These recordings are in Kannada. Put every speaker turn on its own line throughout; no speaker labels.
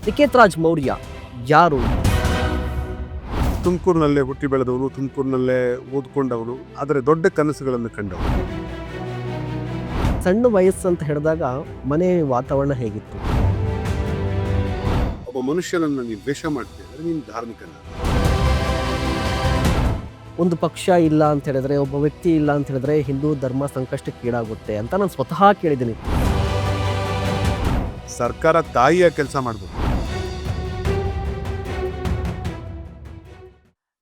ನಿಖೇತ್ ರಾಜ್ ಮೌರ್ಯ ಯಾರು?
ತುಮಕೂರಿನಲ್ಲೇ ಹುಟ್ಟಿ ಬೆಳೆದವನು, ತುಮಕೂರಿನಲ್ಲೇ ಓದ್ಕೊಂಡವನು, ಆದರೆ ದೊಡ್ಡ ಕನಸುಗಳನ್ನು ಕಂಡವನು.
ಸಣ್ಣ ವಯಸ್ಸು ಅಂತ ಹೇಳಿದಾಗ ಮನೆ ವಾತಾವರಣ ಹೇಗಿತ್ತು?
ಒಬ್ಬ ಮನುಷ್ಯನನ್ನು ನೀನು ದ್ವೇಷ ಮಾಡ್ತೀಯ ಅಂದರೆ ನೀನು ಧಾರ್ಮಿಕನ.
ಒಂದು ಪಕ್ಷ ಇಲ್ಲ ಅಂತ ಹೇಳಿದ್ರೆ, ಒಬ್ಬ ವ್ಯಕ್ತಿ ಇಲ್ಲ ಅಂತ ಹೇಳಿದ್ರೆ ಹಿಂದೂ ಧರ್ಮ ಸಂಕಷ್ಟಕ್ಕೀಡಾಗುತ್ತೆ ಅಂತ ನಾನು ಸ್ವತಃ ಕೇಳಿದ್ದೀನಿ.
ಸರ್ಕಾರ ತಾಯಿಯ ಕೆಲಸ ಮಾಡಬೇಕು.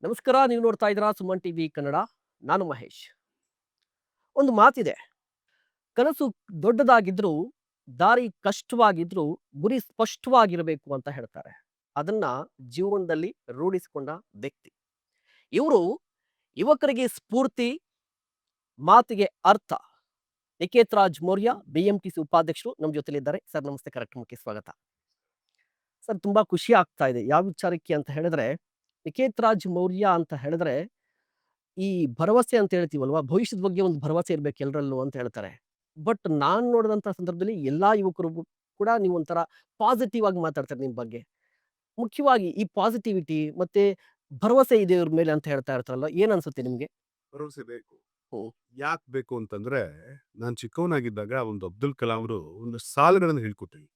ನಮಸ್ಕಾರ, ನೀವು ನೋಡ್ತಾ ಇದ್ದೀರಾ ಸುಮನ್ ಟಿವಿ ಕನ್ನಡ. ನಾನು ಮಹೇಶ್. ಒಂದು ಮಾತಿದೆ, ಕನಸು ದೊಡ್ಡದಾಗಿದ್ರು, ದಾರಿ ಕಷ್ಟವಾಗಿದ್ರು, ಗುರಿ ಸ್ಪಷ್ಟವಾಗಿರಬೇಕು ಅಂತ ಹೇಳ್ತಾರೆ. ಅದನ್ನ ಜೀವನದಲ್ಲಿ ರೂಢಿಸಿಕೊಂಡ ವ್ಯಕ್ತಿ ಇವರು. ಯುವಕರಿಗೆ ಸ್ಫೂರ್ತಿ, ಮಾತಿಗೆ ಅರ್ಥ. ನಿಖೇತ್ ರಾಜ್ ಮೌರ್ಯ, BMTC ಉಪಾಧ್ಯಕ್ಷರು ನಮ್ಮ ಜೊತೆಲಿದ್ದಾರೆ. ಸರ್ ನಮಸ್ತೆ, ಕಾರ್ಯಕ್ರಮಕ್ಕೆ ಸ್ವಾಗತ. ಸರ್ ತುಂಬಾ ಖುಷಿ ಆಗ್ತಾ ಇದೆ. ಯಾವ ವಿಚಾರಕ್ಕೆ ಅಂತ ಹೇಳಿದ್ರೆ, ನಿಖೇತ್ ರಾಜ್ ಮೌರ್ಯ ಅಂತ ಹೇಳಿದ್ರೆ ಈ ಭರವಸೆ ಅಂತ ಹೇಳ್ತೀವಲ್ವಾ, ಭವಿಷ್ಯದ ಬಗ್ಗೆ ಒಂದು ಭರವಸೆ ಇರ್ಬೇಕು ಎಲ್ಲರಲ್ಲೂ ಅಂತ ಹೇಳ್ತಾರೆ. ಬಟ್ ನಾನ್ ನೋಡಿದಂತ ಸಂದರ್ಭದಲ್ಲಿ ಎಲ್ಲಾ ಯುವಕರು ಕೂಡ ನೀವು ಒಂಥರ ಪಾಸಿಟಿವ್ ಆಗಿ ಮಾತಾಡ್ತಾರೆ ನಿಮ್ಮ ಬಗ್ಗೆ. ಮುಖ್ಯವಾಗಿ ಈ ಪಾಸಿಟಿವಿಟಿ ಮತ್ತೆ ಭರವಸೆ ಇದೆ ಇವ್ರ ಮೇಲೆ ಅಂತ ಹೇಳ್ತಾ ಇರ್ತಾರಲ್ಲ, ಏನ್ ಅನ್ಸುತ್ತೆ ನಿಮ್ಗೆ?
ಭರವಸೆ ಬೇಕು.
ಹ್ಮ್.
ಯಾಕೆ ಬೇಕು ಅಂತಂದ್ರೆ, ನಾನು ಚಿಕ್ಕವನಾಗಿದ್ದಾಗ ಒಂದು ಅಬ್ದುಲ್ ಕಲಾಂ ಅವರು ಒಂದು ಸಾಲುಗಳನ್ನು ಹೇಳ್ಕೊಟ್ಟಿದ್ರು.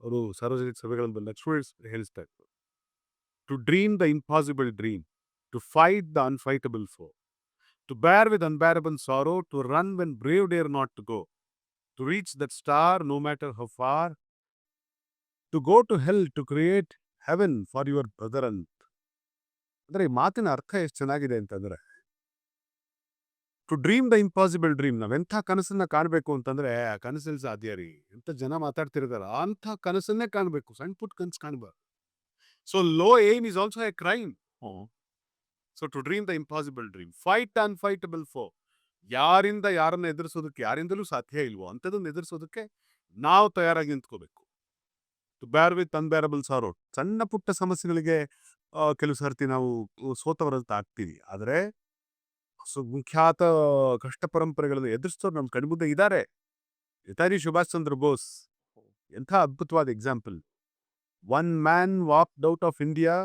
ಅವರು ಸಾರ್ವಜನಿಕ ಸಭೆಗಳಲ್ಲಿ ಬಂದಾಗ ಸ್ಟೂಡೆಂಟ್ಸ್ ಹೇಳಿಸ್ತಾ ಇದ್ರು, to dream the impossible dream, to fight the unfightable foe, to bear with unbearable sorrow, to run when brave dare not to go, to reach that star no matter how far, to go to hell to create heaven for your brother ಅಂತ. ಅಂದ್ರೆ ಈ ಮಾತಿನ ಅರ್ಥ ಎಷ್ಟು ಚೆನ್ನಾಗಿದೆ ಅಂತಂದ್ರೆ, to dream the impossible dream, ನಾವೆಂಥ ಕನಸನ್ನ ಕಾಣಬೇಕು ಅಂತಂದ್ರೆ ಆ ಕನಸಲ್ಲಿ ಸಾಧ್ಯ ರೀ. ಎಂಥ ಜನ ಮಾತಾಡ್ತಿರ್ತಾರ, ಅಂಥ ಕನಸನ್ನೇ ಕಾಣಬೇಕು, ಸಣ್ಣ ಪುಟ್ಟ ಕನಸು ಕಾಣಬಾರ್ದು. So low aim is also a crime. So to dream the impossible dream, fight the unfightable foe, ಯಾರಿಂದ ಯಾರನ್ನ ಎದುರಿಸೋದಕ್ಕೆ ಯಾರಿಂದಲೂ ಸಾಧ್ಯ ಇಲ್ವೋ ಅಂಥದನ್ನು ಎದುರಿಸೋದಕ್ಕೆ ನಾವು ತಯಾರಾಗಿ ನಿಂತ್ಕೋಬೇಕು. ಟು ಬ್ಯಾರ್ ವಿತ್ ಅನ್ಬ್ಯಾರಬಲ್ ಸಾರೋ, ಸಣ್ಣ ಪುಟ್ಟ ಸಮಸ್ಯೆಗಳಿಗೆ ಕೆಲವು ಸರ್ತಿ ನಾವು ಸೋತವರಂತ ಆಗ್ತೀವಿ, ಆದರೆ ಮುಖ್ಯಾತ ಕಷ್ಟ ಪರಂಪರೆಗಳನ್ನು ಎದುರಿಸೋರು ನಮ್ಮ ಕಣ್ಮುಂದೆ ಇದ್ದಾರೆ. ನೇತಾಜಿ ಸುಭಾಷ್ ಚಂದ್ರ ಬೋಸ್ ಎಂಥ ಅದ್ಭುತವಾದ example. One man walked out of India,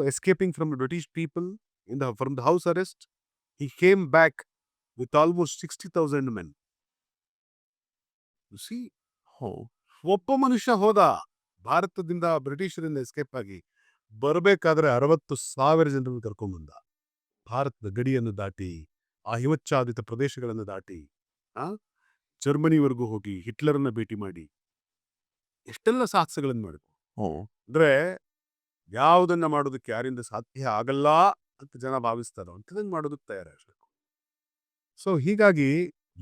escaping from the British people from the house arrest. He came back with almost 60,000 men. You see, ಒಬ್ಬ ಮನುಷ್ಯ ಹೋದ ಭಾರತದಿಂದ, ಬ್ರಿಟಿಷರಿಂದ ಎಸ್ಕೇಪ್ ಆಗಿ ಬರಬೇಕಾದ್ರೆ 60,000 ಜನರನ್ನು ಕರ್ಕೊಂಡ್ಬಂದ. ಭಾರತದ ಗಡಿಯನ್ನು ದಾಟಿ, ಆ ಹಿಮಚ್ಛಾದಿತ ಪ್ರದೇಶಗಳನ್ನು ದಾಟಿ, ಜರ್ಮನಿವರೆಗೂ ಹೋಗಿ ಹಿಟ್ಲರನ್ನ ಭೇಟಿ ಮಾಡಿ ಎಷ್ಟೆಲ್ಲ ಸಾಹಸಗಳನ್ನು ಮಾಡಿದ್ರು. ಅಂದ್ರೆ ಯಾವುದನ್ನ ಮಾಡೋದಕ್ಕೆ ಯಾರಿಂದ ಸಾಧ್ಯ ಆಗಲ್ಲ ಅಂತ ಜನ ಭಾವಿಸ್ತಾರೋ ಅಂಥದನ್ನ ಮಾಡೋದಕ್ಕೆ ತಯಾರಾಗಬೇಕು. ಸೊ ಹೀಗಾಗಿ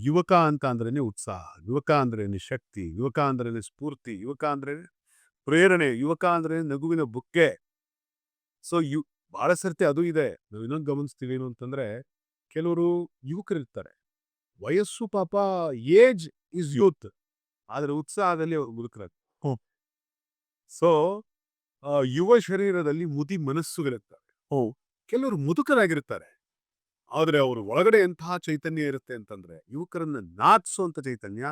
ಯುವಕ ಅಂತ ಅಂದ್ರೇನೆ ಉತ್ಸಾಹ, ಯುವಕ ಅಂದ್ರೇನೆ ಶಕ್ತಿ, ಯುವಕ ಅಂದ್ರೇನೆ ಸ್ಫೂರ್ತಿ, ಯುವಕ ಅಂದ್ರೇನೆ ಪ್ರೇರಣೆ, ಯುವಕ ಅಂದ್ರೆ ನಗುವಿನ ಬುಕ್ಕೆ. ಸೊ ಬಹಳ ಸರ್ತಿ ಅದು ಇದೆ. ನಾವು ಇನ್ನೊಂದು ಗಮನಿಸ್ತೀವಿ ಏನು ಅಂತಂದ್ರೆ, ಕೆಲವರು ಯುವಕರಿರ್ತಾರೆ, ವಯಸ್ಸು ಪಾಪ ಏಜ್ ಇಸ್ ಯೂತ್, ಆದ್ರೆ ಉತ್ಸಾಹದಲ್ಲಿ ಅವರು ಮುದುಕರಾಗ್ತಾರೆ. ಸೊ ಯುವ ಶರೀರದಲ್ಲಿ ಮುದಿ ಮನಸ್ಸುಗಳಿರ್ತವೆ. ಕೆಲವರು ಮುದುಕರಾಗಿರ್ತಾರೆ, ಆದ್ರೆ ಅವರು ಒಳಗಡೆ ಎಂತಹ ಚೈತನ್ಯ ಇರುತ್ತೆ ಅಂತಂದ್ರೆ, ಯುವಕರನ್ನ ನಾಚಿಸುವಂತ ಚೈತನ್ಯ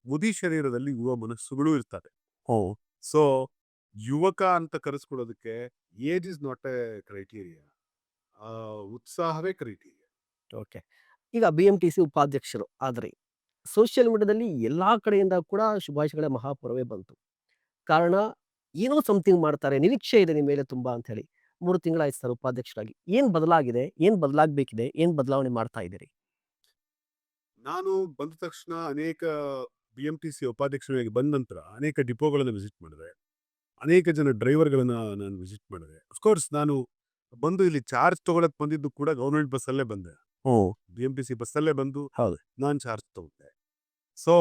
ಮುದಿ ಶರೀರದಲ್ಲಿ ಯುವ ಮನಸ್ಸುಗಳು ಇರ್ತದೆ. ಸೊ ಯುವಕ ಅಂತ ಕರೆಸ್ಕೊಳ್ಳೋದಕ್ಕೆ age is not a criteria, ಉತ್ಸಾಹವೇ ಕ್ರೈಟೀರಿಯಾ.
ಓಕೆ, ಈಗ BMTC ಉಪಾಧ್ಯಕ್ಷರು ಆದ್ರಿ, ಸೋಷಿಯಲ್ ಮೀಡಿಯಾದಲ್ಲಿ ಎಲ್ಲಾ ಕಡೆಯಿಂದ ಕೂಡ ಶುಭಾಶಯಗಳ ಮಹಾಪುರವೇ ಬಂತು. ಕಾರಣ ಏನೋ ಸಮಥಿಂಗ್ ಮಾಡ್ತಾರೆ, ನಿರೀಕ್ಷೆ ಇದೆ ನಿಮ್ಮ ಮೇಲೆ ತುಂಬಾ ಅಂತ ಹೇಳಿ. 3 ತಿಂಗಳಾಯ್ತು ಸರ್ ಉಪಾಧ್ಯಕ್ಷರಾಗಿ. ಏನ್ ಬದಲಾಗಿದೆ, ಏನ್ ಬದಲಾಗಬೇಕಿದೆ, ಏನ್ ಬದಲಾವಣೆ ಮಾಡ್ತಾ ಇದ್ದೀರಿ?
ನಾನು ಬಂದ ತಕ್ಷಣ ಅನೇಕ BMTC ಉಪಾಧ್ಯಕ್ಷರಾಗಿ ಬಂದ ನಂತರ ಅನೇಕ ಡಿಪೋಗಳನ್ನು ವಿಸಿಟ್ ಮಾಡಿದೆ, ಅನೇಕ ಜನ ಡ್ರೈವರ್ಗಳನ್ನ ನಾನು ವಿಸಿಟ್ ಮಾಡಿದೆ. ಅಫ್ಕೋರ್ಸ್ ನಾನು ಬಂದು ಇಲ್ಲಿ ಚಾರ್ಜ್ ತಗೊಳಕ್ ಬಂದಿದ್ದು ಕೂಡ ಗೌರ್ಮೆಂಟ್ ಬಸ್ಸಲ್ಲೇ ಬಂದೆ. BMTC ಬಸ್ಸಲ್ಲೇ ಬಂದು ನಾನು ಚಾರ್ಜ್ ತಗೊಂಡೆ. ಸೊ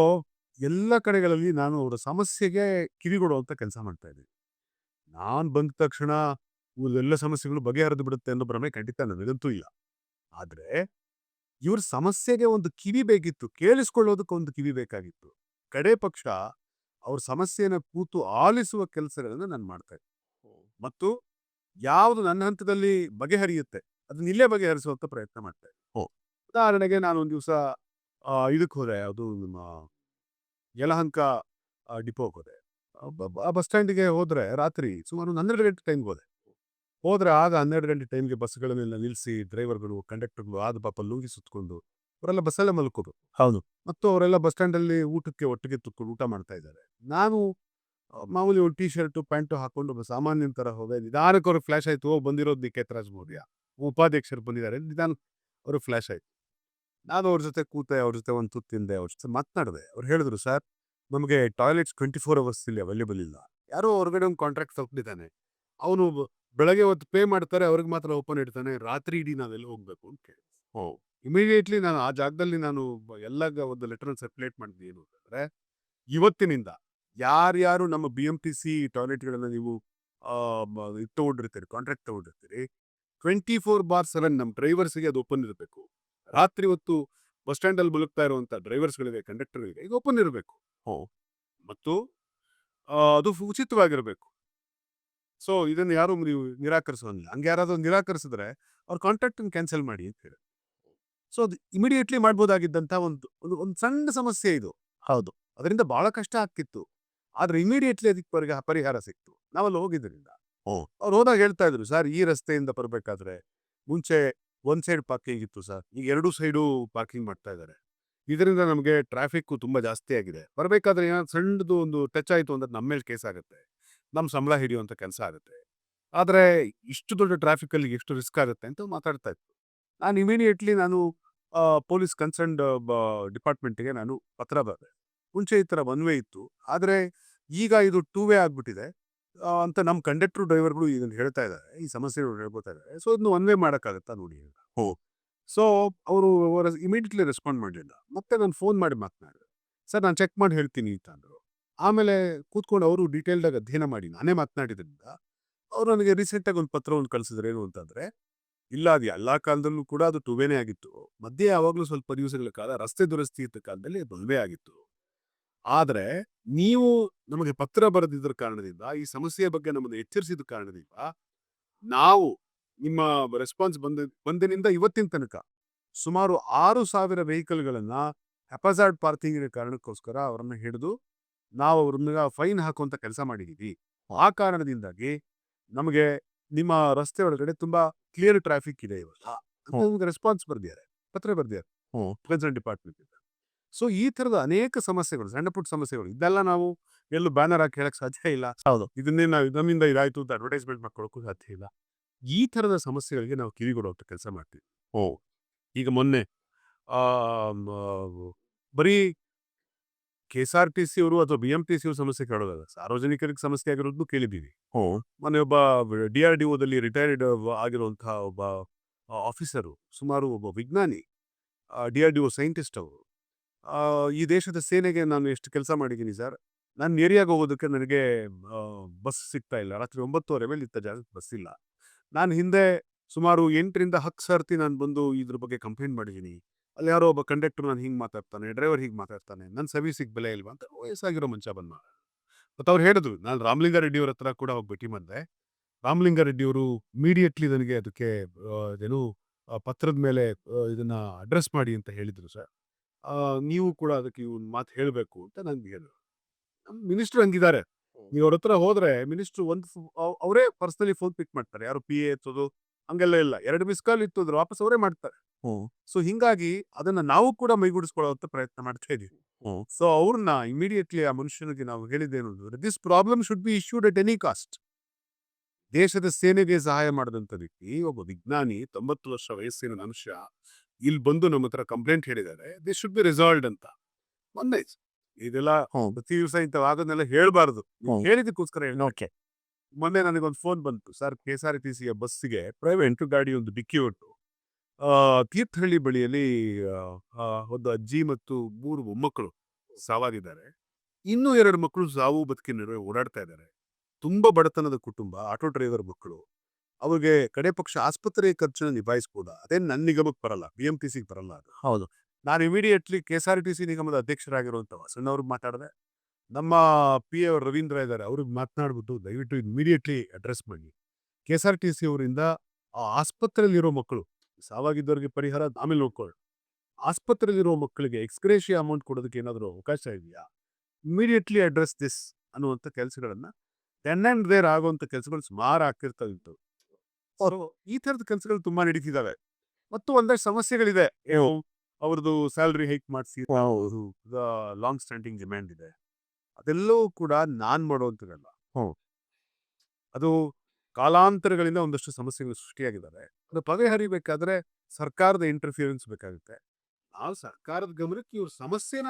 ಎಲ್ಲ ಕಡೆಗಳಲ್ಲಿ ನಾನು ಅವರ ಸಮಸ್ಯೆಗೆ ಕಿವಿಗೊಡುವಂತ ಕೆಲಸ ಮಾಡ್ತಾ ಇದ್ದೀನಿ. ನಾನು ಬಂದ ತಕ್ಷಣ ಎಲ್ಲ ಸಮಸ್ಯೆಗಳು ಬಗೆಹರಿದು ಬಿಡುತ್ತೆ ಅನ್ನೋ ಭ್ರಮೆ ಖಂಡಿತ ನನಗಂತೂ ಇಲ್ಲ. ಆದ್ರೆ ಇವ್ರ ಸಮಸ್ಯೆಗೆ ಒಂದು ಕಿವಿ ಬೇಕಿತ್ತು, ಕೇಳಿಸ್ಕೊಳ್ಳೋದಕ್ಕೆ ಒಂದು ಕಿವಿ ಬೇಕಾಗಿತ್ತು. ಕಡೆ ಪಕ್ಷ ಅವ್ರ ಸಮಸ್ಯೆನ ಕೂತು ಆಲಿಸುವ ಕೆಲಸಗಳನ್ನು ನಾನು ಮಾಡ್ತಾ ಇದ್ದೆ, ಮತ್ತು ಯಾವುದು ನನ್ನ ಹಂತದಲ್ಲಿ ಬಗೆಹರಿಯುತ್ತೆ ಅದನ್ನ ಇಲ್ಲೇ ಬಗೆಹರಿಸುವಂತ ಪ್ರಯತ್ನ ಮಾಡ್ತಾ ಇದ್ದೆ. ಉದಾಹರಣೆಗೆ ನಾನು ಒಂದು ದಿವಸ ಇದಕ್ಕೆ ಹೋದೆ, ಅದು ನಮ್ಮ ಯಲಹಂಕ ಡಿಪೋಗೆ ಹೋದೆ. ಆ ಬಸ್ ಸ್ಟ್ಯಾಂಡಿಗೆ ಹೋದ್ರೆ ರಾತ್ರಿ ಸುಮಾರು ಒಂದು 12 ಗಂಟೆ ಟೈಮ್ಗೆ ಹೋದ್ರೆ ಆಗ 12 ಗಂಟೆ ಟೈಮ್ಗೆ ಬಸ್ಗಳನ್ನೆಲ್ಲ ನಿಲ್ಲಿಸಿ ಡ್ರೈವರ್ಗಳು ಕಂಡಕ್ಟರ್ಗಳು ಆದ ಪಾಪ ಲುಂಗಿ ಸುತ್ಕೊಂಡು ಅವರೆಲ್ಲ ಬಸ್ಸಲ್ಲೇ ಮಲ್ಕೋದು.
ಹೌದು.
ಮತ್ತು ಅವರೆಲ್ಲ ಬಸ್ ಸ್ಟ್ಯಾಂಡಲ್ಲಿ ಊಟಕ್ಕೆ ಒಟ್ಟಿಗೆ ಕೂತ್ಕೊಂಡು ಊಟ ಮಾಡ್ತಾ ಇದ್ದಾರೆ. ನಾನು ಮಾಮೂಲಿ ಒಂದು ಟೀ ಶರ್ಟು ಪ್ಯಾಂಟು ಹಾಕೊಂಡು ಸಾಮಾನ್ಯನ ಥರ ಹೋದೆ. ನಿಧಾನಕ್ಕೆ ಅವ್ರಿಗೆ ಫ್ಲ್ಯಾಶ್ ಆಯಿತು, ಓ ಬಂದಿರೋದು ನಿಖೇತ್ ಮೌರ್ಯ, ಉಪಾಧ್ಯಕ್ಷರು ಬಂದಿದ್ದಾರೆ. ನಿಧಾನ ಅವ್ರಿಗೆ ಫ್ಲ್ಯಾಶ್ ಆಯಿತು. ನಾನು ಅವ್ರ ಜೊತೆ ಕೂತೆ, ಅವ್ರ ಜೊತೆ ಒಂದು ತುತ್ತು ತಿಂದೆ, ಅವ್ರ ಜೊತೆ ಮಾತನಾಡಿದೆ. ಅವ್ರು ಹೇಳಿದ್ರು, ಸರ್ ನಮಗೆ ಟಾಯ್ಲೆಟ್ಸ್ 24 ಅವರ್ಸ್ ಇಲ್ಲಿ ಅವೈಲೇಬಲ್ ಇಲ್ಲ. ಯಾರೋ ಹೊರಗಡೆ ಒಂದು ಕಾಂಟ್ರಾಕ್ಟ್ ತಗೊಂಡಿದ್ದಾನೆ, ಅವನು ಬೆಳಗ್ಗೆ ಹೊತ್ತು ಪೇ ಮಾಡ್ತಾರೆ, ಅವ್ರಿಗೆ ಮಾತ್ರ ಓಪನ್ ಇಡ್ತಾನೆ, ರಾತ್ರಿ ಇಡೀ ನಾವೆಲ್ಲ ಹೋಗ್ಬೇಕು ಅಂತ ಕೇಳಿ. ಇಮಿಡಿಯೇಟ್ಲಿ ನಾನು ಆ ಜಾಗದಲ್ಲಿ ಎಲ್ಲಾಗ ಒಂದು ಲೆಟರ್ನ ಸರ್ಕ್ಯುಲೇಟ್ ಮಾಡಿದ್ವಿ. ಏನು ಅಂತಂದ್ರೆ, ಇವತ್ತಿನಿಂದ ಯಾರ್ಯಾರು ನಮ್ಮ BMTC ಟಾಯ್ಲೆಟ್ಗಳನ್ನ ನೀವು ತಗೊಂಡಿರ್ತೀರಿ, ಕಾಂಟ್ರಾಕ್ಟ್ ತಗೊಂಡಿರ್ತೀರಿ, 24/7 ನಮ್ಮ ಡ್ರೈವರ್ಸ್ಗೆ ಅದು ಓಪನ್ ಇರಬೇಕು. ರಾತ್ರಿ ಹೊತ್ತು ಬಸ್ ಸ್ಟ್ಯಾಂಡಲ್ಲಿ ಬದುಕ್ತಾ ಇರುವಂಥ ಡ್ರೈವರ್ಸ್ಗಳಿಗೆ, ಕಂಡಕ್ಟರ್ಗಳಿಗೆ ಇದು ಓಪನ್ ಇರಬೇಕು. ಮತ್ತು ಅದು ಉಚಿತವಾಗಿರಬೇಕು. ಸೊ ಇದನ್ನು ಯಾರು ನೀವು ನಿರಾಕರಿಸೋಂಗಿಲ್ಲ. ಹಂಗೆ ಯಾರಾದರೂ ನಿರಾಕರಿಸಿದ್ರೆ ಅವ್ರ ಕಾಂಟ್ರಾಕ್ಟನ್ನು ಕ್ಯಾನ್ಸಲ್ ಮಾಡಿ ಅಂತ ಹೇಳಿ. ಸೊ ಅದು ಇಮಿಡಿಯೇಟ್ಲಿ ಮಾಡ್ಬೋದಾಗಿದ್ದಂಥ ಒಂದು ಸಣ್ಣ ಸಮಸ್ಯೆ ಇದು.
ಹೌದು.
ಅದರಿಂದ ಬಹಳ ಕಷ್ಟ ಆಗ್ತಿತ್ತು. ಆದ್ರೆ ಇಮಿಡಿಯೇಟ್ಲಿ ಅದಕ್ಕೆ ಪರಿಹಾರ ಸಿಕ್ತು. ನಾವಲ್ಲಿ ಹೋಗಿದ್ದರಿಂದ ಅವ್ರು ಹೋದಾಗ ಹೇಳ್ತಾ ಇದ್ರು, ಸರ್ ಈ ರಸ್ತೆಯಿಂದ ಬರಬೇಕಾದ್ರೆ ಮುಂಚೆ ಒಂದ್ ಸೈಡ್ ಪಾರ್ಕಿಂಗ್ ಇತ್ತು ಸರ್, ಈಗ 2 ಸೈಡು ಪಾರ್ಕಿಂಗ್ ಮಾಡ್ತಾ ಇದ್ದಾರೆ. ಇದರಿಂದ ನಮಗೆ ಟ್ರಾಫಿಕ್ ತುಂಬಾ ಜಾಸ್ತಿ ಆಗಿದೆ. ಬರಬೇಕಾದ್ರೆ ಏನಾದ್ರು ಸಣ್ಣದು ಒಂದು ಟಚ್ ಆಯಿತು ಅಂದ್ರೆ ನಮ್ಮ ಮೇಲೆ ಕೇಸ್ ಆಗುತ್ತೆ, ನಮ್ಮ ಸಂಬಳ ಹಿಡಿಯುವಂಥ ಕೆಲಸ ಆಗುತ್ತೆ. ಆದರೆ ಇಷ್ಟು ದೊಡ್ಡ ಟ್ರಾಫಿಕಲ್ಲಿ ಎಷ್ಟು ರಿಸ್ಕ್ ಆಗುತ್ತೆ ಅಂತ ಮಾತಾಡ್ತಾ ಇತ್ತು. ನಾನು ಇಮಿಡಿಯೇಟ್ಲಿ ಪೊಲೀಸ್ ಕನ್ಸರ್ನ್ಡ್ ಡಿಪಾರ್ಟ್ಮೆಂಟ್ಗೆ ನಾನು ಪತ್ರ ಬರೆದೆ. ಮುಂಚೆ ಈ ಥರ ಒನ್ ವೇ ಇತ್ತು, ಆದರೆ ಈಗ ಇದು 2 ವೇ ಆಗಿಬಿಟ್ಟಿದೆ ಅಂತ ನಮ್ಮ ಕಂಡಕ್ಟರ್ ಡ್ರೈವರ್ಗಳು ಇದನ್ನು ಹೇಳ್ತಾ ಇದ್ದಾರೆ, ಈ ಸಮಸ್ಯೆಗಳು ಹೇಳ್ಕೊತಾ ಇದ್ದಾರೆ. ಸೊ ಇದನ್ನು ಒನ್ ವೇ ಮಾಡೋಕ್ಕಾಗತ್ತಾ ನೋಡಿ ಅಂತ. ಸೊ ಅವರು ಇಮಿಡಿಯೇಟ್ಲಿ ರೆಸ್ಪಾಂಡ್ ಮಾಡಲಿಲ್ಲ. ಮತ್ತೆ ನಾನು ಫೋನ್ ಮಾಡಿ ಮಾತನಾಡಿದೆ, ಸರ್ ನಾನು ಚೆಕ್ ಮಾಡಿ ಹೇಳ್ತೀನಿ ಅಂತ ಅಂದರು. ಆಮೇಲೆ ಕೂತ್ಕೊಂಡು ಅವರು ಡೀಟೇಲ್ಡಾಗಿ ಅಧ್ಯಯನ ಮಾಡಿ ನಾನೇ ಮಾತನಾಡಿದ್ರಿಂದ ಅವರು ನನಗೆ ರೀಸೆಂಟಾಗಿ ಒಂದು ಪತ್ರವನ್ನು ಕಳಿಸಿದ್ರು. ಏನು ಅಂತಂದರೆ, ಇಲ್ಲ ಅದು ಎಲ್ಲ ಕಾಲದಲ್ಲೂ ಕೂಡ ಅದು 2 ವೇನೇ ಆಗಿತ್ತು. ಮಧ್ಯೆ ಯಾವಾಗಲೂ ಸ್ವಲ್ಪ ದಿವಸಗಳ ಕಾಲ ರಸ್ತೆ ದುರಸ್ತಿ ಇದ್ದ ಕಾಲದಲ್ಲಿ ಅದು 1 ವೇ ಆಗಿತ್ತು. ಆದರೆ ನೀವು ನಮಗೆ ಪತ್ರ ಬರೆದಿದ್ದರ ಕಾರಣದಿಂದ, ಈ ಸಮಸ್ಯೆಯ ಬಗ್ಗೆ ನಮ್ಮನ್ನು ಎಚ್ಚರಿಸಿದ ಕಾರಣದಿಂದ ನಾವು ನಿಮ್ಮ ರೆಸ್ಪಾನ್ಸ್ ಬಂದಿನಿಂದ ಇವತ್ತಿನ ತನಕ ಸುಮಾರು 6,000 ವೆಹಿಕಲ್ಗಳನ್ನ ಹ್ಯಾಪಜಾರ್ಡ್ ಪಾರ್ಕಿಂಗಿನ ಕಾರಣಕ್ಕೋಸ್ಕರ ಅವರನ್ನು ಹಿಡಿದು ನಾವು ಅವ್ರನ್ನ ಫೈನ್ ಹಾಕುವಂತ ಕೆಲಸ ಮಾಡಿದ್ದೀವಿ. ಆ ಕಾರಣದಿಂದಾಗಿ ನಮಗೆ ನಿಮ್ಮ ರಸ್ತೆ ಒಳಗಡೆ ತುಂಬಾ ಕ್ಲಿಯರ್ ಟ್ರಾಫಿಕ್ ಇದೆ ಇವತ್ತು ಅಂತ ನಮ್ಗೆ ರೆಸ್ಪಾನ್ಸ್ ಬರ್ದಿದ್ದಾರೆ, ಪತ್ರ ಬರ್ದಿದ್ದಾರೆ ಕನ್ಸರ್ನ್ ಡಿಪಾರ್ಟ್ಮೆಂಟ್ ಇಂದ. ಸೊ ಈ ತರದ ಅನೇಕ ಸಮಸ್ಯೆಗಳು, ಸಣ್ಣ ಪುಟ್ಟ ಸಮಸ್ಯೆಗಳು, ಇದೆಲ್ಲ ನಾವು ಎಲ್ಲೂ ಬ್ಯಾನರ್ ಹಾಕಿ ಹೇಳಕ್ ಸಾಧ್ಯ ಇಲ್ಲ.
ಹೌದು.
ಇದನ್ನೇ ನಾವು ನಮ್ಮಿಂದ ಇದಾಯ್ತು ಅಂತ ಅಡ್ವರ್ಟೈಸ್ಮೆಂಟ್ ಮಾಡ್ಕೊಳ್ಳೋಕ್ಕೂ ಸಾಧ್ಯ ಇಲ್ಲ. ಈ ಥರದ ಸಮಸ್ಯೆಗಳಿಗೆ ನಾವು ಕಿವಿಗೊಡುವಂಥ ಕೆಲಸ ಮಾಡ್ತೀವಿ. ಈಗ ಮೊನ್ನೆ ಬರೀ KSRTC ಅವರು ಅಥವಾ BMTC ಅವರು ಸಮಸ್ಯೆ ಕೇಳೋದಲ್ಲ, ಸಾರ್ವಜನಿಕರಿಗೆ ಸಮಸ್ಯೆ ಆಗಿರೋದನ್ನು ಕೇಳಿದ್ದೀವಿ. ಮೊನ್ನೆ ಒಬ್ಬ DRDOದಲ್ಲಿ ರಿಟೈರ್ಡ್ ಆಗಿರುವಂತಹ ಒಬ್ಬ ಆಫೀಸರು, ಸುಮಾರು ಒಬ್ಬ ವಿಜ್ಞಾನಿ, DRDO ಸೈಂಟಿಸ್ಟ್ ಅವರು, ಈ ದೇಶದ ಸೇನೆಗೆ ನಾನು ಎಷ್ಟು ಕೆಲಸ ಮಾಡಿದ್ದೀನಿ ಸರ್, ನಾನು ಏರಿಯಾಗೆ ಹೋಗೋದಕ್ಕೆ ನನಗೆ ಬಸ್ ಸಿಗ್ತಾ ಇಲ್ಲ, ರಾತ್ರಿ 9:30 ಮೇಲೆ ಇತ್ತ ಜಾಗಕ್ಕೆ ಬಸ್ ಇಲ್ಲ. ನಾನು ಹಿಂದೆ ಸುಮಾರು 8ರಿಂದ 10 ಸರ್ತಿ ನಾನು ಬಂದು ಇದ್ರ ಬಗ್ಗೆ ಕಂಪ್ಲೇಂಟ್ ಮಾಡಿದ್ದೀನಿ. ಅಲ್ಲಿ ಯಾರೋ ಒಬ್ಬ ಕಂಡಕ್ಟರ್ ನಾನು ಹಿಂಗೆ ಮಾತಾಡ್ತಾನೆ, ಡ್ರೈವರ್ ಹೀಗೆ ಮಾತಾಡ್ತಾನೆ, ನನ್ನ ಸರ್ವಿಸಿಗೆ ಬೆಲೆ ಇಲ್ವಾ ಅಂತ ವಯಸ್ಸಾಗಿರೋ ಮನುಷ್ಯ ಬಂದ. ಮತ್ತು ಅವ್ರು ಹೇಳಿದ್ರು, ನಾನು ರಾಮಲಿಂಗಾರೆಡ್ಡಿಯವ್ರ ಹತ್ರ ಕೂಡ ಹೋಗಿ ಭೇಟಿ ಮಾಡಿದೆ. ರಾಮಲಿಂಗಾರೆಡ್ಡಿಯವರು ಇಮಿಡಿಯೇಟ್ಲಿ ನನಗೆ ಅದಕ್ಕೆ ಏನು ಪತ್ರದ ಮೇಲೆ ಇದನ್ನ ಅಡ್ರೆಸ್ ಮಾಡಿ ಅಂತ ಹೇಳಿದ್ರು ಸರ್. ನೀವು ಕೂಡ ಅದಕ್ಕೆ ಒಂದು ಮಾತು ಹೇಳಬೇಕು ಅಂತ ನನಗೆ ಹೇಳಿದ್ರು. ನಮ್ಮ ಮಿನಿಸ್ಟ್ರು ಹಂಗಿದ್ದಾರೆ, ನೀವು ಅವ್ರ ಹತ್ರ ಹೋದ್ರೆ ಮಿನಿಸ್ಟ್ರು ಅವರೇ ಪರ್ಸನಲಿ ಫೋನ್ ಪಿಕ್ ಮಾಡ್ತಾರೆ, ಯಾರು PA ಎತ್ತೋದು ಹಂಗೆಲ್ಲ ಇಲ್ಲ. 2 ಮಿಸ್ ಕಾಲ್ ಇತ್ತು ಅಂದ್ರೆ ವಾಪಸ್ ಅವರೇ ಮಾಡ್ತಾರೆ. ಸೊ ಹಿಂಗಾಗಿ ಅದನ್ನ ನಾವು ಕೂಡ ಮೈಗೂಡಿಸ್ಕೊಳ್ಳೋ ಪ್ರಯತ್ನ ಮಾಡ್ತಾ ಇದೀವಿ. ಸೊ ಅವ್ರನ್ನ ಇಮಿಡಿಯೇಟ್ಲಿ ಆ ಮನುಷ್ಯನಿಗೆ ನಾವು ಹೇಳಿದ್ದೇನು ಅಂದ್ರೆ, this problem should be issued at any cost. ದೇಶದ ಸೇನೆಗೆ ಸಹಾಯ ಮಾಡಿದಂಥ ವ್ಯಕ್ತಿ, ಒಬ್ಬ ವಿಜ್ಞಾನಿ, 90 ವರ್ಷ ವಯಸ್ಸಿನ ಮನುಷ್ಯ ಇಲ್ಲಿ ಬಂದು ನಮ್ಮ ಹತ್ರ ಕಂಪ್ಲೇಂಟ್ ಹೇಳಿದ್ದಾರೆ, ದಿಸ್ ಶುಡ್ ಬಿ ರಿಸಾಲ್ವ್ಡ್ ಅಂತ. ಮೊನ್ನೆ ಇದೆಲ್ಲ ಪ್ರತಿ ದಿವಸ ಇಂಥವಾಗನ್ನೆಲ್ಲ ಹೇಳ್ಬಾರ್ದು, ಹೇಳಿದಕ್ಕೋಸ್ಕರ
ಓಕೆ.
ಮೊನ್ನೆ ನನಗೊಂದು ಫೋನ್ ಬಂತು, ಸರ್ KSRTCಯ ಬಸ್ಸಿಗೆ ಪ್ರೈವೇಟ್ ಗಾಡಿ ಒಂದು ಡಿಕ್ಕಿ ಹೊಟ್ಟು ತೀರ್ಥಹಳ್ಳಿ ಬಳಿಯಲ್ಲಿ ಒಂದು ಅಜ್ಜಿ ಮತ್ತು 3 ಮೊಮ್ಮಕ್ಕಳು ಸಾವಾಗಿದ್ದಾರೆ. ಇನ್ನೂ 2 ಮಕ್ಕಳು ಸಾವು ಬದುಕಿನ ನಡುವೆ ಓಡಾಡ್ತಾ ಇದ್ದಾರೆ. ತುಂಬಾ ಬಡತನದ ಕುಟುಂಬ, ಆಟೋ ಡ್ರೈವರ್ ಮಕ್ಕಳು. ಅವ್ರಿಗೆ ಕಡೆ ಪಕ್ಷ ಆಸ್ಪತ್ರೆ ಖರ್ಚನ್ನು ನಿಭಾಯಿಸ್ಬೋದಾ? ಅದೇನು ನನ್ನ ನಿಗಮಕ್ಕೆ ಬರಲ್ಲ, BMTCಗೆ ಬರಲ್ಲ ಅದು.
ಹೌದು.
ನಾನು ಇಮಿಡಿಯೇಟ್ಲಿ KSRTC ನಿಗಮದ ಅಧ್ಯಕ್ಷರಾಗಿರುವಂಥ ವಸಣ್ಣವ್ರಿಗೆ ಮಾತಾಡಿದೆ. ನಮ್ಮ PA ಅವರು ರವೀಂದ್ರ ಇದ್ದಾರೆ, ಅವ್ರಿಗೆ ಮಾತನಾಡ್ಬಿಟ್ಟು ದಯವಿಟ್ಟು ಇಮಿಡಿಯೇಟ್ಲಿ ಅಡ್ರೆಸ್ ಮಾಡಿ. KSRTC ಅವರಿಂದ ಆ ಆಸ್ಪತ್ರೆಯಲ್ಲಿರೋ ಮಕ್ಕಳು, ಸಾವಾಗಿದ್ದವ್ರಿಗೆ ಪರಿಹಾರ ಆಮೇಲೆ ನೋಡ್ಕೊಳ್ಳಿ, ಆಸ್ಪತ್ರೆಯಲ್ಲಿರೋ ಮಕ್ಕಳಿಗೆ ಎಕ್ಸ್ಗ್ರೇಷಿಯಾ ಅಮೌಂಟ್ ಕೊಡೋದಕ್ಕೆ ಏನಾದರೂ ಅವಕಾಶ ಇದೆಯಾ? ಇಮಿಡಿಯೇಟ್ಲಿ ಅಡ್ರೆಸ್ ದಿಸ್ ಅನ್ನುವಂಥ ಕೆಲಸಗಳನ್ನ ದೆನ್ ಆ್ಯಂಡ್ ದೇರ್ ಆಗುವಂಥ ಕೆಲಸಗಳು ಸುಮಾರು ಆಗ್ತಿರ್ತಾವೆ ಇಂಥವು. ಸೊ ಈ ಥರದ ಕೆಲಸಗಳು ತುಂಬಾ ನಡೀತಿದ್ದಾವೆ. ಮತ್ತು ಒಂದಷ್ಟು ಸಮಸ್ಯೆಗಳಿದೆ. ಏನು ಅವ್ರದ್ದು ಸ್ಯಾಲ್ರಿ ಹೈಕ್ ಮಾಡಿಸಿ ಲಾಂಗ್ ಸ್ಟ್ಯಾಂಡಿಂಗ್ ಡಿಮ್ಯಾಂಡ್ ಇದೆ. ಅದೆಲ್ಲವೂ ಕೂಡ ನಾನ್ ಮಾಡುವಂಥದ್ದಲ್ಲ. ಅದು ಕಾಲಾಂತರಗಳಿಂದ ಒಂದಷ್ಟು ಸಮಸ್ಯೆಗಳು ಸೃಷ್ಟಿಯಾಗಿದ್ದಾವೆ. ಅದು ಬಗೆಹರಿಬೇಕಾದ್ರೆ ಸರ್ಕಾರದ ಇಂಟರ್ಫಿಯರೆನ್ಸ್ ಬೇಕಾಗುತ್ತೆ. ನಾವು ಸರ್ಕಾರದ ಗಮನಕ್ಕೆ ಇವ್ರ ಸಮಸ್ಯೆನ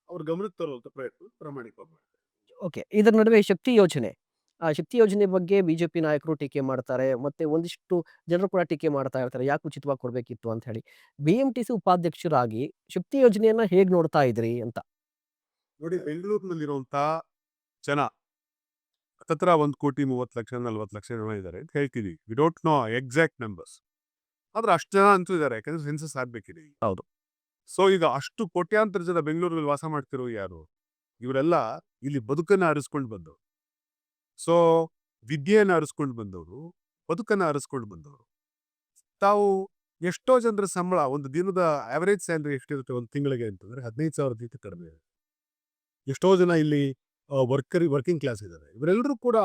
ಅವ್ರ ಗಮನಕ್ಕೆ ತರುವಂತ ಪ್ರಯತ್ನ ಪ್ರಾಮಾಣಿಕವಾಗಿ ಮಾಡ್ತಾರೆ.
ಓಕೆ. ಇದರ ನಡುವೆ ಶಕ್ತಿ ಯೋಜನೆ. ಆ ಶಕ್ತಿ ಯೋಜನೆ ಬಗ್ಗೆ ಬಿಜೆಪಿ ನಾಯಕರು ಟೀಕೆ ಮಾಡ್ತಾರೆ. ಮತ್ತೆ ಒಂದಿಷ್ಟು ಜನರು ಕೂಡ ಟೀಕೆ ಮಾಡ್ತಾ ಇರ್ತಾರೆ. ಯಾಕೆ ಉಚಿತವಾಗಿ ಕೊಡ್ಬೇಕಿತ್ತು ಅಂತ ಹೇಳಿ. ಬಿಎಂಟಿಸಿ ಉಪಾಧ್ಯಕ್ಷರಾಗಿ ಶಕ್ತಿ ಯೋಜನೆಯನ್ನ ಹೇಗ್ ನೋಡ್ತಾ ಇದ್ರಿ ಅಂತ?
ನೋಡಿ, ಬೆಂಗಳೂರಿನಲ್ಲಿರುವಂತ ಜನ ಹತ್ತತ್ರ 1,30,30,00,000 40,00,000 ಜನ ಇದ್ದಾರೆ ಅಂತ ಹೇಳ್ತಿದೀವಿ. We don't know exact numbers. ಆದ್ರೆ ಅಷ್ಟು ಜನ ಅಂತೂ ಇದ್ದಾರೆ, ಯಾಕಂದ್ರೆ ಸೆನ್ಸಸ್ ಆಗ್ಬೇಕಿದೆ.
ಹೌದು.
ಸೊ ಈಗ ಅಷ್ಟು ಕೋಟ್ಯಾಂತರ ಜನ ಬೆಂಗಳೂರಲ್ಲಿ ವಾಸ ಮಾಡ್ತಿರೋ ಯಾರು? ಇವರೆಲ್ಲ ಇಲ್ಲಿ ಬದುಕನ್ನ ಅರಸ್ಕೊಂಡು ಬಂದವರು. ಸೊ ವಿದ್ಯೆಯನ್ನ ಅರಸ್ಕೊಂಡು ಬಂದವರು, ಬದುಕನ್ನ ಅರಸ್ಕೊಂಡು ಬಂದವರು. ತಾವು ಎಷ್ಟೋ ಜನರ ಸಂಬಳ, ಒಂದು ದಿನದ ಆವರೇಜ್ ಸ್ಯಾಲರಿ ಎಷ್ಟಿರುತ್ತೆ ಒಂದು ತಿಂಗಳಿಗೆ ಅಂತಂದ್ರೆ 15,000 ಕಡಿಮೆ. ಎಷ್ಟೋ ಜನ ಇಲ್ಲಿ ವರ್ಕಿಂಗ್ ಕ್ಲಾಸ್ ಇದ್ದಾರೆ. ಇವರೆಲ್ಲರೂ ಕೂಡ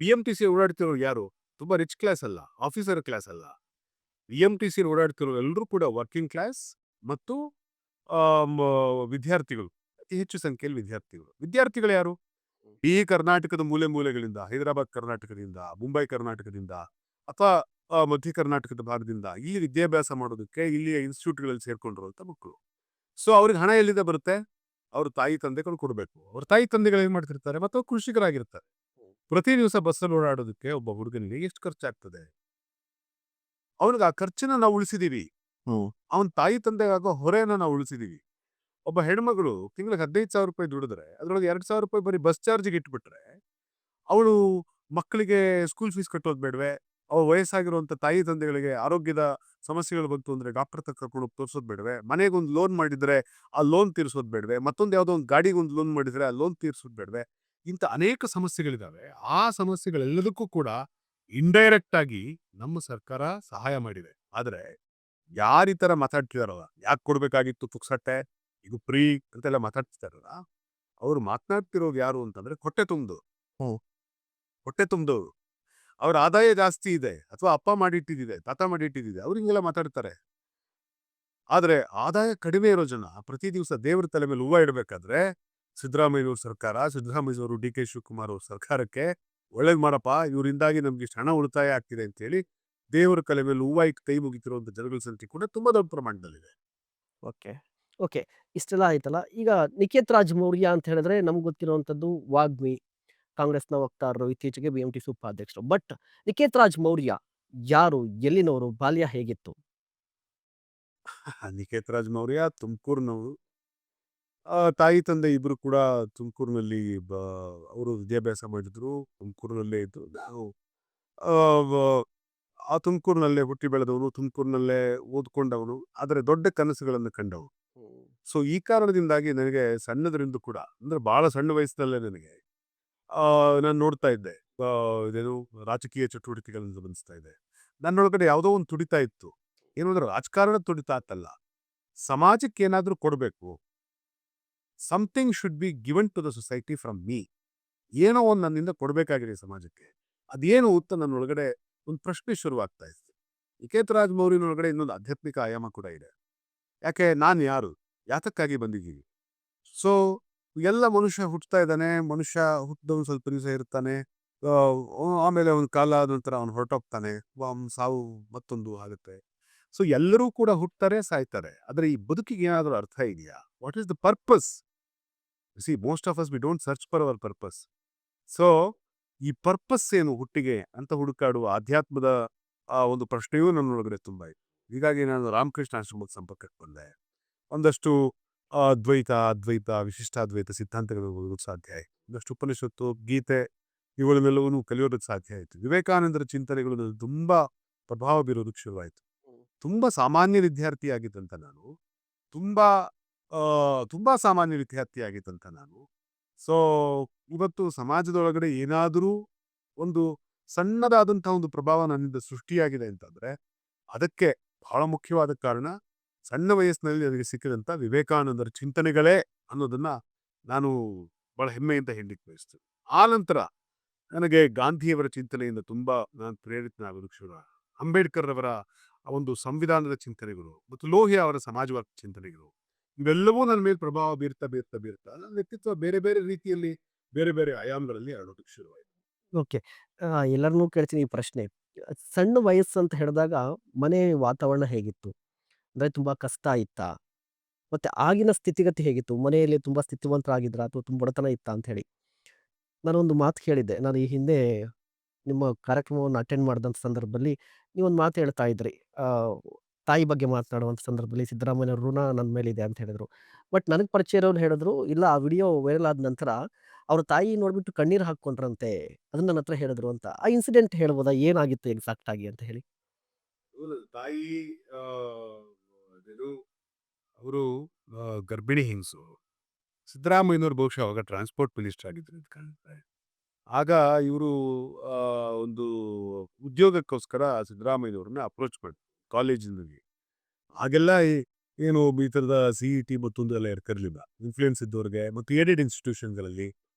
BMTC ಓಡಾಡ್ತಿರೋ ಯಾರು? ತುಂಬಾ ರಿಚ್ ಕ್ಲಾಸ್ ಅಲ್ಲ, ಆಫೀಸರ್ ಕ್ಲಾಸ್ ಅಲ್ಲ. BMTC ಓಡಾಡ್ತಿರೋ ಎಲ್ಲರೂ ಕೂಡ ವರ್ಕಿಂಗ್ ಕ್ಲಾಸ್ ಮತ್ತು ವಿದ್ಯಾರ್ಥಿಗಳು. ಅತಿ ಹೆಚ್ಚು ಸಂಖ್ಯೆಯಲ್ಲಿ ವಿದ್ಯಾರ್ಥಿಗಳು. ವಿದ್ಯಾರ್ಥಿಗಳು ಯಾರು? ಈ ಕರ್ನಾಟಕದ ಮೂಲೆ ಮೂಲೆಗಳಿಂದ, ಹೈದರಾಬಾದ್ ಕರ್ನಾಟಕದಿಂದ, ಮುಂಬೈ ಕರ್ನಾಟಕದಿಂದ, ಅಥವಾ ಮಧ್ಯ ಕರ್ನಾಟಕದ ಭಾಗದಿಂದ ಇಲ್ಲಿ ವಿದ್ಯಾಭ್ಯಾಸ ಮಾಡೋದಕ್ಕೆ ಇಲ್ಲಿಯ ಇನ್ಸ್ಟಿಟ್ಯೂಟ್ಗಳಲ್ಲಿ ಸೇರ್ಕೊಂಡಿರುವಂತ ಮಕ್ಕಳು. ಸೊ ಅವ್ರಿಗೆ ಹಣ ಎಲ್ಲಿಂದ ಬರುತ್ತೆ? ಅವ್ರ ತಾಯಿ ತಂದೆಗಳು ಕೊಡಬೇಕು. ಅವ್ರ ತಾಯಿ ತಂದೆಗಳು ಏನ್ ಮಾಡ್ತಿರ್ತಾರೆ? ಮತ್ತು ಅವ್ರು ಕೃಷಿಕರಾಗಿರ್ತಾರೆ. ಪ್ರತಿ ದಿವಸ ಬಸ್ಸಲ್ಲಿ ಓಡಾಡೋದಕ್ಕೆ ಒಬ್ಬ ಹುಡುಗನಿಗೆ ಎಷ್ಟು ಖರ್ಚಾಗ್ತದೆ? ಅವನಿಗೆ ಆ ಖರ್ಚನ್ನ ನಾವು ಉಳಿಸಿದೀವಿ. ಅವನ ತಾಯಿ ತಂದೆಗಾಗೋ ಹೊರೆಯನ್ನ ನಾವು ಉಳಿಸಿದೀವಿ. ಒಬ್ಬ ಹೆಣ್ಮಗಳು ತಿಂಗಳಿಗೆ 15,000 ದುಡಿದ್ರೆ ಅದ್ರೊಳಗೆ 2,000 ಬರೀ ಬಸ್ ಚಾರ್ಜ್ಗೆ ಇಟ್ಬಿಟ್ರೆ ಅವಳು ಮಕ್ಕಳಿಗೆ ಸ್ಕೂಲ್ ಫೀಸ್ ಕಟ್ಟೋದು ಬೇಡವೆ? ಅವ್ರ ವಯಸ್ಸಾಗಿರುವಂತ ತಾಯಿ ತಂದೆಗಳಿಗೆ ಆರೋಗ್ಯದ ಸಮಸ್ಯೆಗಳು ಬಂತು ಅಂದ್ರೆ ಡಾಕ್ಟರ್ ಹತ್ರ ಕರ್ಕೊಂಡು ಹೋಗಿ ತೋರಿಸೋದು ಬೇಡವೆ? ಮನೆಗೊಂದು ಲೋನ್ ಮಾಡಿದ್ರೆ ಆ ಲೋನ್ ತೀರಿಸೋದು ಬೇಡವೆ? ಮತ್ತೊಂದು ಯಾವುದೋ ಒಂದು ಗಾಡಿಗೆ ಒಂದು ಲೋನ್ ಮಾಡಿದ್ರೆ ಆ ಲೋನ್ ತೀರಿಸೋದು ಬೇಡವೆ? ಇಂಥ ಅನೇಕ ಸಮಸ್ಯೆಗಳಿದಾವೆ. ಆ ಸಮಸ್ಯೆಗಳೆಲ್ಲದಕ್ಕೂ ಕೂಡ ಇಂಡೈರೆಕ್ಟ್ ಆಗಿ ನಮ್ಮ ಸರ್ಕಾರ ಸಹಾಯ ಮಾಡಿದೆ. ಆದ್ರೆ ಯಾರ ಈ ತರ ಮಾತಾಡ್ತಿದಾರಲ್ಲ, ಯಾಕೆ ಕೊಡ್ಬೇಕಾಗಿತ್ತು ಪುಕ್ಸಟ್ಟೆ, ಇದು ಫ್ರೀ ಅಂತೆಲ್ಲ ಮಾತಾಡ್ತಿದಾರಲ್ಲ, ಅವ್ರು ಮಾತನಾಡ್ತಿರೋದು ಯಾರು ಅಂತಂದ್ರೆ ಹೊಟ್ಟೆ ತುಂಬ್ದವ್ರು. ಅವ್ರ ಆದಾಯ ಜಾಸ್ತಿ ಇದೆ, ಅಥವಾ ಅಪ್ಪ ಮಾಡಿಟ್ಟಿದ್ದಿದೆ, ತಾತ ಮಾಡಿಟ್ಟಿದ್ದಿದೆ, ಅವ್ರು ಹಿಂಗೆಲ್ಲ ಮಾತಾಡ್ತಾರೆ. ಆದ್ರೆ ಆದಾಯ ಕಡಿಮೆ ಇರೋ ಜನ ಪ್ರತಿ ದಿವಸ ದೇವರ ತಲೆ ಮೇಲೆ ಹೂವ ಇಡಬೇಕಾದ್ರೆ ಸಿದ್ದರಾಮಯ್ಯವ್ರ ಸರ್ಕಾರ, ಸಿದ್ದರಾಮಯ್ಯವರು DK ಶಿವಕುಮಾರ್ ಅವ್ರ ಸರ್ಕಾರಕ್ಕೆ ಒಳ್ಳೇದ್ ಮಾಡಪ್ಪ, ಇವರಿಂದಾಗಿ ನಮ್ಗೆ ಇಷ್ಟು ಹಣ ಉಳಿತಾಯ ಆಗ್ತಿದೆ ಅಂತ ಹೇಳಿ ದೇವರ ತಲೆ ಮೇಲೆ ಹೂವ ಇಟ್ಟು ಕೈ ಮುಗಿತಿರುವಂತ ಜನಗಳ ಸಂಖ್ಯೆ ಕೂಡ ತುಂಬಾ ದೊಡ್ಡ ಪ್ರಮಾಣದಲ್ಲಿದೆ.
ಓಕೆ. ಓಕೆ. ಇಷ್ಟೆಲ್ಲ ಆಯ್ತಲ್ಲ. ಈಗ ನಿಖೇತ್ ರಾಜ್ ಮೌರ್ಯ ಅಂತ ಹೇಳಿದ್ರೆ ನಮ್ಗೆ ಗೊತ್ತಿರುವಂತದ್ದು ವಾಗ್ಮಿ, ಕಾಂಗ್ರೆಸ್‌ನ ವಕ್ತಾರರು, ಇತ್ತೀಚೆಗೆ ಬಿಎಂಟಿಸಿ ಉಪಾಧ್ಯಕ್ಷರು. ಬಟ್ ನಿಖೇತ್ ರಾಜ್ ಮೌರ್ಯ ಯಾರು? ಎಲ್ಲಿನವರು? ಬಾಲ್ಯ ಹೇಗಿತ್ತು?
ನಿಖೇತ್ ರಾಜ್ ಮೌರ್ಯ ತುಮಕೂರಿನವರು. ತಾಯಿ ತಂದೆ ಇಬ್ರು ಕೂಡ ತುಮಕೂರಿನಲ್ಲಿ ಅವರು ವಿದ್ಯಾಭ್ಯಾಸ ಮಾಡಿದ್ರು. ತುಮಕೂರಿನಲ್ಲೇ ಇದ್ದು ನಾವು ಆ, ವ- ಆ ತುಮಕೂರಿನಲ್ಲೇ ಹುಟ್ಟಿ ಬೆಳೆದವನು, ತುಮಕೂರಿನಲ್ಲೇ ಓದ್ಕೊಂಡವನು, ಆದರೆ ದೊಡ್ಡ ಕನಸುಗಳನ್ನು ಕಂಡವನು. ಸೊ ಈ ಕಾರಣದಿಂದಾಗಿ ನನಗೆ ಸಣ್ಣದರಿಂದ ಕೂಡ, ಅಂದ್ರೆ ಬಹಳ ಸಣ್ಣ ವಯಸ್ಸಿನಲ್ಲೇ ನನಗೆ ನಾನು ನೋಡ್ತಾ ಇದ್ದೆ, ಇದೇನು ರಾಜಕೀಯ ಚಟುವಟಿಕೆಗಳನ್ನು ಗಮನಿಸ್ತಾ ಇದ್ದೆ. ನನ್ನೊಳಗಡೆ ಯಾವುದೋ ಒಂದು ತುಡಿತಾ ಇತ್ತು. ಏನು ಅಂದ್ರೆ ರಾಜಕಾರಣದ ತುಡಿತಾ ಅಂತಲ್ಲ, ಸಮಾಜಕ್ಕೆ ಏನಾದ್ರೂ ಕೊಡಬೇಕು. Something should be given to the society from me. ಏನೋ ಒಂದು ನನ್ನಿಂದ ಕೊಡಬೇಕಾಗಿದೆ ಸಮಾಜಕ್ಕೆ. ಅದೇನು ಅಂತ ನನ್ನೊಳಗಡೆ ಒಂದು ಪ್ರಶ್ನೆ ಶುರುವಾಗ್ತಾ ಇತ್ತು. ನಿಖೇತ್ ರಾಜ್ ಮೌರ್ಯನೊಳಗಡೆ ಇನ್ನೊಂದು ಆಧ್ಯಾತ್ಮಿಕ ಆಯಾಮ ಕೂಡ ಇದೆ. ಯಾಕೆ? ನಾನು ಯಾರು, ಯಾತಕ್ಕಾಗಿ ಬಂದಿದ್ದೀವಿ? ಸೊ ಎಲ್ಲ ಮನುಷ್ಯ ಹುಟ್ಟುತ್ತಾ ಇದ್ದಾನೆ. ಮನುಷ್ಯ ಹುಟ್ಟಿದವನು ಸ್ವಲ್ಪ ದಿವಸ ಇರ್ತಾನೆ, ಆಮೇಲೆ ಒಂದು ಕಾಲ ಆದ ನಂತರ ಅವನು ಹೊರಟೋಗ್ತಾನೆ, ಸಾವು ಮತ್ತೊಂದು ಆಗುತ್ತೆ. ಸೊ ಎಲ್ಲರೂ ಕೂಡ ಹುಟ್ಟುತ್ತಾರೆ, ಸಾಯ್ತಾರೆ. ಆದ್ರೆ ಈ ಬದುಕಿಗೆ ಏನಾದರೂ ಅರ್ಥ ಇದೆಯಾ? What is the purpose? C, most of us we don't search for our purpose. So ಈ ಪರ್ಪಸ್ ಏನು ಹುಟ್ಟಿಗೆ ಅಂತ ಹುಡುಕಾಡುವ ಆಧ್ಯಾತ್ಮದ ಒಂದು ಪ್ರಶ್ನೆಯೂ ನನ್ನೊಳಗಡೆ ತುಂಬ ಇತ್ತು. ಹೀಗಾಗಿ ನಾನು ರಾಮಕೃಷ್ಣ ಆಶ್ರಮದ ಸಂಪರ್ಕಕ್ಕೆ ಬಂದೆ. ಒಂದಷ್ಟು ಅದ್ವೈತ, ವಿಶಿಷ್ಟಾದ್ವೈತ ಸಿದ್ಧಾಂತಗಳನ್ನು ಓದೋದಕ್ಕೆ ಸಾಧ್ಯ ಆಯಿತು. ಒಂದಷ್ಟು ಉಪನಿಷತ್ತು, ಗೀತೆ ಇವುಗಳನ್ನೆಲ್ಲವೂ ಕಲಿಯೋದಕ್ಕೆ ಸಾಧ್ಯ ಆಯಿತು. ವಿವೇಕಾನಂದರ ಚಿಂತನೆಗಳು ನನಗೆ ತುಂಬಾ ಪ್ರಭಾವ ಬೀರೋದಕ್ಕೆ ಶುರುವಾಯಿತು. ತುಂಬಾ ಸಾಮಾನ್ಯ ವಿದ್ಯಾರ್ಥಿಯಾಗಿದ್ದಂತ ನಾನು, ತುಂಬಾ ಸಾಮಾನ್ಯ ವಿದ್ಯಾರ್ಥಿಯಾಗಿದ್ದಂತ ನಾನು ಸೊ ಇವತ್ತು ಸಮಾಜದೊಳಗಡೆ ಏನಾದರೂ ಒಂದು ಸಣ್ಣದಾದಂತಹ ಒಂದು ಪ್ರಭಾವ ನನ್ನಿಂದ ಸೃಷ್ಟಿಯಾಗಿದೆ ಅಂತಂದ್ರೆ ಅದಕ್ಕೆ ಬಹಳ ಮುಖ್ಯವಾದ ಕಾರಣ ಸಣ್ಣ ವಯಸ್ಸಿನಲ್ಲಿ ನನಗೆ ಸಿಕ್ಕಿದಂತ ವಿವೇಕಾನಂದರ ಚಿಂತನೆಗಳೇ ಅನ್ನೋದನ್ನ ನಾನು ಬಹಳ ಹೆಮ್ಮೆಯಿಂದ ಹೇಳಲಿಕ್ಕೆ ಬಯಸ್ತೇನೆ. ಆ ನಂತರ ನನಗೆ ಗಾಂಧಿಯವರ ಚಿಂತನೆಯಿಂದ ತುಂಬಾ ನಾನು ಪ್ರೇರಿತನಾಗೋದಕ್ಕೆ ಶುರು ಆದೆ. ಅಂಬೇಡ್ಕರ್ ಅವರ ಆ ಒಂದು ಸಂವಿಧಾನದ ಚಿಂತನೆಗಳು ಮತ್ತು ಲೋಹಿಯಾ ಅವರ ಸಮಾಜವಾದ ಚಿಂತನೆಗಳು ಇವೆಲ್ಲವೂ ನನ್ನ ಮೇಲೆ ಪ್ರಭಾವ ಬೀರ್ತಾ ನನ್ನ ವ್ಯಕ್ತಿತ್ವ ಬೇರೆ ಬೇರೆ ರೀತಿಯಲ್ಲಿ ಬೇರೆ ಬೇರೆ ಆಯಾಮಗಳಲ್ಲಿ ಹರಡೋದಕ್ಕೆ ಶುರುವಾಯಿತು.
ಓಕೆ. ಎಲ್ಲರನ್ನೂ ಕೇಳ್ತೀನಿ ಈ ಪ್ರಶ್ನೆ. ಸಣ್ಣ ವಯಸ್ಸು ಅಂತ ಹೇಳಿದಾಗ ಮನೆ ವಾತಾವರಣ ಹೇಗಿತ್ತು? ಅಂದ್ರೆ ತುಂಬಾ ಕಷ್ಟ ಇತ್ತಾ? ಮತ್ತೆ ಆಗಿನ ಸ್ಥಿತಿಗತಿ ಹೇಗಿತ್ತು? ಮನೆಯಲ್ಲಿ ತುಂಬಾ ಸ್ಥಿತಿವಂತರಾಗಿದ್ರಾ? ಅಥವಾ ತುಂಬ ಬಡತನ ಇತ್ತಾ ಅಂತ ಹೇಳಿ? ನಾನೊಂದು ಮಾತು ಕೇಳಿದ್ದೆ. ನಾನು ಈ ಹಿಂದೆ ನಿಮ್ಮ ಕಾರ್ಯಕ್ರಮವನ್ನು ಅಟೆಂಡ್ ಮಾಡಿದಂಥ ಸಂದರ್ಭದಲ್ಲಿ ನೀವೊಂದು ಮಾತು ಹೇಳ್ತಾ ಇದ್ರಿ. ಆ, ತಾಯಿ ಬಗ್ಗೆ ಮಾತನಾಡುವಂಥ ಸಂದರ್ಭದಲ್ಲಿ ಸಿದ್ದರಾಮಯ್ಯನವ್ರ ಋಣ ನನ್ನ ಮೇಲಿದೆ ಅಂತ ಹೇಳಿದ್ರು. ಬಟ್ ನನಗೆ ಪರಿಚಯ ಇರೋರು ಹೇಳಿದ್ರು, ಇಲ್ಲ ಆ ವಿಡಿಯೋ ವೈರಲ್ ಆದ ನಂತರ ಅವ್ರ ತಾಯಿ ನೋಡ್ಬಿಟ್ಟು ಕಣ್ಣೀರು ಹಾಕ್ಕೊಂಡ್ರಂತೆ. ಅದನ್ನ ನನ್ನ ಹತ್ರ ಹೇಳಿದ್ರು ಅಂತ. ಆ ಇನ್ಸಿಡೆಂಟ್ ಹೇಳ್ಬೋದಾ? ಏನಾಗಿತ್ತು ಎಕ್ಸಾಕ್ಟ್ ಆಗಿ ಅಂತ ಹೇಳಿ?
ನನ್ನ ತಾಯಿ ಆ, ಅದೇನು ಅವರು ಗರ್ಭಿಣಿ ಹೆಂಗಸು. ಸಿದ್ದರಾಮಯ್ಯನವರು ಬಹುಶಃ ಅವಾಗ ಟ್ರಾನ್ಸ್ಪೋರ್ಟ್ ಮಿನಿಸ್ಟರ್ ಆಗಿದ್ರು ಅಂತ ಕಾಣುತ್ತೆ. ಆಗ ಇವರು ಒಂದು ಉದ್ಯೋಗಕ್ಕೋಸ್ಕರ ಸಿದ್ದರಾಮಯ್ಯನವ್ರನ್ನ ಅಪ್ರೋಚ್ ಮಾಡಿದ್ರು ಕಾಲೇಜಿನಲ್ಲಿ. ಆಗೆಲ್ಲ ಏನು ಈ ಥರದ CET ಮತ್ತೊಂದು ಎಲ್ಲ ಇರ್ತಿರ್ಲಿಲ್ಲ. ಇನ್ಫ್ಲೂಯೆನ್ಸ್ ಇದ್ದವ್ರಿಗೆ ಮತ್ತು ಏಡೆಡ್ ಇನ್ಸ್ಟಿಟ್ಯೂಷನ್ಗಳಲ್ಲಿ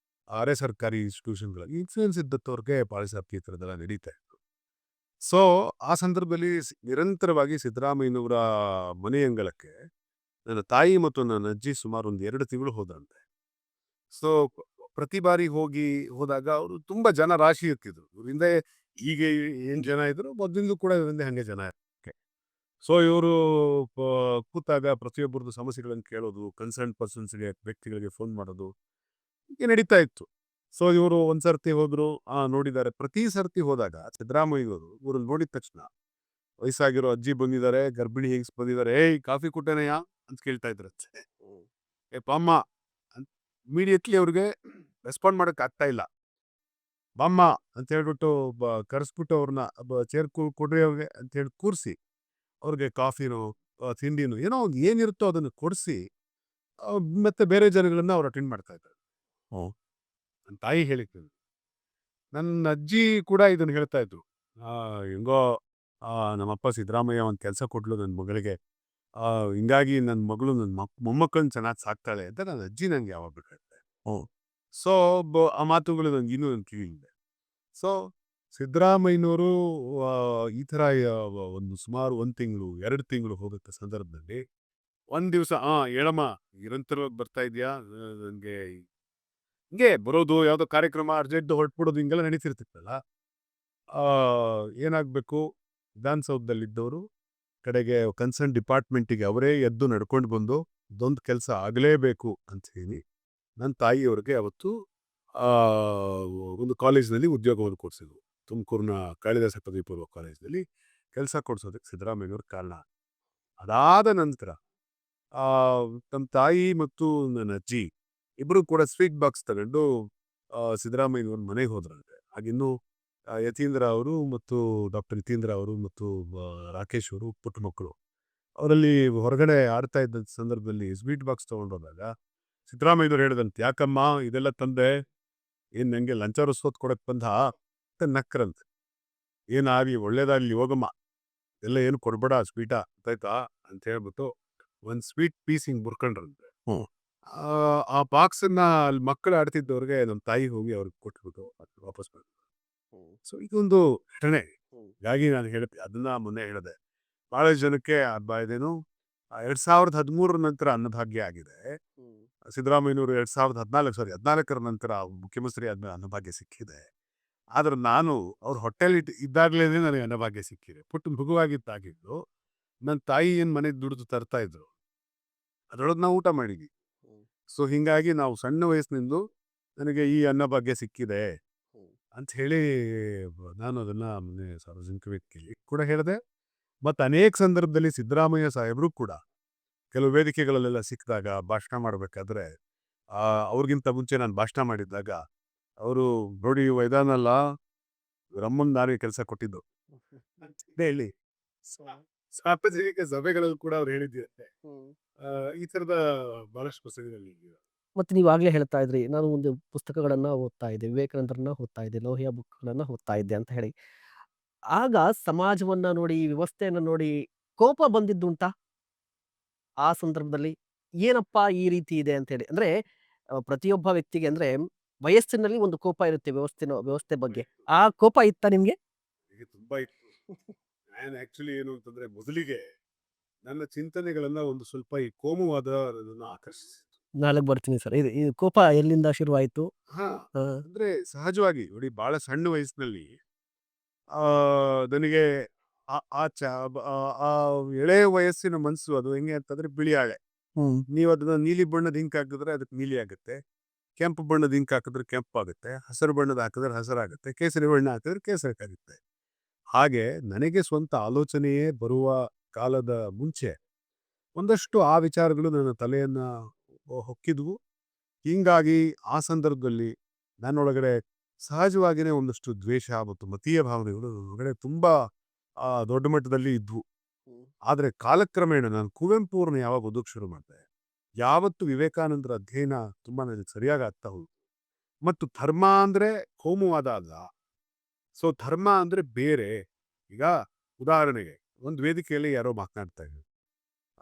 ಅರೆ ಸರ್ಕಾರಿ ಇನ್ಸ್ಟಿಟ್ಯೂಷನ್ಗಳಲ್ಲಿ ಇನ್ಫ್ಲೂಯೆನ್ಸ್ ಇದ್ದವ್ರಿಗೆ ಪಾಲಿಸಾಪ್ತಿ ಈ ಥರದ್ದೆಲ್ಲ ನಡೀತಾ ಇತ್ತು. ಸೊ ಆ ಸಂದರ್ಭದಲ್ಲಿ ನಿರಂತರವಾಗಿ ಸಿದ್ದರಾಮಯ್ಯನವರ ಮನೆ ಅಂಗಳಕ್ಕೆ ನನ್ನ ತಾಯಿ ಮತ್ತು ನನ್ನ ಅಜ್ಜಿ ಸುಮಾರು ಒಂದು 2 ತಿಂಗಳು ಹೋದಂತೆ. ಸೊ ಪ್ರತಿ ಬಾರಿ ಹೋದಾಗ ಅವರು ತುಂಬಾ ಜನ ರಾಶಿ ಇರ್ತಿದ್ರು. ಇವ್ರ ಹಿಂದೆ ಈಗ ಏನ್ ಜನ ಇದ್ರು ಮೊದಲಿಂದಲೂ ಕೂಡ ಇವ್ರ ಹಿಂದೆ ಹಂಗೆ ಜನ ಇರ್ತಾರೆ. ಸೊ ಇವರು ಕೂತಾಗ ಪ್ರತಿಯೊಬ್ಬರದ್ದು ಸಮಸ್ಯೆಗಳನ್ನು ಕೇಳೋದು, ಕನ್ಸರ್ನ್ ಪರ್ಸನ್ಸ್ಗೆ ವ್ಯಕ್ತಿಗಳಿಗೆ ಫೋನ್ ಮಾಡೋದು ಹೀಗೆ ನಡೀತಾ ಇತ್ತು. ಸೊ ಇವರು ಒಂದ್ಸರ್ತಿ ಹೋದ್ರು, ನೋಡಿದ್ದಾರೆ. ಪ್ರತಿ ಸರ್ತಿ ಹೋದಾಗ ಸಿದ್ದರಾಮಯ್ಯವರು ಇವ್ರನ್ನ ನೋಡಿದ ತಕ್ಷಣ ವಯಸ್ಸಾಗಿರೋ ಅಜ್ಜಿ ಬಂದಿದ್ದಾರೆ, ಗರ್ಭಿಣಿ ಹೆಂಗ್ಸ್ ಬಂದಿದ್ದಾರೆ, ಏಯ್ ಕಾಫಿ ಕುಟ್ಟೆನಯ್ಯ ಅಂತ ಕೇಳ್ತಾ ಇದ್ರಂತೆ. ಏ ಪಾಮ್ಮ ಅಂತ ಇಮಿಡಿಯೇಟ್ಲಿ ಅವ್ರಿಗೆ ರೆಸ್ಪಾಂಡ್ ಮಾಡಕ್ ಆಗ್ತಾ ಇಲ್ಲ. ಬಾಮ್ಮ ಅಂತ ಹೇಳ್ಬಿಟ್ಟು ಕರೆಸ್ಬಿಟ್ಟು ಅವ್ರನ್ನ ಚೇರ್ ಕೊಡ್ರಿ ಅವ್ರಿಗೆ ಅಂತ ಹೇಳಿ ಕೂರಿಸಿ ಅವ್ರಿಗೆ ಕಾಫಿನೋ ತಿಂಡಿನೋ ಏನೋ ಒಂದು ಏನಿರುತ್ತೋ ಅದನ್ನು ಕೊಡಿಸಿ ಮತ್ತೆ ಬೇರೆ ಜನಗಳನ್ನ ಅವ್ರು ಅಟೆಂಡ್ ಮಾಡ್ತಾ ಇದ್ದಾರೆ. ನನ್ನ ತಾಯಿ ಹೇಳಿದ್ರು. ನನ್ನ ಅಜ್ಜಿ ಕೂಡ ಇದನ್ನ ಹೇಳ್ತಾ ಇದ್ರು. ಹೆಂಗೋ ನಮ್ಮಪ್ಪ ಸಿದ್ದರಾಮಯ್ಯ ಒಂದು ಕೆಲಸ ಕೊಟ್ಲು ನನ್ನ ಮಗಳಿಗೆ. ಹಿಂಗಾಗಿ ನನ್ನ ಮಗಳು ನನ್ನ ಮೊಮ್ಮಕ್ಕಳನ್ನ ಚೆನ್ನಾಗಿ ಸಾಕ್ತಾಳೆ ಅಂತ ನನ್ನ ಅಜ್ಜಿ ನಂಗೆ ಯಾವಾಗ ಹೇಳ್ತಾರೆ. ಸೊ ಆ ಮಾತುಗಳು ನಂಗೆ ಇನ್ನೂ ನನ್ನ ಕಿವಿಲಿದೆ. ಸೊ ಸಿದ್ದರಾಮಯ್ಯನವರು ಈ ಥರ ಒಂದು ಸುಮಾರು 1 ತಿಂಗಳು 2 ತಿಂಗಳು ಹೋಗುತ್ತೆ ಸಂದರ್ಭದಲ್ಲಿ ಒಂದ್ ದಿವಸ ಹೇಳಮ್ಮ ನಿರಂತರವಾಗಿ ಬರ್ತಾ ಇದೆಯಾ, ನನಗೆ ಹಿಂಗೆ ಬರೋದು ಯಾವುದೋ ಕಾರ್ಯಕ್ರಮ ಅರ್ಜೆಂಟ್ ಹೊರಟ್ಬಿಡೋದು ಹಿಂಗೆಲ್ಲ ನಡೀತಿರ್ತಿತ್ತಲ್ಲ. ಏನಾಗಬೇಕು, ವಿಧಾನಸೌಧದಲ್ಲಿದ್ದವರು ಕಡೆಗೆ ಕನ್ಸರ್ನ್ ಡಿಪಾರ್ಟ್ಮೆಂಟಿಗೆ ಅವರೇ ಎದ್ದು ನಡ್ಕೊಂಡು ಬಂದು ಇದೊಂದು ಕೆಲಸ ಆಗಲೇಬೇಕು ಅಂತ ಹೇಳಿ ನನ್ನ ತಾಯಿಯವ್ರಿಗೆ ಅವತ್ತು ಒಂದು ಕಾಲೇಜಿನಲ್ಲಿ ಉದ್ಯೋಗವನ್ನು ಕೊಡಿಸಿದ್ರು. ತುಮಕೂರಿನ ಕಾಳಿದಾಸ ಪದವಿ ಪೂರ್ವ ಕಾಲೇಜಿನಲ್ಲಿ ಕೆಲಸ ಕೊಡಿಸೋದಕ್ಕೆ ಸಿದ್ದರಾಮಯ್ಯನವ್ರ ಕಾರಣ. ಅದಾದ ನಂತರ ನಮ್ಮ ತಾಯಿ ಮತ್ತು ನನ್ನ ಅಜ್ಜಿ ಇಬ್ಬರು ಕೂಡ ಸ್ವೀಟ್ ಬಾಕ್ಸ್ ತಗೊಂಡು ಸಿದ್ದರಾಮಯ್ಯನವ್ರ ಮನೆಗೆ ಹೋದ್ರಂತೆ. ಆಗಿನ್ನೂ ಯತೀಂದ್ರ ಅವರು ಮತ್ತು ಡಾಕ್ಟರ್ ಯತೀಂದ್ರ ಅವರು ಮತ್ತು ರಾಕೇಶ್ ಅವರು ಪುಟ್ಟ ಮಕ್ಕಳು ಅವರಲ್ಲಿ ಹೊರಗಡೆ ಆಡ್ತಾ ಇದ್ದ ಸಂದರ್ಭದಲ್ಲಿ ಸ್ವೀಟ್ ಬಾಕ್ಸ್ ತೊಗೊಂಡೋದಾಗ ಸಿದ್ದರಾಮಯ್ಯನವ್ರು ಹೇಳಿದಂತೆ, ಯಾಕಮ್ಮ ಇದೆಲ್ಲ ತಂದೆ, ಏನು ನನಗೆ ಲಂಚ ರುಸ್ವತ್ ಕೊಡಕ್ಕೆ ಬಂದ ಅಂತ ನಕ್ರಂತೆ. ಏನಾಗಲಿ ಒಳ್ಳೇದಾಗಲಿ ಹೋಗಮ್ಮ, ಎಲ್ಲ ಏನು ಕೊಡ್ಬೇಡ ಸ್ವೀಟಾ ಗೊತ್ತಾಯ್ತಾ ಅಂತ ಹೇಳ್ಬಿಟ್ಟು ಒಂದು ಸ್ವೀಟ್ ಪೀಸ್ ಹಿಂಗೆ ಮುರ್ಕೊಂಡ್ರಂತೆ. ಆ ಬಾಕ್ಸನ್ನ ಅಲ್ಲಿ ಮಕ್ಕಳು ಆಡ್ತಿದ್ದವ್ರಿಗೆ ನಮ್ಮ ತಾಯಿ ಹೋಗಿ ಅವ್ರಿಗೆ ಕೊಟ್ಬಿಟ್ಟು ವಾಪಸ್ ಬಂದ್ರು. ಸೊ ಇದೊಂದು ಘಟನೆ. ಹೀಗಾಗಿ ನಾನು ಹೇಳಿದೆ, ಅದನ್ನ ಮೊನ್ನೆ ಹೇಳಿದೆ, ಬಹಳ ಜನಕ್ಕೆ ಇದೇನು 2013 ನಂತರ ಅನ್ನಭಾಗ್ಯ ಆಗಿದೆ. ಸಿದ್ದರಾಮಯ್ಯನವರು 14 ನಂತರ ಮುಖ್ಯಮಂತ್ರಿ ಆದ್ಮೇಲೆ ಅನ್ನಭಾಗ್ಯ ಸಿಕ್ಕಿದೆ. ಆದ್ರೆ ನಾನು ಅವ್ರ ಹೊಟ್ಟೆಲಿ ಇದ್ದಾಗ್ಲೇನೆ ನನಗೆ ಅನ್ನಭಾಗ್ಯ ಸಿಕ್ಕಿದೆ. ಪುಟ್ಟ ಮಗುವಾಗಿದ್ದಾಗಿದ್ದು ನನ್ನ ತಾಯಿ ಏನು ಮನೆಗೆ ದುಡಿದು ತರ್ತಾ ಇದ್ರು, ಅದರೊಳಗೆ ನಾವು ಊಟ ಮಾಡಿದ್ವಿ. ಸೊ ಹಿಂಗಾಗಿ ನಾವು ಸಣ್ಣ ವಯಸ್ಸಿನಿಂದ ನನಗೆ ಈ ಅನ್ನಭಾಗ್ಯ ಸಿಕ್ಕಿದೆ ಅಂತ ಹೇಳಿ ನಾನು ಅದನ್ನ ಮೊನ್ನೆ ಸಾರ್ವಜನಿಕ ವೇದಿಕೆಯಲ್ಲಿ ಕೂಡ ಹೇಳಿದೆ. ಮತ್ತು ಅನೇಕ ಸಂದರ್ಭದಲ್ಲಿ ಸಿದ್ದರಾಮಯ್ಯ ಸಾಹೇಬರು ಕೂಡ ಕೆಲವು ವೇದಿಕೆಗಳಲ್ಲೆಲ್ಲ ಸಿಕ್ಕಿದಾಗ ಭಾಷಣ ಮಾಡಬೇಕಾದ್ರೆ ಅವ್ರಿಗಿಂತ ಮುಂಚೆ ನಾನು ಭಾಷಣ ಮಾಡಿದ್ದಾಗ ಅವರು ನೋಡಿ ವೈದಾನಲ್ಲ ರಮ್ಮನ್ ನಾನೇ ಕೆಲಸ ಕೊಟ್ಟಿದ್ದು ಅಂತ ಹೇಳಿ ಸಾರ್ವಜನಿಕ ಸಭೆಗಳಲ್ಲಿ ಕೂಡ ಅವ್ರು ಹೇಳಿದ್ದಿರುತ್ತೆ. ಈ ಥರದ ಬಹಳಷ್ಟು ಪ್ರಸಂಗಗಳಿವೆ.
ಮತ್ತೆ ನೀವು ಆಗ್ಲೇ ಹೇಳ್ತಾ ಇದ್ರಿ, ನಾನು ಒಂದು ಪುಸ್ತಕಗಳನ್ನ ಓದ್ತಾ ಇದ್ದೆ, ವಿವೇಕಾನಂದರನ್ನ ಓದ್ತಾ ಇದ್ದೆ, ಲೋಹಿಯಾ ಬುಕ್ಗಳನ್ನ ಓದ್ತಾ ಇದ್ದೆ ಅಂತ ಹೇಳಿ. ಆಗ ಸಮಾಜವನ್ನ ನೋಡಿ, ವ್ಯವಸ್ಥೆಯನ್ನ ನೋಡಿ ಕೋಪ ಬಂದಿದ್ದುಂಟಾ? ಆ ಸಂದರ್ಭದಲ್ಲಿ ಏನಪ್ಪಾ ಈ ರೀತಿ ಇದೆ ಅಂತ ಹೇಳಿ. ಅಂದ್ರೆ ಪ್ರತಿಯೊಬ್ಬ ವ್ಯಕ್ತಿಗೆ ಅಂದ್ರೆ ವಯಸ್ಸಿನಲ್ಲಿ ಒಂದು ಕೋಪ ಇರುತ್ತೆ ವ್ಯವಸ್ಥೆ ಬಗ್ಗೆ. ಆ ಕೋಪ ಇತ್ತಾ ನಿಮ್ಗೆ?
ನನಗೆ ತುಂಬಾ ಇತ್ತು. ನಾನು ಆಕ್ಚುಲಿ ಏನು ಅಂತಂದ್ರೆ ಮೊದಲಿಗೆ ನನ್ನ ಚಿಂತನೆಗಳನ್ನ ಒಂದು ಸ್ವಲ್ಪ ಈ ಕೋಮುವಾದ ನನ್ನನ್ನು ಆಕರ್ಷಿಸಿತು.
ನಾಳೆಗ್ ಬರ್ತೀನಿ ಸರ್. ಇದು ಕೋಪ ಎಲ್ಲಿಂದ ಶುರುವಾಯ್ತು?
ಹಾ,
ಆ,
ಅಂದ್ರೆ ಸಹಜವಾಗಿ ನೋಡಿ ಬಹಳ ಸಣ್ಣ ವಯಸ್ಸಿನಲ್ಲಿ ಆ ನನಗೆ ಆ ಆ ಚ ಆ ಆ ಎಳೆಯ ವಯಸ್ಸಿನ ಮನಸ್ಸು ಅದು ಹೆಂಗೆ ಅಂತಂದ್ರೆ ಬಿಳಿ ಹಾಳೆ.
ಹ್ಮ್.
ನೀವು ಅದನ್ನ ನೀಲಿ ಬಣ್ಣದ ಇಂಕ್ ಹಾಕಿದ್ರೆ ಅದಕ್ಕೆ ನೀಲಿ ಆಗುತ್ತೆ. ಕೆಂಪು ಬಣ್ಣದ ಇಂಕ್ ಹಾಕಿದ್ರೆ ಕೆಂಪಾಗುತ್ತೆ. ಹಸಿರು ಬಣ್ಣದ ಹಾಕಿದ್ರೆ ಹಸಿರಾಗುತ್ತೆ. ಕೇಸರಿ ಬಣ್ಣ ಹಾಕಿದ್ರೆ ಕೇಸರಿಯಾಗುತ್ತೆ. ಹಾಗೆ ನನಗೆ ಸ್ವಂತ ಆಲೋಚನೆಯೇ ಬರುವ ಕಾಲದ ಮುಂಚೆ ಒಂದಷ್ಟು ಆ ವಿಚಾರಗಳು ನನ್ನ ತಲೆಯನ್ನ ಹೊಕ್ಕಿದ್ವು. ಹೀಗಾಗಿ ಆ ಸಂದರ್ಭದಲ್ಲಿ ನನ್ನೊಳಗಡೆ ಸಹಜವಾಗಿಯೇ ಒಂದಷ್ಟು ದ್ವೇಷ ಮತ್ತು ಮತೀಯ ಭಾವನೆಗಳು ನನ್ನೊಳಗಡೆ ತುಂಬಾ ದೊಡ್ಡ ಮಟ್ಟದಲ್ಲಿ ಇದ್ವು. ಆದರೆ ಕಾಲಕ್ರಮೇಣ ನಾನು ಕುವೆಂಪು ಅವ್ರನ್ನ ಯಾವಾಗ ಓದೋಕೆ ಶುರು ಮಾಡಿದೆ, ಯಾವತ್ತು ವಿವೇಕಾನಂದರ ಅಧ್ಯಯನ ತುಂಬಾ ನನಗೆ ಸರಿಯಾಗಿ ಆಗ್ತಾ ಹೋಯ್ತು. ಮತ್ತು ಧರ್ಮ ಅಂದ್ರೆ ಕೋಮುವಾದ ಅಲ್ಲ. ಸೊ ಧರ್ಮ ಅಂದ್ರೆ ಬೇರೆ. ಈಗ ಉದಾಹರಣೆಗೆ ಒಂದು ವೇದಿಕೆಯಲ್ಲಿ ಯಾರೋ ಮಾತನಾಡ್ತಾ ಇದ್ರು.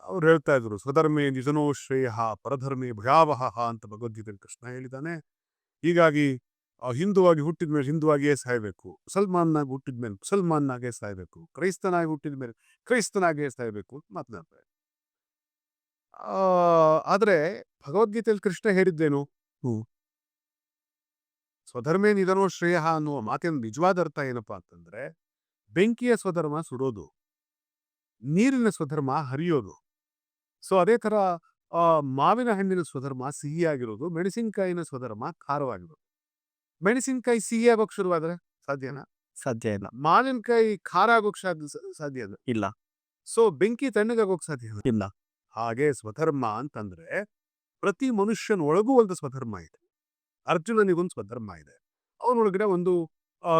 ಅವ್ರು ಹೇಳ್ತಾ ಇದ್ರು, ಸ್ವಧರ್ಮೇ ನಿಜನೋ ಶ್ರೇಯ ಪರಧರ್ಮೇ ಭಯಾವಹ ಅಂತ ಭಗವದ್ಗೀತೆಯಲ್ಲಿ ಕೃಷ್ಣ ಹೇಳಿದ್ದಾನೆ. ಹೀಗಾಗಿ ಹಿಂದುವಾಗಿ ಹುಟ್ಟಿದ ಮೇಲೆ ಹಿಂದುವಾಗಿಯೇ ಸಾಯ್ಬೇಕು, ಮುಸಲ್ಮಾನಾಗಿ ಹುಟ್ಟಿದ ಮೇಲೆ ಮುಸಲ್ಮಾನಾಗೇ ಸಾಯ್ಬೇಕು, ಕ್ರೈಸ್ತನಾಗಿ ಹುಟ್ಟಿದ ಮೇಲೆ ಕ್ರೈಸ್ತನಾಗೇ ಸಾಯ್ಬೇಕು ಅಂತ ಮಾತನಾಡ್ತಾರೆ. ಆದ್ರೆ ಭಗವದ್ಗೀತೆಯಲ್ಲಿ ಕೃಷ್ಣ ಹೇಳಿದ್ದೇನು? ಸ್ವಧರ್ಮೇ ನಿಧನೋ ಶ್ರೇಯ ಅನ್ನುವ ಮಾತಿನ ನಿಜವಾದ ಅರ್ಥ ಏನಪ್ಪಾ ಅಂತಂದ್ರೆ, ಬೆಂಕಿಯ ಸ್ವಧರ್ಮ ಸುಡೋದು, ನೀರಿನ ಸ್ವಧರ್ಮ ಹರಿಯೋದು. ಸೊ ಅದೇ ತರ ಮಾವಿನ ಹಣ್ಣಿನ ಸ್ವಧರ್ಮ ಸಿಹಿಯಾಗಿರೋದು, ಮೆಣಸಿನಕಾಯಿನ ಸ್ವಧರ್ಮ ಖಾರವಾಗಿರೋದು. ಮೆಣಸಿನಕಾಯಿ ಸಿಹಿ ಆಗೋಕ್ ಶುರುವಾದ್ರೆ ಸಾಧ್ಯನಾ?
ಸಾಧ್ಯ ಇಲ್ಲ.
ಮಾವಿನಕಾಯಿ ಖಾರ ಆಗೋಕ್ ಸಾಧ್ಯ ಇಲ್ಲ.
ಇಲ್ಲ.
ಸೊ ಬೆಂಕಿ ತಣ್ಣಗಾಗೋಕ್ ಸಾಧ್ಯ ಇಲ್ಲ.
ಇಲ್ಲ.
ಹಾಗೆ ಸ್ವಧರ್ಮ ಅಂತಂದ್ರೆ ಪ್ರತಿ ಮನುಷ್ಯನ ಒಳಗೂ ಒಂದು ಸ್ವಧರ್ಮ ಇದೆ. ಅರ್ಜುನನಿಗೊಂದು ಸ್ವಧರ್ಮ ಇದೆ. ಅವನೊಳಗಡೆ ಒಂದು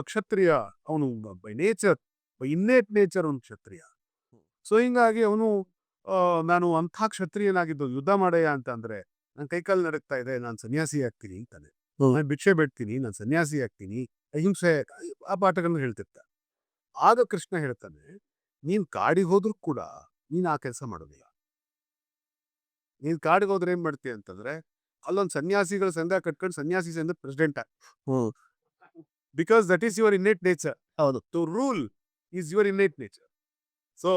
ಕ್ಷತ್ರಿಯ, ಅವನು by nature, by innate nature ಒಂದು ಕ್ಷತ್ರಿಯ. ಸೊ ಹಿಂಗಾಗಿ ಅವನು ನಾನು ಅಂಥ ಕ್ಷತ್ರಿಯನಾಗಿದ್ದು ಯುದ್ಧ ಮಾಡಯ್ಯ ಅಂತ ಅಂದ್ರೆ ನನ್ನ ಕೈಕಾಲು ನಡಕ್ತಾ ಇದೆ, ನಾನು ಸನ್ಯಾಸಿ ಆಗ್ತೀನಿ ಅಂತಾನೆ. ನಾನು ಭಿಕ್ಷೆ ಬೇಡ್ತೀನಿ, ನಾನು ಸನ್ಯಾಸಿ ಆಗ್ತೀನಿ, ಅಹಿಂಸೆ, ಆ ಪಾಠಗಳನ್ನು ಹೇಳ್ತಿರ್ತಾರೆ. ಆಗ ಕೃಷ್ಣ ಹೇಳ್ತಾನೆ, ನೀನ್ ಕಾಡಿಗೆ ಹೋದ್ರೂ ಕೂಡ ನೀನ್ ಆ ಕೆಲಸ ಮಾಡೋದಿಲ್ಲ. ನೀನ್ ಕಾಡಿಗೆ ಹೋದ್ರೆ ಏನ್ ಮಾಡ್ತೀಯ ಅಂತಂದ್ರೆ ಅಲ್ಲೊಂದು ಸನ್ಯಾಸಿಗಳ ಸಂಘ ಕಟ್ಕೊಂಡು ಸನ್ಯಾಸಿ ಸಂಘದ ಪ್ರೆಸಿಡೆಂಟ್ ಆಗ. Because that is your innate nature.
ಹೌದು.
To rule is your innate nature. So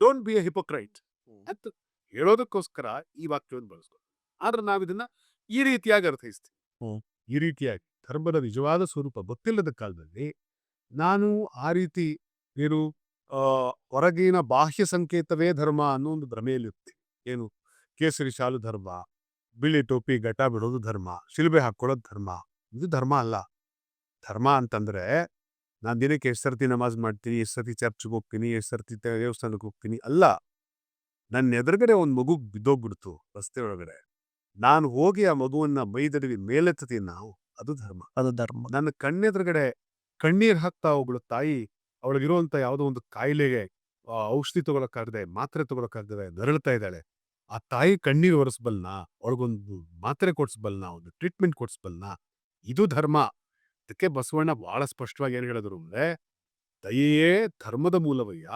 don't be a hypocrite ಅಂತ ಹೇಳೋದಕ್ಕೋಸ್ಕರ ಈ ವಾಕ್ಯವನ್ನು ಬಳಸ್ಕೊ. ಆದ್ರೆ ನಾವಿದನ್ನ ಈ ರೀತಿಯಾಗಿ ಅರ್ಥೈಸ್ತೀವಿ. ಈ ರೀತಿಯಾಗಿ ಧರ್ಮದ ನಿಜವಾದ ಸ್ವರೂಪ ಗೊತ್ತಿಲ್ಲದ ಕಾಲದಲ್ಲಿ ನಾನು ಆ ರೀತಿ ಏನು ಹೊರಗಿನ ಬಾಹ್ಯ ಸಂಕೇತವೇ ಧರ್ಮ ಅನ್ನೋ ಒಂದು ಭ್ರಮೆಯಲ್ಲಿರ್ತೀನಿ. ಏನು ಕೇಸರಿ ಶಾಲು ಧರ್ಮ, ಬಿಳಿ ಟೋಪಿ ಘಟ ಬಿಡೋದು ಧರ್ಮ, ಶಿಲ್ಬೆ ಹಾಕೊಳ್ಳೋದು ಧರ್ಮ. ಇದು ಧರ್ಮ ಅಲ್ಲ. ಧರ್ಮ ಅಂತಂದ್ರೆ ನಾನು ದಿನಕ್ಕೆ ಎಷ್ಟು ಸರ್ತಿ ನಮಾಜ್ ಮಾಡ್ತೀನಿ, ಎಷ್ಟು ಸರ್ತಿ ಚರ್ಚ್ಗೆ ಹೋಗ್ತೀನಿ, ಎಷ್ಟು ಸರ್ತಿ ದೇವಸ್ಥಾನಕ್ಕೆ ಹೋಗ್ತೀನಿ ಅಲ್ಲ. ನನ್ನ ಎದುರುಗಡೆ ಒಂದು ಮಗು ಬಿದ್ದೋಗ್ಬಿಡ್ತು ರಸ್ತೆ ಒಳಗಡೆ, ನಾನು ಹೋಗಿ ಆ ಮಗುವನ್ನ ಮೈದಡವಿ ಮೇಲೆತ್ತೀನಿ, ನಾವು ಅದು ಧರ್ಮ.
ಅದು ಧರ್ಮ.
ನನ್ನ ಕಣ್ಣೆದುರುಗಡೆ ಕಣ್ಣೀರ್ ಹಾಕ್ತಾ ಒಬ್ಳು ತಾಯಿ ಅವಳಿಗಿರುವಂತ ಯಾವುದೋ ಒಂದು ಕಾಯಿಲೆಗೆ ಔಷಧಿ ತಗೊಳಕ್ಕಾಗದೆ, ಮಾತ್ರೆ ತಗೊಳಕ್ಕಾಗದೆ ನರಳ್ತಾ ಇದ್ದಾಳೆ. ಆ ತಾಯಿ ಕಣ್ಣೀರು ಒರೆಸ್ಬಲ್ನ, ಅವಳಿಗೊಂದು ಮಾತ್ರೆ ಕೊಡ್ಸ್ಬಲ್ನ, ಒಂದು ಟ್ರೀಟ್ಮೆಂಟ್ ಕೊಡ್ಸ್ಬಲ್ನ, ಇದು ಧರ್ಮ. ಅದಕ್ಕೆ ಬಸವಣ್ಣ ಬಹಳ ಸ್ಪಷ್ಟವಾಗಿ ಏನ್ ಹೇಳಿದ್ರು ಅಂದ್ರೆ, ದಯೆಯೇ ಧರ್ಮದ ಮೂಲವಯ್ಯ.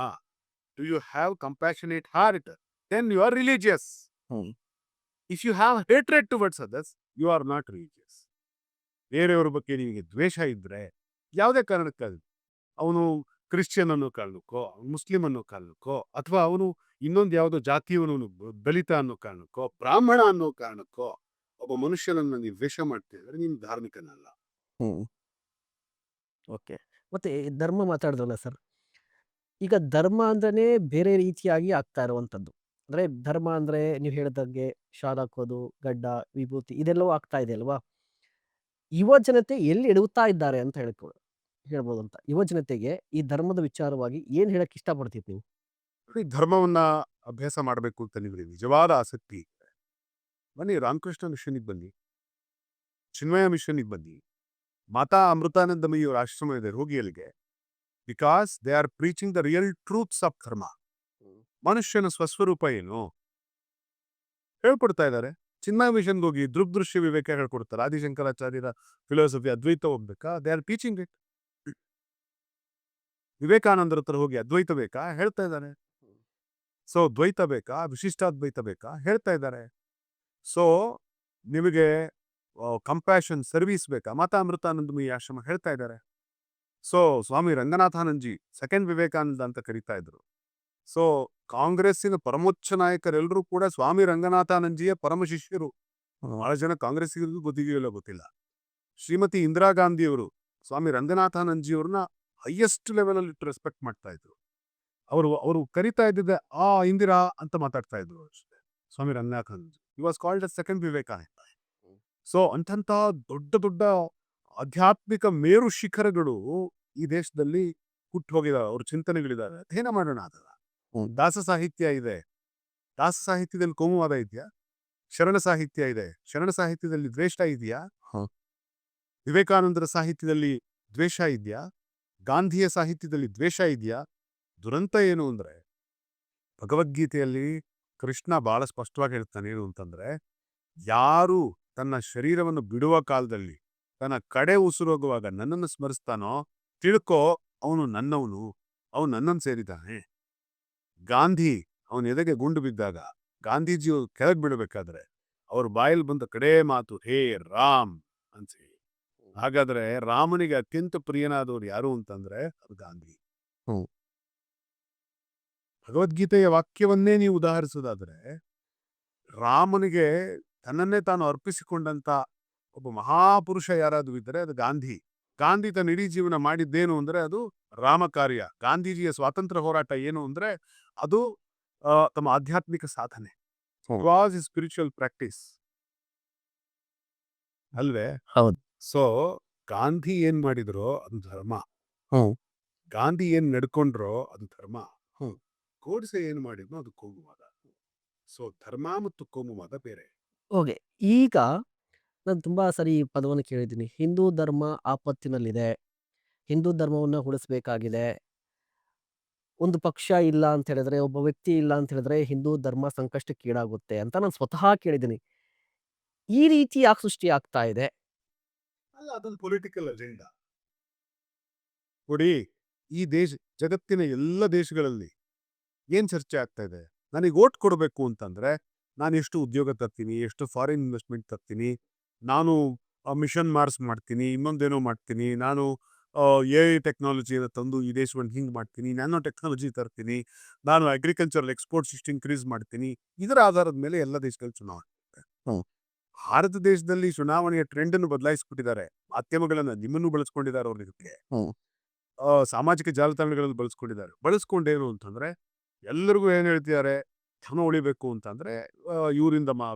Do you have compassionate heart, then you are religious. If you have hatred towards others, you are not religious. ಬೇರೆಯವ್ರ ಬಗ್ಗೆ ನಿಮಗೆ ದ್ವೇಷ ಇದ್ರೆ ಯಾವುದೇ ಕಾರಣಕ್ಕಾಗಲಿ, ಅವನು ಕ್ರಿಶ್ಚಿಯನ್ ಅನ್ನೋ ಕಾರಣಕ್ಕೋ, ಮುಸ್ಲಿಂ ಅನ್ನೋ ಕಾರಣಕ್ಕೋ, ಅಥವಾ ಅವನು ಇನ್ನೊಂದು ಯಾವುದೋ ಜಾತಿಯವನು, ದಲಿತ ಅನ್ನೋ ಕಾರಣಕ್ಕೋ, ಬ್ರಾಹ್ಮಣ ಅನ್ನೋ ಕಾರಣಕ್ಕೋ ಒಬ್ಬ ಮನುಷ್ಯನನ್ನ ನೀವು ದ್ವೇಷ ಮಾಡ್ತಿದ್ರೆ ನೀನು ಧಾರ್ಮಿಕನಲ್ಲ.
ಓಕೆ. ಮತ್ತೆ ಧರ್ಮ ಮಾತಾಡಿದ್ರಲ್ಲ ಸರ್, ಈಗ ಧರ್ಮ ಅಂದ್ರೇನೆ ಬೇರೆ ರೀತಿಯಾಗಿ ಆಗ್ತಾ ಇರುವಂಥದ್ದು. ಅಂದ್ರೆ ಧರ್ಮ ಅಂದ್ರೆ ನೀವು ಹೇಳಿದಂಗೆ ಶಾಲ್ ಹಾಕೋದು, ಗಡ್ಡ, ವಿಭೂತಿ ಇದೆಲ್ಲವೂ ಆಗ್ತಾ ಇದೆ ಅಲ್ವಾ? ಯುವ ಜನತೆ ಎಲ್ಲಿ ಎಡುತ್ತಾ ಇದ್ದಾರೆ ಅಂತ ಹೇಳ್ಬೋದು ಅಂತ. ಯುವ ಜನತೆಗೆ ಈ ಧರ್ಮದ ವಿಚಾರವಾಗಿ ಏನ್ ಹೇಳಕ್ ಇಷ್ಟಪಡ್ತೀವಿ ನೀವು?
ಧರ್ಮವನ್ನ ಅಭ್ಯಾಸ ಮಾಡಬೇಕು ಅಂತ ನಿಮಗೆ ನಿಜವಾದ ಆಸಕ್ತಿ ಇದ್ರೆ ಬನ್ನಿ, ರಾಮಕೃಷ್ಣ ಮಿಷನ್ಗೆ ಬನ್ನಿ, ಚಿನ್ಮಯ ಮಿಷನ್ಗೆ ಬನ್ನಿ, ಮಾತಾ ಅಮೃತಾನಂದಮಯಿಯವರ ಆಶ್ರಮ ಇದೆ, ಹೋಗಿ ಅಲ್ಲಿಗೆ. Because they are preaching the real truths of ಧರ್ಮ. ಮನುಷ್ಯನ ಸ್ವಸ್ವರೂಪ ಏನು ಹೇಳ್ಕೊಡ್ತಾ ಇದ್ದಾರೆ. ಚಿನ್ಮಯ ಮಿಷನ್ಗೆ ಹೋಗಿ ದೃಗ್ದೃಶ್ಯ ವಿವೇಕ ಹೇಳ್ಕೊಡ್ತಾರೆ. ಆದಿಶಂಕರಾಚಾರ್ಯರ ಫಿಲಾಸಫಿ ಅದ್ವೈತ ಹೋಗ್ಬೇಕಾ? They are teaching it. ವಿವೇಕಾನಂದರ ಹತ್ರ ಹೋಗಿ ಅದ್ವೈತ ಬೇಕಾ? ಹೇಳ್ತಾ ಇದ್ದಾರೆ. ಸೊ ದ್ವೈತ ಬೇಕಾ, ವಿಶಿಷ್ಟಾದ್ವೈತ ಬೇಕಾ? ಹೇಳ್ತಾ ಇದ್ದಾರೆ. ಸೊ ನಿಮಗೆ ಕಂಪ್ಯಾಷನ್, ಸರ್ವಿಸ್ ಬೇಕಾ? ಮಾತಾ ಅಮೃತಾನಂದಮಯಿ ಆಶ್ರಮ ಹೇಳ್ತಾ ಇದ್ದಾರೆ. ಸೊ ಸ್ವಾಮಿ ರಂಗನಾಥಾನಂದಜಿ ಸೆಕೆಂಡ್ ವಿವೇಕಾನಂದ ಅಂತ ಕರೀತಾ ಇದ್ರು. ಸೊ ಕಾಂಗ್ರೆಸ್ಸಿನ ಪರಮೋಚ್ಚ ನಾಯಕರೆಲ್ಲರೂ ಕೂಡ ಸ್ವಾಮಿ ರಂಗನಾಥಾನಂದಜಿಯ ಪರಮ ಶಿಷ್ಯರು. ಬಹಳ ಜನ ಕಾಂಗ್ರೆಸ್ಸಿಗರಿಗೂ ಗೊತ್ತಿದೆಯೋ ಗೊತ್ತಿಲ್ಲ. ಶ್ರೀಮತಿ ಇಂದಿರಾ ಗಾಂಧಿಯವರು ಸ್ವಾಮಿ ರಂಗನಾಥಾನಂದಜಿಯವ್ರನ್ನ ಹೈಯೆಸ್ಟ್ ಲೆವೆಲ್ ಅಲ್ಲಿ ರೆಸ್ಪೆಕ್ಟ್ ಮಾಡ್ತಾ ಇದ್ರು. ಅವರು ಕರಿತಾ ಇದ್ದಿದ್ದೆ ಇಂದಿರಾ ಅಂತ ಮಾತಾಡ್ತಾ ಇದ್ರು ಅಷ್ಟೇ. Swami Ranganathanandaji he was called as second Vivekananda. So ಅಂಥ ದೊಡ್ಡ ದೊಡ್ಡ ಆಧ್ಯಾತ್ಮಿಕ ಮೇರು ಶಿಖರಗಳು ಈ ದೇಶದಲ್ಲಿ ಹುಟ್ಟು ಹೋಗಿದಾವೆ. ಅವ್ರ ಚಿಂತನೆಗಳಿದಾವೆ. ಅಧ್ಯಯನ ಮಾಡೋಣ ಅದನ್ನ. ದಾಸ ಸಾಹಿತ್ಯ ಇದೆ. ದಾಸ ಸಾಹಿತ್ಯದಲ್ಲಿ ಕೋಮುವಾದ ಇದೆಯಾ? ಶರಣ ಸಾಹಿತ್ಯ ಇದೆ. ಶರಣ ಸಾಹಿತ್ಯದಲ್ಲಿ ದ್ವೇಷ ಇದೆಯಾ? ವಿವೇಕಾನಂದರ ಸಾಹಿತ್ಯದಲ್ಲಿ ದ್ವೇಷ ಇದೆಯಾ? ಗಾಂಧಿಯ ಸಾಹಿತ್ಯದಲ್ಲಿ ದ್ವೇಷ ಇದೆಯಾ? ದುರಂತ ಏನು ಅಂದ್ರೆ ಭಗವದ್ಗೀತೆಯಲ್ಲಿ ಕೃಷ್ಣ ಬಹಳ ಸ್ಪಷ್ಟವಾಗಿ ಹೇಳ್ತಾನೆ ಏನು ಅಂತಂದ್ರೆ, ಯಾರು ತನ್ನ ಶರೀರವನ್ನು ಬಿಡುವ ಕಾಲದಲ್ಲಿ ತನ್ನ ಕಡೆ ಉಸಿರೋಗುವಾಗ ನನ್ನನ್ನು ಸ್ಮರಿಸ್ತಾನೋ ತಿಳ್ಕೋ ಅವನು ನನ್ನವನು, ಅವನು ನನ್ನನ್ನು ಸೇರಿದ್ದಾನೆ. ಗಾಂಧಿ ಅವನ ಎದೆಗೆ ಗುಂಡು ಬಿದ್ದಾಗ ಗಾಂಧೀಜಿಯು ಕೆಳಗೆ ಬಿಡಬೇಕಾದ್ರೆ ಅವ್ರ ಬಾಯಲ್ಲಿ ಬಂದ ಕಡೇ ಮಾತು ಹೇ ರಾಮ್ ಅಂತ ಹೇಳಿ. ಹಾಗಾದ್ರೆ ರಾಮನಿಗೆ ಅತ್ಯಂತ ಪ್ರಿಯನಾದವ್ರು ಯಾರು ಅಂತಂದ್ರೆ ಅದು ಗಾಂಧಿ. ಭಗವದ್ಗೀತೆಯ ವಾಕ್ಯವನ್ನೇ ನೀವು ಉದಾಹರಿಸೋದಾದ್ರೆ ರಾಮನಿಗೆ ತನ್ನನ್ನೇ ತಾನು ಅರ್ಪಿಸಿಕೊಂಡಂತ ಒಬ್ಬ ಮಹಾಪುರುಷ ಯಾರಾದ್ರೂ ಇದ್ದರೆ ಅದು ಗಾಂಧಿ. ಗಾಂಧಿ ತನ್ನ ಇಡೀ ಜೀವನ ಮಾಡಿದ್ದೇನು ಅಂದ್ರೆ ಅದು ರಾಮ ಕಾರ್ಯ. ಗಾಂಧೀಜಿಯ ಸ್ವಾತಂತ್ರ್ಯ ಹೋರಾಟ ಏನು ಅಂದ್ರೆ ಅದು ತಮ್ಮ ಆಧ್ಯಾತ್ಮಿಕ ಸಾಧನೆ. ವಾಸ್ ಇಸ್ ಸ್ಪಿರಿಚುವಲ್ ಪ್ರಾಕ್ಟೀಸ್ ಅಲ್ವೇ?
ಹೌದು.
ಸೊ ಗಾಂಧಿ ಏನ್ ಮಾಡಿದ್ರೋ ಅದು ಧರ್ಮ. ಗಾಂಧಿ ಏನ್ ನಡ್ಕೊಂಡ್ರೋ ಅದು ಧರ್ಮ. ಗೋಡ್ಸೆ ಏನ್ ಮಾಡಿದ್ನೋ ಅದು ಕೋಮುವಾದ. ಸೊ ಧರ್ಮ ಮತ್ತು ಕೋಮುವಾದ ಬೇರೆ.
ಓಕೆ. ಈಗ ನಾನು ತುಂಬಾ ಸರಿ ಈ ಪದವನ್ನು ಕೇಳಿದ್ದೀನಿ. ಹಿಂದೂ ಧರ್ಮ ಆಪತ್ತಿನಲ್ಲಿದೆ. ಹಿಂದೂ ಧರ್ಮವನ್ನ ಉಳಿಸ್ಬೇಕಾಗಿದೆ. ಒಂದು ಪಕ್ಷ ಇಲ್ಲ ಅಂತ ಹೇಳಿದ್ರೆ, ಒಬ್ಬ ವ್ಯಕ್ತಿ ಇಲ್ಲ ಅಂತ ಹೇಳಿದ್ರೆ ಹಿಂದೂ ಧರ್ಮ ಸಂಕಷ್ಟಕ್ಕೀಡಾಗುತ್ತೆ ಅಂತ ನಾನು ಸ್ವತಃ ಕೇಳಿದ್ದೀನಿ. ಈ ರೀತಿ ಯಾಕೆ ಸೃಷ್ಟಿ ಆಗ್ತಾ ಇದೆ?
ಅಲ್ಲ, ಅದೊಂದು ಪೊಲಿಟಿಕಲ್ ಅಜೆಂಡಾ. ನೋಡಿ, ಈ ಜಗತ್ತಿನ ಎಲ್ಲ ದೇಶಗಳಲ್ಲಿ ಏನ್ ಚರ್ಚೆ ಆಗ್ತಾ ಇದೆ? ನನಗೆ ಓಟ್ ಕೊಡಬೇಕು ಅಂತಂದ್ರೆ ನಾನು ಎಷ್ಟು ಉದ್ಯೋಗ ತರ್ತೀನಿ, ಎಷ್ಟು ಫಾರಿನ್ ಇನ್ವೆಸ್ಟ್ಮೆಂಟ್ ತರ್ತೀನಿ, ನಾನು ಮಿಷನ್ ಮಾರ್ಸ್ ಮಾಡ್ತೀನಿ, ಇನ್ನೊಂದೇನೋ ಮಾಡ್ತೀನಿ, ನಾನು AI ಟೆಕ್ನಾಲಜಿಯನ್ನು ತಂದು ಈ ದೇಶವನ್ನು ಹಿಂಗೆ ಮಾಡ್ತೀನಿ, ನ್ಯಾನೋ ಟೆಕ್ನಾಲಜಿ ತರ್ತೀನಿ, ನಾನು ಅಗ್ರಿಕಲ್ಚರಲ್ ಎಕ್ಸ್ಪೋರ್ಟ್ಸ್ ಇಷ್ಟು ಇನ್ಕ್ರೀಸ್ ಮಾಡ್ತೀನಿ. ಇದರ ಆಧಾರದ ಮೇಲೆ ಎಲ್ಲ ದೇಶಗಳು ಚುನಾವಣೆ. ಭಾರತ ದೇಶದಲ್ಲಿ ಚುನಾವಣೆಯ ಟ್ರೆಂಡ್ ಅನ್ನು ಬದಲಾಯಿಸ್ಬಿಟ್ಟಿದ್ದಾರೆ. ಮಾಧ್ಯಮಗಳನ್ನ ನಿಮ್ಮನ್ನು ಬಳಸ್ಕೊಂಡಿದ್ದಾರೆ ಅವ್ರ ಜೊತೆಗೆ. ಸಾಮಾಜಿಕ ಜಾಲತಾಣಗಳನ್ನು ಬಳಸ್ಕೊಂಡಿದ್ದಾರೆ. ಬಳಸ್ಕೊಂಡೇನು ಅಂತಂದ್ರೆ ಎಲ್ಲರಿಗೂ ಏನ್ ಹೇಳ್ತಿದ್ದಾರೆ, ಧರ್ಮ ಉಳಿಬೇಕು ಅಂತಂದ್ರೆ ಇವರಿಂದ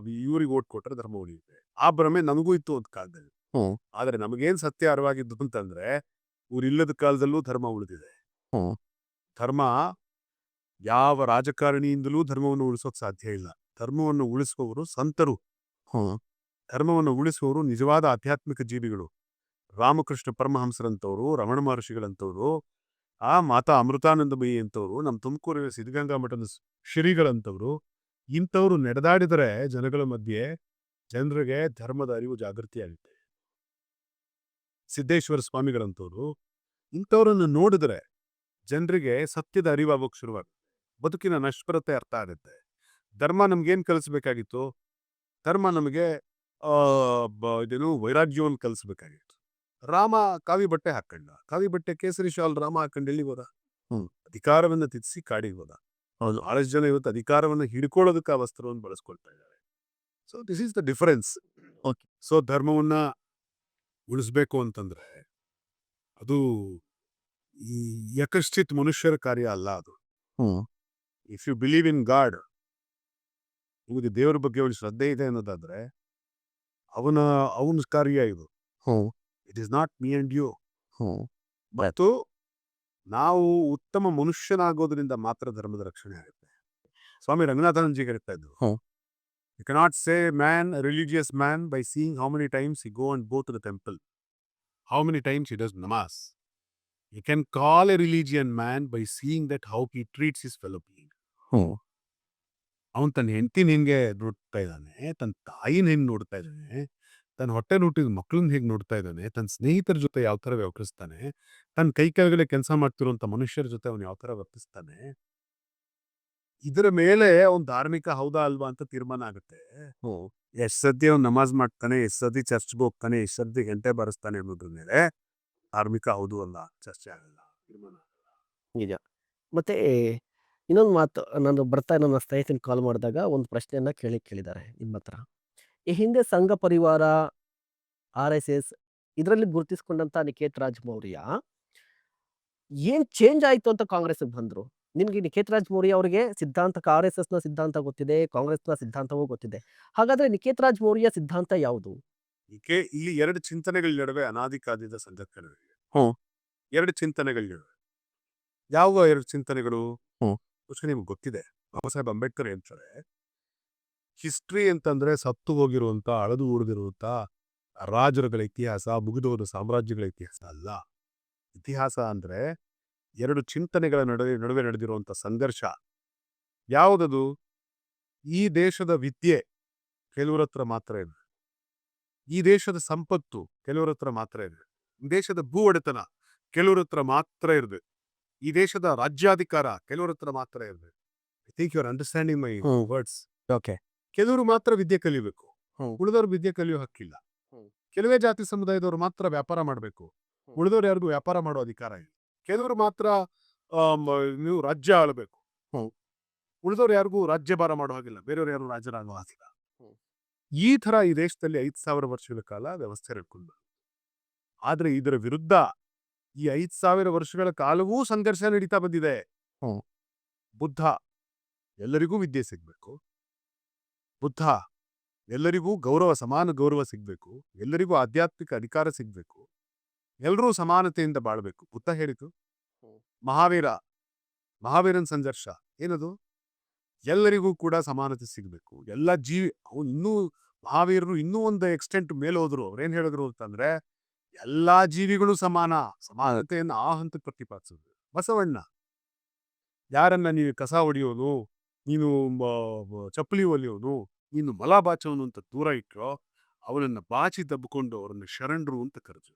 ಇವ್ರಿಗೆ ಓಟ್ ಕೊಟ್ರೆ ಧರ್ಮ ಉಳಿಯುತ್ತೆ. ಆ ಭ್ರಮೆ ನಮಗೂ ಇತ್ತು ಒಂದು ಕಾಲದಲ್ಲಿ. ಆದ್ರೆ ನಮಗೇನ್ ಸತ್ಯ ಅರಿವಾಗಿದ್ದು ಅಂತಂದ್ರೆ ಇವ್ರಿಲ್ಲದ ಕಾಲದಲ್ಲೂ ಧರ್ಮ ಉಳಿದಿದೆ. ಧರ್ಮ ಯಾವ ರಾಜಕಾರಣಿಯಿಂದಲೂ ಧರ್ಮವನ್ನು ಉಳಿಸೋಕ್ ಸಾಧ್ಯ ಇಲ್ಲ. ಧರ್ಮವನ್ನು ಉಳಿಸುವವರು ಸಂತರು. ಧರ್ಮವನ್ನು ಉಳಿಸುವವರು ನಿಜವಾದ ಆಧ್ಯಾತ್ಮಿಕ ಜೀವಿಗಳು. ರಾಮಕೃಷ್ಣ ಪರಮಹಂಸರಂತವ್ರು, ರಮಣ ಮಹರ್ಷಿಗಳಂತವ್ರು, ಮಾತಾ ಅಮೃತಾನಂದಮಯಿ ಅಂತವ್ರು, ನಮ್ಮ ತುಮಕೂರಿನ ಸಿದ್ಧಗಂಗಾ ಮಠದ ಶ್ರೀಗಳಂತವ್ರು, ಇಂಥವ್ರು ನಡೆದಾಡಿದರೆ ಜನಗಳ ಮಧ್ಯೆ ಜನರಿಗೆ ಧರ್ಮದ ಅರಿವು ಜಾಗೃತಿ ಆಗುತ್ತೆ. ಸಿದ್ದೇಶ್ವರ ಸ್ವಾಮಿಗಳಂತವ್ರು, ಇಂಥವ್ರನ್ನು ನೋಡಿದ್ರೆ ಜನರಿಗೆ ಸತ್ಯದ ಅರಿವಾಗೋಕ್ ಶುರುವಾಗುತ್ತೆ. ಬದುಕಿನ ನಶ್ವರತೆ ಅರ್ಥ ಆಗುತ್ತೆ. ಧರ್ಮ ನಮ್ಗೇನ್ ಕಲಿಸ್ಬೇಕಾಗಿತ್ತು? ಧರ್ಮ ನಮಗೆ ಇದೇನು ವೈರಾಗ್ಯವನ್ನು ಕಲಿಸ್ಬೇಕಾಗಿತ್ತು. ರಾಮ ಕಾವಿ ಬಟ್ಟೆ ಹಾಕೊಂಡ, ಕಾವಿ ಬಟ್ಟೆ ಕೇಸರಿ ಶಾಲ್ ರಾಮ ಹಾಕೊಂಡು ಎಲ್ಲಿ ಹೋದ? ಅಧಿಕಾರವನ್ನ ತ್ಯಜಿಸಿ ಕಾಡಿಗೆ ಹೋದ. ಬಹಳಷ್ಟು ಜನ ಇವತ್ತು ಅಧಿಕಾರವನ್ನು ಹಿಡ್ಕೊಳ್ಳೋದಕ್ಕೆ ಆ ವಸ್ತ್ರವನ್ನು ಬಳಸ್ಕೊಳ್ತಾ ಇದ್ದಾರೆ. So this is the difference. So ಧರ್ಮವನ್ನ ಉಳಿಸ್ಬೇಕು ಅಂತಂದ್ರೆ ಅದು ಈ ಯಕಶ್ಚಿತ್ ಮನುಷ್ಯರ ಕಾರ್ಯ ಅಲ್ಲ. ಅದು if you believe in God, ನಿಮಗೆ ದೇವರ ಬಗ್ಗೆ ಒಂದು ಶ್ರದ್ಧೆ ಇದೆ ಅನ್ನೋದಾದ್ರೆ ಅವನ ಕಾರ್ಯ ಇದು. It is not me and you. ಮತ್ತು ನಾವು ಉತ್ತಮ ಮನುಷ್ಯನಾಗೋದ್ರಿಂದ ಮಾತ್ರ ಧರ್ಮದ ರಕ್ಷಣೆ ಆಗುತ್ತೆ. ಸ್ವಾಮಿ ರಂಗನಾಥಾನಂದಜಿ ಹೇಳ್ತಾ ಇದ್ರು, you cannot say man a religious man by seeing how many times he go to the temple, how many times he does namas. You can call a religion man by seeing that how he treats his fellow being. ಅವನು ತನ್ನ ಹೆಂಡತಿನ ಹೆಂಗೆ ನೋಡ್ತಾ ಇದ್ದಾನೆ, ತನ್ನ ತಾಯಿನ ಹೆಂಗೆ ನೋಡ್ತಾ ಇದ್ದಾನೆ, ತನ್ನ ಹೊಟ್ಟೆ ಹುಟ್ಟಿದ ಮಕ್ಕಳನ್ನ ಹೇಗೆ ನೋಡ್ತಾ ಇದ್ದಾನೆ, ತನ್ನ ಸ್ನೇಹಿತರ ಜೊತೆ ಯಾವ ಥರ ವ್ಯವಹರಿಸ್ತಾನೆ, ತನ್ನ ಕೈ ಕೆಳಗಡೆ ಕೆಲಸ ಮಾಡ್ತಿರುವಂಥ ಮನುಷ್ಯರ ಜೊತೆ ಅವನು ಯಾವ ಥರ ವರ್ತಿಸ್ತಾನೆ, ಇದರ ಮೇಲೆ ಅವ್ನು ಧಾರ್ಮಿಕ ಹೌದಾ ಅಲ್ವಾ ಅಂತ ತೀರ್ಮಾನ ಆಗುತ್ತೆ. ಎಷ್ಟ್ ಸತಿ ಅವ್ನು ನಮಾಜ್ ಮಾಡ್ತಾನೆ, ಎಷ್ಟ್ ಸತಿ ಚರ್ಚ್ಗೆ ಹೋಗ್ತಾನೆ, ಎಷ್ಟ್ ಸತಿ ಗಂಟೆ ಬಾರಿಸ್ತಾನೆ ಅನ್ನೋದ್ರ ಮೇಲೆ ಧಾರ್ಮಿಕ ಹೌದು ಅಲ್ಲ ಚರ್ಚೆ ಆಗಲ್ಲ, ತೀರ್ಮಾನ ಆಗಲ್ಲ.
ನಿಜ. ಮತ್ತೆ ಇನ್ನೊಂದು ಮಾತು, ನಾನು ಬರ್ತಾ ನನ್ನ ಸ್ನೇಹಿತನ ಕಾಲ್ ಮಾಡಿದಾಗ ಒಂದು ಪ್ರಶ್ನೆಯನ್ನ ಕೇಳಿದ್ದಾರೆ ನಿಮ್ಮ ಹತ್ರ. ಈ ಹಿಂದೆ ಸಂಘ ಪರಿವಾರ, RSS ಇದರಲ್ಲಿ ಗುರುತಿಸಿಕೊಂಡಂತ ನಿಖೇತ್ ರಾಜ್ ಮೌರ್ಯ ಏನ್ ಚೇಂಜ್ ಆಯ್ತು ಅಂತ ಕಾಂಗ್ರೆಸ್‌ಗೆ ಬಂದ್ರು? ನಿಮ್ಗೆ ನಿಖೇತ್ ರಾಜ್ ಮೌರ್ಯ ಅವರಿಗೆ RSSನ ಸಿದ್ಧಾಂತ ಗೊತ್ತಿದೆ, ಕಾಂಗ್ರೆಸ್‌ನ ಸಿದ್ಧಾಂತವೂ ಗೊತ್ತಿದೆ. ಹಾಗಾದ್ರೆ ನಿಖೇತ್ ರಾಜ್ ಮೌರ್ಯ ಸಿದ್ಧಾಂತ ಯಾವುದು?
ಇಲ್ಲಿ ಎರಡು ಚಿಂತನೆಗಳ ನಡುವೆ ಅನಾದಿ ಕಾಲದಿಂದ ಸಂಘರ್ಷಗಳಿವೆ.
ಹ್ಮ್.
ಎರಡು ಚಿಂತನೆಗಳಿವೆ. ಯಾವ ಎರಡು ಚಿಂತನೆಗಳು?
ಹ್ಮ್.
ಬಹುಶಃ ನಿಮ್ಗೆ ಗೊತ್ತಿದೆ. ಬಾಬಾ ಸಾಹೇಬ್ ಅಂಬೇಡ್ಕರ್ ಹೇಳ್ತಾರೆ, ಹಿಸ್ಟ್ರಿ ಅಂತಂದ್ರೆ ಸತ್ತು ಹೋಗಿರುವಂತ, ಅಳದು ಊರಿದಿರುವಂತ ರಾಜರುಗಳ ಇತಿಹಾಸ, ಮುಗಿದೋದ ಸಾಮ್ರಾಜ್ಯಗಳ ಇತಿಹಾಸ ಅಲ್ಲ. ಇತಿಹಾಸ ಅಂದ್ರೆ ಎರಡು ಚಿಂತನೆಗಳ ನಡುವೆ ನಡೆದಿರುವಂತ ಸಂಘರ್ಷ. ಯಾವುದದು? ಈ ದೇಶದ ವಿದ್ಯೆ ಕೆಲವ್ರ ಹತ್ರ ಮಾತ್ರ ಇದೆ, ಈ ದೇಶದ ಸಂಪತ್ತು ಕೆಲವ್ರ ಹತ್ರ ಮಾತ್ರ ಇದೆ, ಈ ದೇಶದ ಭೂ ಒಡೆತನ ಕೆಲವ್ರ ಹತ್ರ ಮಾತ್ರ ಇರಬೇಕು, ಈ ದೇಶದ ರಾಜ್ಯಾಧಿಕಾರ ಕೆಲವ್ರ ಹತ್ರ ಮಾತ್ರ ಇರಬೇಕು. I think you are understanding my words.
Okay.
ಕೆಲವರು ಮಾತ್ರ ವಿದ್ಯೆ ಕಲಿಬೇಕು,
ಹ್ಮ್.
ಉಳಿದವ್ರು ವಿದ್ಯೆ ಕಲಿಯೋ ಹಕ್ಕಿಲ್ಲ.
ಹ್ಮ್.
ಕೆಲವೇ ಜಾತಿ ಸಮುದಾಯದವರು ಮಾತ್ರ ವ್ಯಾಪಾರ ಮಾಡಬೇಕು, ಉಳಿದವ್ರು ಯಾರಿಗೂ ವ್ಯಾಪಾರ ಮಾಡೋ ಅಧಿಕಾರ ಇಲ್ಲ. ಕೆಲವರು ಮಾತ್ರ ನೀವು ರಾಜ್ಯ ಆಳಬೇಕು,
ಹ್ಮ್.
ಉಳಿದವ್ರು ಯಾರಿಗೂ ರಾಜ್ಯಭಾರ ಮಾಡೋ ಹಾಗಿಲ್ಲ, ಬೇರೆಯವ್ರು ಯಾರು ರಾಜರಾಗೋ ಹಾಗಿಲ್ಲ.
ಹ್ಮ್.
ಈ ತರ ಈ ದೇಶದಲ್ಲಿ 5,000 ವರ್ಷಗಳ ಕಾಲ ವ್ಯವಸ್ಥೆ ನಡ್ಕೊಂಡು, ಆದ್ರೆ ಇದರ ವಿರುದ್ಧ ಈ 5,000 ವರ್ಷಗಳ ಕಾಲವೂ ಸಂಘರ್ಷ ನಡೀತಾ ಬಂದಿದೆ.
ಹ್ಮ್.
ಬುದ್ಧ ಎಲ್ಲರಿಗೂ ವಿದ್ಯೆ ಸಿಗ್ಬೇಕು, ಬುದ್ಧ ಎಲ್ಲರಿಗೂ ಸಮಾನ ಗೌರವ ಸಿಗ್ಬೇಕು, ಎಲ್ಲರಿಗೂ ಆಧ್ಯಾತ್ಮಿಕ ಅಧಿಕಾರ ಸಿಗ್ಬೇಕು, ಎಲ್ಲರೂ ಸಮಾನತೆಯಿಂದ ಬಾಳ್ಬೇಕು ಬುದ್ಧ ಹೇಳಿತು. ಮಹಾವೀರನ್ ಸಂಘರ್ಷ ಏನದು? ಎಲ್ಲರಿಗೂ ಕೂಡ ಸಮಾನತೆ ಸಿಗ್ಬೇಕು, ಎಲ್ಲ ಜೀವಿ. ಅವ್ನು ಮಹಾವೀರರು ಇನ್ನೂ ಒಂದು ಎಕ್ಸ್ಟೆಂಟ್ ಮೇಲೆ ಹೋದ್ರು. ಅವ್ರೇನ್ ಹೇಳಿದ್ರು ಅಂತಂದ್ರೆ, ಎಲ್ಲಾ ಜೀವಿಗಳು ಸಮಾನತೆಯನ್ನು ಆ ಹಂತಕ್ಕೆ ಪ್ರತಿಪಾದಿಸಿದ್ರು. ಬಸವಣ್ಣ ಯಾರನ್ನ ನೀವು ಕಸ ಹೊಡೆಯೋನು, ನೀನು ಚಪ್ಪಲಿ ಹೊಲಿಯೋನು, ನೀನು ಮಲ ಬಾಚೋನು ಅಂತ ದೂರ ಇಟ್ಟರೋ, ಅವನನ್ನ ಬಾಚಿ ದಬ್ಬಿಕೊಂಡು ಅವರನ್ನ ಶರಣರು ಅಂತ ಕರೆದ್ರು.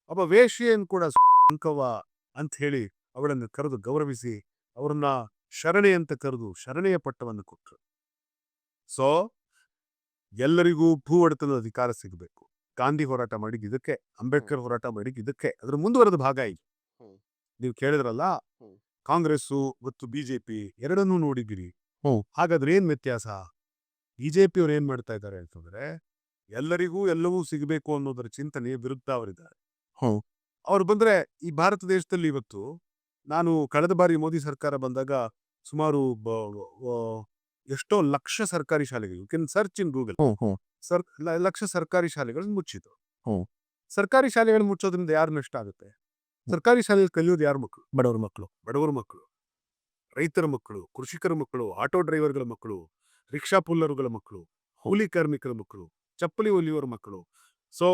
ಒಬ್ಬ ವೇಶ್ಯೆಯನ್ನು ಕೂಡ ಅಂಕವ ಅಂತ ಹೇಳಿ ಅವಳನ್ನು ಕರೆದು ಗೌರವಿಸಿ ಅವರನ್ನ ಶರಣೆ ಅಂತ ಕರೆದು ಶರಣೆಯ ಪಟ್ಟವನ್ನು ಕೊಟ್ಟರು. ಸೊ ಎಲ್ಲರಿಗೂ ಭೂ ಒಡೆತನದ ಅಧಿಕಾರ ಸಿಗಬೇಕು. ಗಾಂಧಿ ಹೋರಾಟ ಮಾಡಿದ್ ಇದಕ್ಕೆ, ಅಂಬೇಡ್ಕರ್ ಹೋರಾಟ ಮಾಡಿದ್ ಇದಕ್ಕೆ, ಅದ್ರ ಮುಂದುವರೆದ ಭಾಗ ಇದು. ನೀವು ಕೇಳಿದ್ರಲ್ಲ, ಕಾಂಗ್ರೆಸ್ಸು ಮತ್ತು ಬಿಜೆಪಿ ಎರಡನ್ನೂ ನೋಡಿದ್ದೀರಿ. ಹಾಗಾದ್ರೆ ಏನ್ ವ್ಯತ್ಯಾಸ? ಬಿಜೆಪಿ ಅವ್ರು ಏನ್ ಮಾಡ್ತಾ ಇದ್ದಾರೆ ಅಂತಂದ್ರೆ, ಎಲ್ಲರಿಗೂ ಎಲ್ಲವೂ ಸಿಗಬೇಕು ಅನ್ನೋದರ ಚಿಂತನೆ ವಿರುದ್ಧ ಅವರಿದ್ದಾರೆ. ಅವ್ರು ಬಂದ್ರೆ ಈ ಭಾರತ ದೇಶದಲ್ಲಿ ಇವತ್ತು, ನಾನು ಕಳೆದ ಬಾರಿ ಮೋದಿ ಸರ್ಕಾರ ಬಂದಾಗ ಸುಮಾರು ಎಷ್ಟೋ ಲಕ್ಷ ಸರ್ಕಾರಿ ಶಾಲೆಗಳು, you can search in Google, ಲಕ್ಷ ಸರ್ಕಾರಿ ಶಾಲೆಗಳನ್ನು ಮುಚ್ಚಿತು. ಸರ್ಕಾರಿ ಶಾಲೆಗಳು ಮುಚ್ಚೋದ್ರಿಂದ ಯಾರು ನಷ್ಟ ಆಗುತ್ತೆ? ಸರ್ಕಾರಿ ಶಾಲೆಯಲ್ಲಿ ಕಲಿಯೋದು ಯಾರ ಮಕ್ಕಳು? ಬಡವರ ಮಕ್ಕಳು, ರೈತರ ಮಕ್ಕಳು, ಕೃಷಿಕರ ಮಕ್ಕಳು, ಆಟೋ ಡ್ರೈವರ್ಗಳ ಮಕ್ಕಳು, ರಿಕ್ಷಾ ಪುಲ್ಲರುಗಳ ಮಕ್ಕಳು, ಕೂಲಿ ಕಾರ್ಮಿಕರ ಮಕ್ಕಳು, ಚಪ್ಪಲಿ ಹೊಲಿಯೋರ ಮಕ್ಕಳು. ಸೊ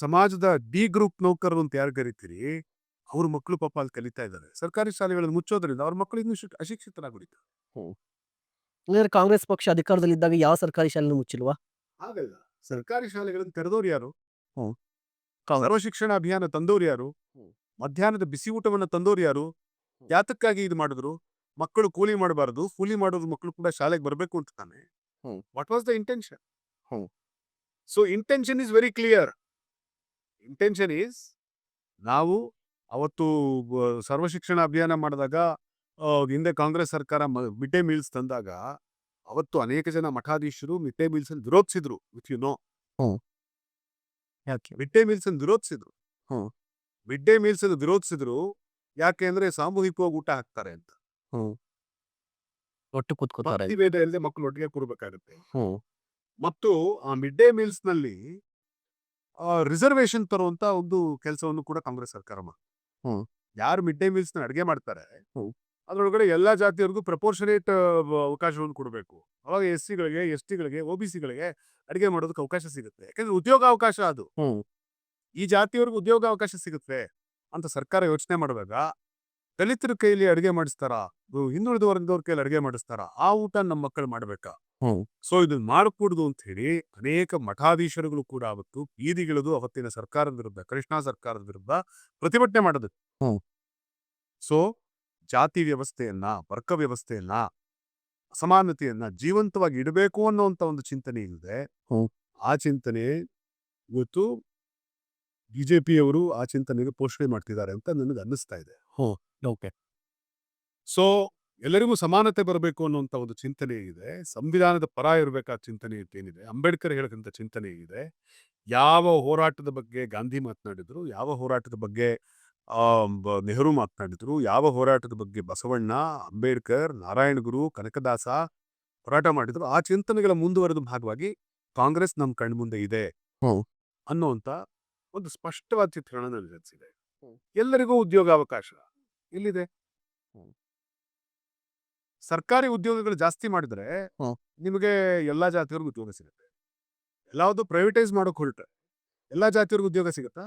ಸಮಾಜದ ಡಿ ಗ್ರೂಪ್ ನೌಕರರು ಅಂತ ಯಾರು ಕರಿತೀರಿ, ಅವ್ರ ಮಕ್ಕಳು ಪಾಪ ಅಲ್ಲಿ ಕಲಿತಾ ಇದ್ದಾರೆ. ಸರ್ಕಾರಿ ಶಾಲೆಗಳನ್ನು ಮುಚ್ಚೋದ್ರಿಂದ ಅವ್ರ ಮಕ್ಕಳು ಇನ್ನೂ ಅಶಿಕ್ಷಿತರಾಗ್ಬಿಡ್ತಾರೆ.
ಕಾಂಗ್ರೆಸ್ ಪಕ್ಷ ಅಧಿಕಾರದಲ್ಲಿದ್ದಾಗ ಯಾವ ಸರ್ಕಾರಿ ಶಾಲೆ ಮುಚ್ಚಿಲ್ವಾ?
ಹಾಗಲ್ಲ, ಸರ್ಕಾರಿ ಶಾಲೆಗಳನ್ನು ತೆರೆದವ್ರು ಯಾರು? ಸರ್ವ ಶಿಕ್ಷಣ ಅಭಿಯಾನ ತಂದವ್ರು ಯಾರು? ಮಧ್ಯಾಹ್ನದ ಬಿಸಿ ಊಟವನ್ನು ತಂದವ್ರು ಯಾರು? ಯಾತಕ್ಕಾಗಿ ಇದು ಮಾಡಿದ್ರು? ಮಕ್ಕಳು ಕೂಲಿ ಮಾಡಬಾರದು, ಕೂಲಿ ಮಾಡೋದು ಮಕ್ಕಳು ಕೂಡ ಶಾಲೆಗೆ ಬರಬೇಕು ಅಂತ ತಾನೆ. What was the intention? So intention is very clear. Intention is, ನಾವು ಅವತ್ತು ಸರ್ವ ಶಿಕ್ಷಣ ಅಭಿಯಾನ ಮಾಡಿದಾಗ, ಹಿಂದೆ ಕಾಂಗ್ರೆಸ್ ಸರ್ಕಾರ ಮಿಡ್ ಡೇ ಮೀಲ್ಸ್ ತಂದಾಗ, ಅವತ್ತು ಅನೇಕ ಜನ ಮಠಾಧೀಶರು ಮಿಡ್ ಡೇ ಮೀಲ್ಸ್ ಅನ್ನು ವಿರೋಧಿಸಿದ್ರು. ಮಿಡ್ ಡೇ ಮೀಲ್ಸ್ ಅನ್ನು ವಿರೋಧಿಸಿದ್ರು. ಮಿಡ್ ಡೇ ಮೀಲ್ಸ್ ಅನ್ನು ವಿರೋಧಿಸಿದ್ರು ಯಾಕೆ ಅಂದ್ರೆ ಸಾಮೂಹಿಕವಾಗಿ ಊಟ ಹಾಕ್ತಾರೆ ಅಂತ.
ಒಟ್ಟು ಕೂತ್ಕೋತಾರೆ,
ಭೇದ ಇಲ್ಲದೆ ಮಕ್ಕಳು ಒಟ್ಟಿಗೆ ಕೂರ್ಬೇಕಾಗುತ್ತೆ. ಮತ್ತು ಆ ಮಿಡ್ ಡೇ ಮೀಲ್ಸ್ ನಲ್ಲಿ ರಿಸರ್ವೇಶನ್ ತರುವಂತ ಒಂದು ಕೆಲಸವನ್ನು ಕೂಡ ಕಾಂಗ್ರೆಸ್ ಸರ್ಕಾರ ಮಾಡಿ, ಯಾರು ಮಿಡ್ ಡೇ ಮೀಲ್ಸ್ ನ ಅಡಿಗೆ ಮಾಡ್ತಾರೆ ಅದ್ರೊಳಗಡೆ ಎಲ್ಲಾ ಜಾತಿಯವರಿಗೂ ಪ್ರಪೋರ್ಷನೇಟ್ ಅವಕಾಶವನ್ನು ಕೊಡಬೇಕು. ಅವಾಗ SC-ಗಳಿಗೆ, ST-ಗಳಿಗೆ, OBC-ಗಳಿಗೆ ಅಡಿಗೆ ಮಾಡೋದಕ್ಕೆ ಅವಕಾಶ ಸಿಗುತ್ತೆ. ಯಾಕಂದ್ರೆ ಉದ್ಯೋಗಾವಕಾಶ ಅದು. ಈ ಜಾತಿಯವ್ರಿಗೆ ಉದ್ಯೋಗಾವಕಾಶ ಸಿಗುತ್ತೆ ಅಂತ ಸರ್ಕಾರ ಯೋಚನೆ ಮಾಡುವಾಗ, ದಲಿತರ ಕೈಲಿ ಅಡಿಗೆ ಮಾಡಿಸ್ತಾರ, ಹಿಂದುಳಿದ ವರ್ಗದವ್ರ ಕೈಲಿ ಅಡಿಗೆ ಮಾಡಿಸ್ತಾರ, ಆ ಊಟ ನಮ್ಮ ಮಕ್ಕಳು ಮಾಡ್ಬೇಕಾ? ಸೊ ಇದನ್ನ ಮಾಡಕೂಡುದು ಅಂತ ಹೇಳಿ ಅನೇಕ ಮಠಾಧೀಶರುಗಳು ಕೂಡ ಅವತ್ತು ಬೀದಿಗಿಳಿದು ಅವತ್ತಿನ ಸರ್ಕಾರದ ವಿರುದ್ಧ, ಕೃಷ್ಣ ಸರ್ಕಾರದ ವಿರುದ್ಧ ಪ್ರತಿಭಟನೆ ಮಾಡೋದು. ಸೊ ಜಾತಿ ವ್ಯವಸ್ಥೆಯನ್ನ, ವರ್ಗ ವ್ಯವಸ್ಥೆಯನ್ನ ಸಮಾನತೆಯನ್ನ ಜೀವಂತವಾಗಿ ಇಡಬೇಕು ಅನ್ನೋಂಥ ಒಂದು ಚಿಂತನೆ ಇದೆ.
ಹ್ಮ್.
ಆ ಚಿಂತನೆ ಇವತ್ತು ಬಿಜೆಪಿಯವರು ಆ ಚಿಂತನೆಗೆ ಪೋಷಣೆ ಮಾಡ್ತಿದ್ದಾರೆ ಅಂತ ನನಗೆ ಅನ್ನಿಸ್ತಾ ಇದೆ.
ಓಕೆ.
ಸೊ ಎಲ್ಲರಿಗೂ ಸಮಾನತೆ ಬರಬೇಕು ಅನ್ನುವಂಥ ಒಂದು ಚಿಂತನೆ ಇದೆ. ಸಂವಿಧಾನದ ಪರ ಇರಬೇಕಾದ ಚಿಂತನೆ ಏನಿದೆ, ಅಂಬೇಡ್ಕರ್ ಹೇಳದಂಥ ಚಿಂತನೆ ಇದೆ. ಯಾವ ಹೋರಾಟದ ಬಗ್ಗೆ ಗಾಂಧಿ ಮಾತನಾಡಿದ್ರು, ಯಾವ ಹೋರಾಟದ ಬಗ್ಗೆ ನೆಹರು ಮಾತನಾಡಿದ್ರು, ಯಾವ ಹೋರಾಟದ ಬಗ್ಗೆ ಬಸವಣ್ಣ, ಅಂಬೇಡ್ಕರ್, ನಾರಾಯಣ ಗುರು, ಕನಕದಾಸ ಹೋರಾಟ ಮಾಡಿದ್ರು, ಆ ಚಿಂತನೆಗಳ ಮುಂದುವರೆದ ಭಾಗವಾಗಿ ಕಾಂಗ್ರೆಸ್ ನಮ್ಮ ಕಣ್ಮುಂದೆ ಇದೆ ಅನ್ನುವಂಥ ಒಂದು ಸ್ಪಷ್ಟವಾದ ಚಿತ್ರಣ ನನಗೆ ರಚಿಸಿದೆ. ಎಲ್ಲರಿಗೂ ಉದ್ಯೋಗಾವಕಾಶ ಇಲ್ಲಿದೆ. ಸರ್ಕಾರಿ ಉದ್ಯೋಗಗಳು ಜಾಸ್ತಿ ಮಾಡಿದ್ರೆ ನಿಮಗೆ ಎಲ್ಲಾ ಜಾತಿಯವ್ರಿಗೂ ಉದ್ಯೋಗ ಸಿಗುತ್ತೆ. ಎಲ್ಲಾವುದು ಪ್ರೈವೇಟೈಸ್ ಮಾಡೋಕೆ ಹೊರಟ್ರೆ ಎಲ್ಲಾ ಜಾತಿಯವ್ರಿಗೂ ಉದ್ಯೋಗ ಸಿಗುತ್ತಾ?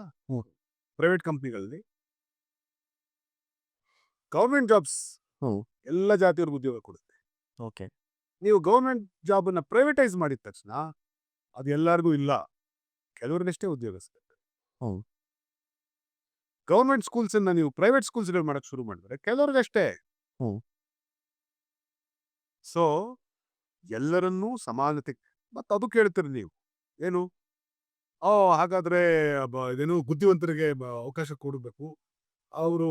ಪ್ರೈವೇಟ್ ಕಂಪ್ನಿಗಳಲ್ಲಿ ಗೌರ್ಮೆಂಟ್ ಜಾಬ್ಸ್ ಎಲ್ಲ ಜಾತಿಯವ್ರಿಗೂ ಉದ್ಯೋಗ ಕೊಡುತ್ತೆ.
ಓಕೆ.
ನೀವು ಗೌರ್ಮೆಂಟ್ ಜಾಬ್ ಅನ್ನ ಪ್ರೈವೇಟೈಸ್ ಮಾಡಿದ ತಕ್ಷಣ ಅದು ಎಲ್ಲರಿಗೂ ಇಲ್ಲ, ಕೆಲವರಿಗಷ್ಟೇ ಉದ್ಯೋಗ ಸಿಗುತ್ತೆ. ಗೌರ್ಮೆಂಟ್ ಸ್ಕೂಲ್ಸ್ ಅನ್ನ ನೀವು ಪ್ರೈವೇಟ್ ಸ್ಕೂಲ್ಸ್ ಮಾಡಕ್ ಶುರು ಮಾಡಿದ್ರೆ ಕೆಲವರಿಗಷ್ಟೇ. ಸೊ ಎಲ್ಲರನ್ನೂ ಸಮಾನತೆ ಮತ್ತೆ ಅದು ಕೇಳ್ತೀರಿ ನೀವು ಏನು, ಹಾಗಾದ್ರೆ ಇದೇನು ಬುದ್ಧಿವಂತರಿಗೆ ಅವಕಾಶ ಕೊಡಬೇಕು, ಅವರು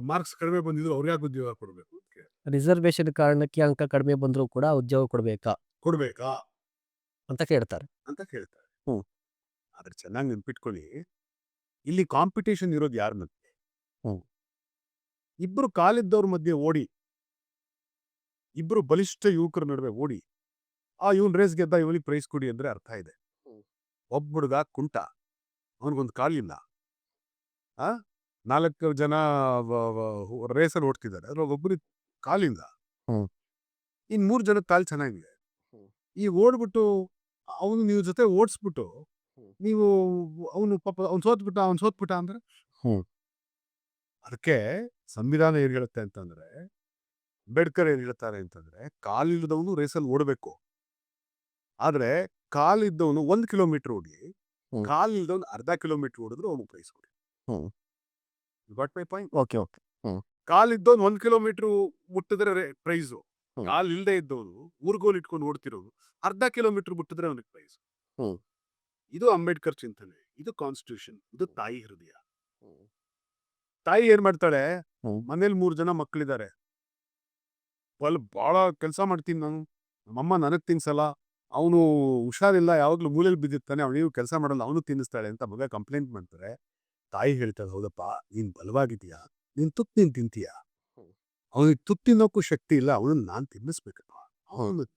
ಮಾರ್ಕ್ಸ್ ಕಡಿಮೆ ಬಂದಿದ್ರು ಅವ್ರು ಯಾಕೆ ಉದ್ಯೋಗ ಕೊಡಬೇಕು
ರಿಸರ್ವೇಶನ್ ಕಾರಣಕ್ಕೆ ಅಂಕ ಕಡಿಮೆ ಬಂದರೂ ಕೂಡ ಉದ್ಯೋಗ ಕೊಡಬೇಕಾ
ಅಂತ
ಕೇಳ್ತಾರೆ.
ಆದ್ರೆ ಚೆನ್ನಾಗಿ ನೆನ್ಪಿಟ್ಕೊಳ್ಳಿ, ಇಲ್ಲಿ ಕಾಂಪಿಟೇಷನ್ ಇರೋದು ಯಾರ ಮಧ್ಯೆ? ಇಬ್ರು ಕಾಲಿದ್ದವ್ರ ಮಧ್ಯೆ ಓಡಿ, ಇಬ್ರು ಬಲಿಷ್ಠ ಯುವಕರ ನಡುವೆ ಓಡಿ ಇವನ್ ರೇಸ್ ಗೆದ್ದ ಇವನಿಗೆ ಪ್ರೈಸ್ ಕೊಡಿ ಅಂದ್ರೆ ಅರ್ಥ ಇದೆ. ಒಬ್ಬ ಹುಡುಗ ಕುಂಟ, ಅವನಿಗೊಂದು ಕಾಲಿಲ್ಲ, 4 ಜನ ರೇಸಲ್ಲಿ ಓಡ್ತಿದ್ದಾರೆ, ಅದ್ರಲ್ಲಿ ಒಬ್ಬರಿಗೆ ಕಾಲಿಲ್ಲ, ಇನ್ 3 ಜನಕ್ಕೆ ಕಾಲು ಚೆನ್ನಾಗಿದೆ. ಈ ಓಡ್ಬಿಟ್ಟು ಅವನು ನೀವು ಜೊತೆ ಓಡಿಸ್ಬಿಟ್ಟು ನೀವು ಅವನು ಪಾಪ ಅವ್ನು ಸೋತ್ಬಿಟ್ಟ ಅಂದ್ರೆ ಅದಕ್ಕೆ ಸಂವಿಧಾನ ಏನ್ ಹೇಳುತ್ತೆ ಅಂತಂದ್ರೆ, ಅಂಬೇಡ್ಕರ್ ಏನ್ ಹೇಳ್ತಾರೆ ಅಂತಂದ್ರೆ, ಕಾಲಿಲ್ಲದವನು ರೇಸಲ್ಲಿ ಓಡಬೇಕು, ಆದ್ರೆ ಕಾಲಿದ್ದವನು 1 ಕಿಲೋಮೀಟರ್ ಓಡಿ, ಕಾಲಿಲ್ಲದವನು 1/2 ಕಿಲೋಮೀಟರ್ ಓಡಿದ್ರು ಅವನು ಪ್ರೈಸ್ ಕೊಡಿ. Got my point?
ಓಕೆ.
ಕಾಲಿದ್ದವನು 1 ಕಿಲೋಮೀಟರ್ ಮುಟ್ಟಿದ್ರೆ ಪ್ರೈಸು, ಕಾಲಿಲ್ಲದೆ ಇದ್ದವನು ಊರ್ಗೋಲ್ ಇಟ್ಕೊಂಡು ಓಡ್ತಿರೋನು 1/2 ಕಿಲೋಮೀಟರ್ ಮುಟ್ಟಿದ್ರೆ ಅವನಿಗೆ ಪ್ರೈಸ್. ಇದು ಅಂಬೇಡ್ಕರ್ ಚಿಂತನೆ, ಇದು ಕಾನ್ಸ್ಟಿಟ್ಯೂಷನ್, ಇದು ತಾಯಿ ಹೃದಯ. ತಾಯಿ ಏನ್ ಮಾಡ್ತಾಳೆ, ಮನೇಲಿ 3 ಜನ ಮಕ್ಕಳಿದ್ದಾರೆ, ಬಹಳ ಕೆಲಸ ಮಾಡ್ತೀನಿ ನಾನು, ನಮ್ಮಮ್ಮ ನನಗ್ ತಿನ್ಸಲ್ಲ, ಅವನು ಹುಷಾರಿಲ್ಲ, ಯಾವಾಗ್ಲೂ ಮೂಲೆಯಲ್ಲಿ ಬಿದ್ದಿರ್ತಾನೆ, ಅವನಿಗೂ ಕೆಲಸ ಮಾಡಲ್ಲ, ಅವನು ತಿನ್ನಿಸ್ತಾಳೆ ಅಂತ ಮಗ ಕಂಪ್ಲೇಂಟ್ ಮಾಡ್ತಾರೆ. ತಾಯಿ ಹೇಳ್ತಾಳೆ, ಹೌದಪ್ಪ ನೀನ್ ಬಲವಾಗಿದೀಯಾ, ನೀನ್ ನೀನ್ ತಿಂತೀಯ, ಅವನಿಗೆ ತಿನ್ನೋಕ್ಕೂ ಶಕ್ತಿ ಇಲ್ಲ, ಅವನನ್ನ ನಾನ್ ತಿನ್ನಿಸ್ಬೇಕಪ್ಪ. ಅವನ ಮಗ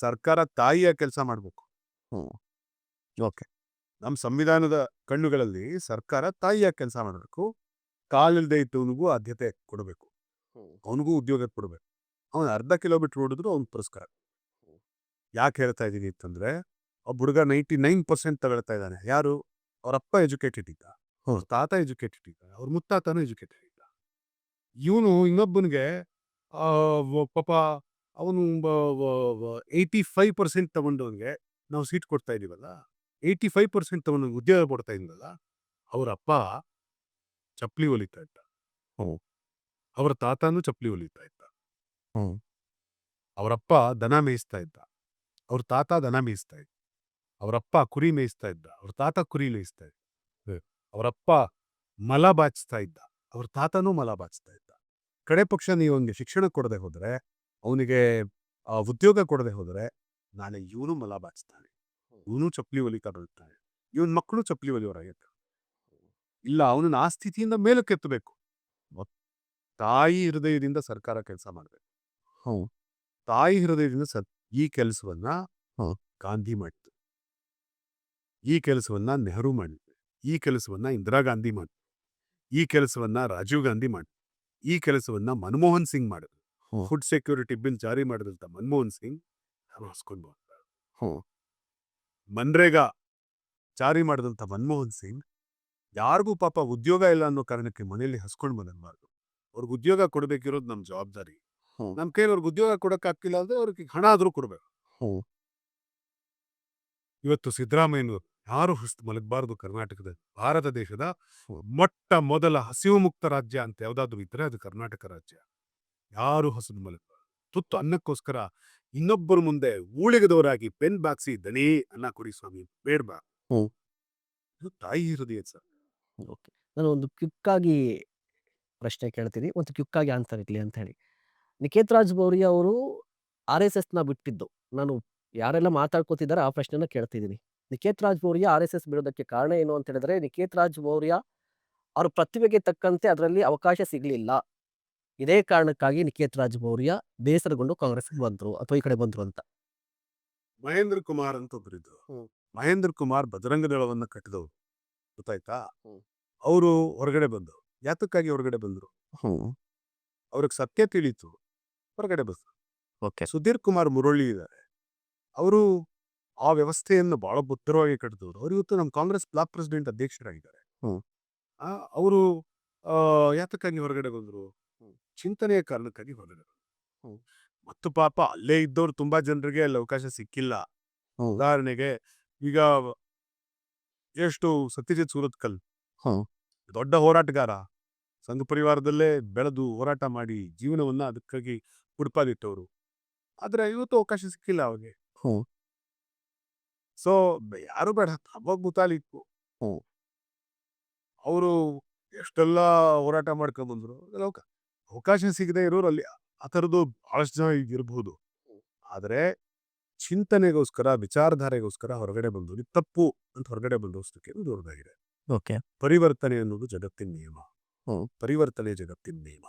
ಸರ್ಕಾರ ತಾಯಿಯ ಕೆಲಸ ಮಾಡ್ಬೇಕು.
ಓಕೆ.
ನಮ್ಮ ಸಂವಿಧಾನದ ಕಣ್ಣುಗಳಲ್ಲಿ ಸರ್ಕಾರ ತಾಯಿಯ ಕೆಲಸ ಮಾಡಬೇಕು. ಕಾಲಿಲ್ಲದೆ ಇದ್ದವನಿಗೂ ಆದ್ಯತೆ ಕೊಡಬೇಕು, ಅವನಿಗೂ ಉದ್ಯೋಗ ಕೊಡಬೇಕು. ಅವನು 1/2 ಕಿಲೋಮೀಟರ್ ಓಡಿದ್ರು ಅವ್ನ ಪುರಸ್ಕಾರ. ಯಾಕೆ ಹೇಳ್ತಾ ಇದ್ದೀನಿ ಅಂತಂದ್ರೆ, ಒಬ್ಬ ಹುಡುಗ 99% ತಗೊಳ್ತಾ ಇದ್ದಾನೆ. ಯಾರು? ಅವರಪ್ಪ ಎಜುಕೇಟೆಡ್ ಇದ್ದ, ಅವ್ರ ತಾತ ಎಜುಕೇಟೆಡ್ ಇದ್ದ, ಅವ್ರ ಮುತ್ತಾತನೂ ಎಜುಕೇಟೆಡ್ ಇದ್ದ. ಇವನು ಇನ್ನೊಬ್ಬನಿಗೆ ಪಾಪ ಅವನು 85% ತಗೊಂಡವನಿಗೆ ನಾವು ಸೀಟ್ ಕೊಡ್ತಾ ಇದೀವಲ್ಲ, 85% ತಗೊಂಡವನಿಗೆ ಉದ್ಯೋಗ ಕೊಡ್ತಾ ಇದೀವಲ್ಲ, ಅವರಪ್ಪ ಚಪ್ಪಲಿ ಹೊಲಿತಾ ಇದ್ದ, ಅವರ ತಾತನೂ ಚಪ್ಪಲಿ ಹೊಲಿತಾ ಇದ್ದ, ಅವರಪ್ಪ ದನ ಮೇಯಿಸ್ತಾ ಇದ್ದ, ಅವ್ರ ತಾತ ದನ ಮೇಯಿಸ್ತಾ ಇದ್ದ, ಅವರಪ್ಪ ಕುರಿ ಮೇಯಿಸ್ತಾ ಇದ್ದ, ಅವ್ರ ತಾತ ಕುರಿ ಮೇಯಿಸ್ತಾ ಇದ್ದ, ಅವರಪ್ಪ ಮಲ ಬಾಚಿಸ್ತಾ ಇದ್ದ, ಅವ್ರ ತಾತನೂ ಮಲ ಬಾಚಿಸ್ತಾ ಇದ್ದ. ಕಡೆ ಪಕ್ಷ ನೀವು ಅವನಿಗೆ ಶಿಕ್ಷಣ ಕೊಡದೆ ಹೋದ್ರೆ, ಅವನಿಗೆ ಉದ್ಯೋಗ ಕೊಡದೆ ಹೋದ್ರೆ, ನಾಳೆ ಇವನು ಮಲ ಬಾಚಿಸ್ತಾನೆ, ಇವನು ಚಪ್ಪಲಿ ಹೊಲಿತಾನೆ, ಇವನ್ ಮಕ್ಕಳು ಚಪ್ಪಲಿ ಹೊಲಿಯೋರಾಗಿರ್ತಾರೆ. ಇಲ್ಲ, ಅವನನ್ನ ಆ ಸ್ಥಿತಿಯಿಂದ ಮೇಲಕ್ಕೆ ಎತ್ತಬೇಕು. ತಾಯಿ ಹೃದಯದಿಂದ ಸರ್ಕಾರ ಕೆಲಸ ಮಾಡಬೇಕು. ತಾಯಿ ಹೃದಯದಿಂದ ಈ ಕೆಲಸವನ್ನ ಗಾಂಧಿ ಮಾಡಿದ್ರು, ಈ ಕೆಲಸವನ್ನ ನೆಹರು ಮಾಡಿದ್ರು, ಈ ಕೆಲಸವನ್ನ ಇಂದಿರಾ ಗಾಂಧಿ ಮಾಡಿದ್ರು, ಈ ಕೆಲಸವನ್ನ ರಾಜೀವ್ ಗಾಂಧಿ ಮಾಡಿದ್ರು, ಈ ಕೆಲಸವನ್ನ ಮನಮೋಹನ್ ಸಿಂಗ್ ಮಾಡಿದ್ರು. ಫುಡ್ ಸೆಕ್ಯೂರಿಟಿ ಬಿಲ್ ಜಾರಿ ಮಾಡಿದಂತ ಮನಮೋಹನ್ ಸಿಂಗ್ ಹಸ್ಕೊಂಡು ಮನ್ರೇಗಾ ಜಾರಿ ಮಾಡಿದಂತ ಮನಮೋಹನ್ ಸಿಂಗ್ ಯಾರಿಗೂ ಪಾಪ ಉದ್ಯೋಗ ಇಲ್ಲ ಅನ್ನೋ ಕಾರಣಕ್ಕೆ ಮನೆಯಲ್ಲಿ ಹಸ್ಕೊಂಡು ಬಂದಬಾರ್ದು. ಅವ್ರಿಗೆ ಉದ್ಯೋಗ ಕೊಡ್ಬೇಕಿರೋದು ನಮ್ಮ ಜವಾಬ್ದಾರಿ. ನಮ್ಮ ಕೈಲಿ ಅವ್ರಿಗೆ ಉದ್ಯೋಗ ಕೊಡಕ್ ಆಗ್ತಿಲ್ಲ ಅಂದ್ರೆ ಅವ್ರಿಗೆ ಹಣ ಆದ್ರೂ ಕೊಡ್ಬೇಕು. ಇವತ್ತು ಸಿದ್ದರಾಮಯ್ಯನವರು ಯಾರು ಮಲಗಬಾರದು. ಕರ್ನಾಟಕದ ಭಾರತ ದೇಶದ ಮೊಟ್ಟ ಮೊದಲ ಹಸಿವು ಮುಕ್ತ ರಾಜ್ಯ ಅಂತ ಯಾವ್ದಾದ್ರು ಇದ್ರೆ ಅದು ಕರ್ನಾಟಕ ರಾಜ್ಯ. ಯಾರು ಹಸಿದು ಮಲಗಬಾರದು. ತುತ್ತು ಅನ್ನಕ್ಕೋಸ್ಕರ ಇನ್ನೊಬ್ಬರ ಮುಂದೆ ಊಳಿಗದವರಾಗಿ ಬೆನ್ ಬಾಗ್ಸಿ ದಣಿ ಅನ್ನ ಕೊಡಿ ಸ್ವಾಮಿ ಬೇಡ್ಬಾ.
ಹ್ಮ್.
ಇದು ತಾಯಿ ಹೃದಯ ಸರ್.
ಓಕೆ. ನಾನು ಒಂದು ಕ್ವಿಕ್ಕಾಗಿ ಪ್ರಶ್ನೆ ಕೇಳ್ತೀನಿ. ಒಂದು ಕ್ವಿಕ್ಕಾಗಿ ಆನ್ಸರ್ ಇರಲಿ ಅಂತ ಹೇಳಿ. ನಿಖೇತ್ ರಾಜ್ ಮೌರ್ಯ ಅವರು RSSನ ಬಿಟ್ಟಿದ್ದು. ನಾನು ಯಾರೆಲ್ಲ ಮಾತಾಡ್ಕೋತಿದ್ದಾರೆ ಆ ಪ್ರಶ್ನೆನ ಕೇಳ್ತಿದ್ದೀನಿ. ನಿಖೇತ್ ರಾಜ್ ಮೌರ್ಯ RSS ಬಿಡೋದಕ್ಕೆ ಕಾರಣ ಏನು ಅಂತ ಹೇಳಿದ್ರೆ, ನಿಖೇತ್ ರಾಜ್ ಮೌರ್ಯ ಅವ್ರ ಪ್ರತಿಭೆಗೆ ತಕ್ಕಂತೆ ಅದರಲ್ಲಿ ಅವಕಾಶ ಸಿಗಲಿಲ್ಲ. ಇದೇ ಕಾರಣಕ್ಕಾಗಿ ನಿಖೇತ್ ರಾಜ್ ಮೌರ್ಯ ಬೇಸರಗೊಂಡು ಕಾಂಗ್ರೆಸ್‌ಗೆ ಬಂದ್ರು ಅಥವಾ ಈ ಕಡೆ ಬಂದ್ರು ಅಂತ.
ಮಹೇಂದ್ರ ಕುಮಾರ್ ಅಂತ ಒಬ್ಬರಿದ್ರು.
ಹ್ಮ್.
ಮಹೇಂದ್ರ ಕುಮಾರ್ ಬಜರಂಗ ದಳವನ್ನ ಕಟ್ಟಿದವರು, ಗೊತ್ತಾಯ್ತಾ?
ಹ್ಮ್.
ಅವರು ಹೊರಗಡೆ ಬಂದರು. ಯಾತಕ್ಕಾಗಿ ಹೊರಗಡೆ ಬಂದರು? ಅವ್ರಿಗೆ ಸತ್ಯ ತಿಳಿತು, ಹೊರಗಡೆ ಬಂದರು.
ಓಕೆ.
ಸುಧೀರ್ ಕುಮಾರ್ ಮುರಳಿ ಇದ್ದಾರೆ. ಅವರು ಆ ವ್ಯವಸ್ಥೆಯನ್ನು ಬಹಳ ಭದ್ರವಾಗಿ ಕಟ್ಟಿದವರು. ಅವರು ಇವತ್ತು ನಮ್ಮ ಕಾಂಗ್ರೆಸ್ ಬ್ಲಾಕ್ ಪ್ರೆಸಿಡೆಂಟ್ ಅಧ್ಯಕ್ಷರಾಗಿದ್ದಾರೆ.
ಹ್ಮ್.
ಅವರು ಯಾತಕ್ಕಾಗಿ ಹೊರಗಡೆ ಬಂದರು?
ಹ್ಮ್.
ಚಿಂತನೆಯ ಕಾರಣಕ್ಕಾಗಿ ಹೊರಗಡೆ ಬಂದರು.
ಹ್ಮ್.
ಮತ್ತು ಪಾಪ ಅಲ್ಲೇ ಇದ್ದವ್ರು ತುಂಬಾ ಜನರಿಗೆ ಅಲ್ಲಿ ಅವಕಾಶ ಸಿಕ್ಕಿಲ್ಲ.
ಹ್ಮ್.
ಉದಾಹರಣೆಗೆ ಈಗ ಎಷ್ಟು ಸತ್ಯಜಿತ್ ಸೂರತ್ಕಲ್
ಹ್ಮ್.
ದೊಡ್ಡ ಹೋರಾಟಗಾರ, ಸಂಘ ಪರಿವಾರದಲ್ಲೇ ಬೆಳೆದು ಹೋರಾಟ ಮಾಡಿ ಜೀವನವನ್ನ ಅದಕ್ಕಾಗಿ ಮುಡುಪಾಗಿಟ್ಟವರು. ಆದ್ರೆ ಇವತ್ತು ಅವಕಾಶ ಸಿಕ್ಕಿಲ್ಲ ಅವ್ರಿಗೆ.
ಹ್ಮ್.
ಸೊ ಯಾರು ಬೇಡ, ಅವಾಗ ಮುತಾಲಿಕ್ಕು
ಹ್ಮ್.
ಅವರು ಎಷ್ಟೆಲ್ಲ ಹೋರಾಟ ಮಾಡ್ಕೊಂಡ್ ಬಂದ್ರು. ಅವಕಾಶ ಸಿಗದೆ ಇರೋರು ಅಲ್ಲಿ ಆ ಥರದ್ದು ಬಹಳಷ್ಟು ಜನ ಈಗ ಇರಬಹುದು. ಆದ್ರೆ ಚಿಂತನೆಗೋಸ್ಕರ, ವಿಚಾರಧಾರೆಗೋಸ್ಕರ ಹೊರಗಡೆ ಬಂದು ಇದು ತಪ್ಪು ಅಂತ ಹೊರಗಡೆ ಬಂದೋಷ್ಟಕ್ಕೆ ದೊಡ್ಡದಾಗಿದೆ.
ಓಕೆ.
ಪರಿವರ್ತನೆ ಅನ್ನೋದು ಜಗತ್ತಿನ ನಿಯಮ.
ಹ್ಮ್.
ಪರಿವರ್ತನೆ ಜಗತ್ತಿನ ನಿಯಮ.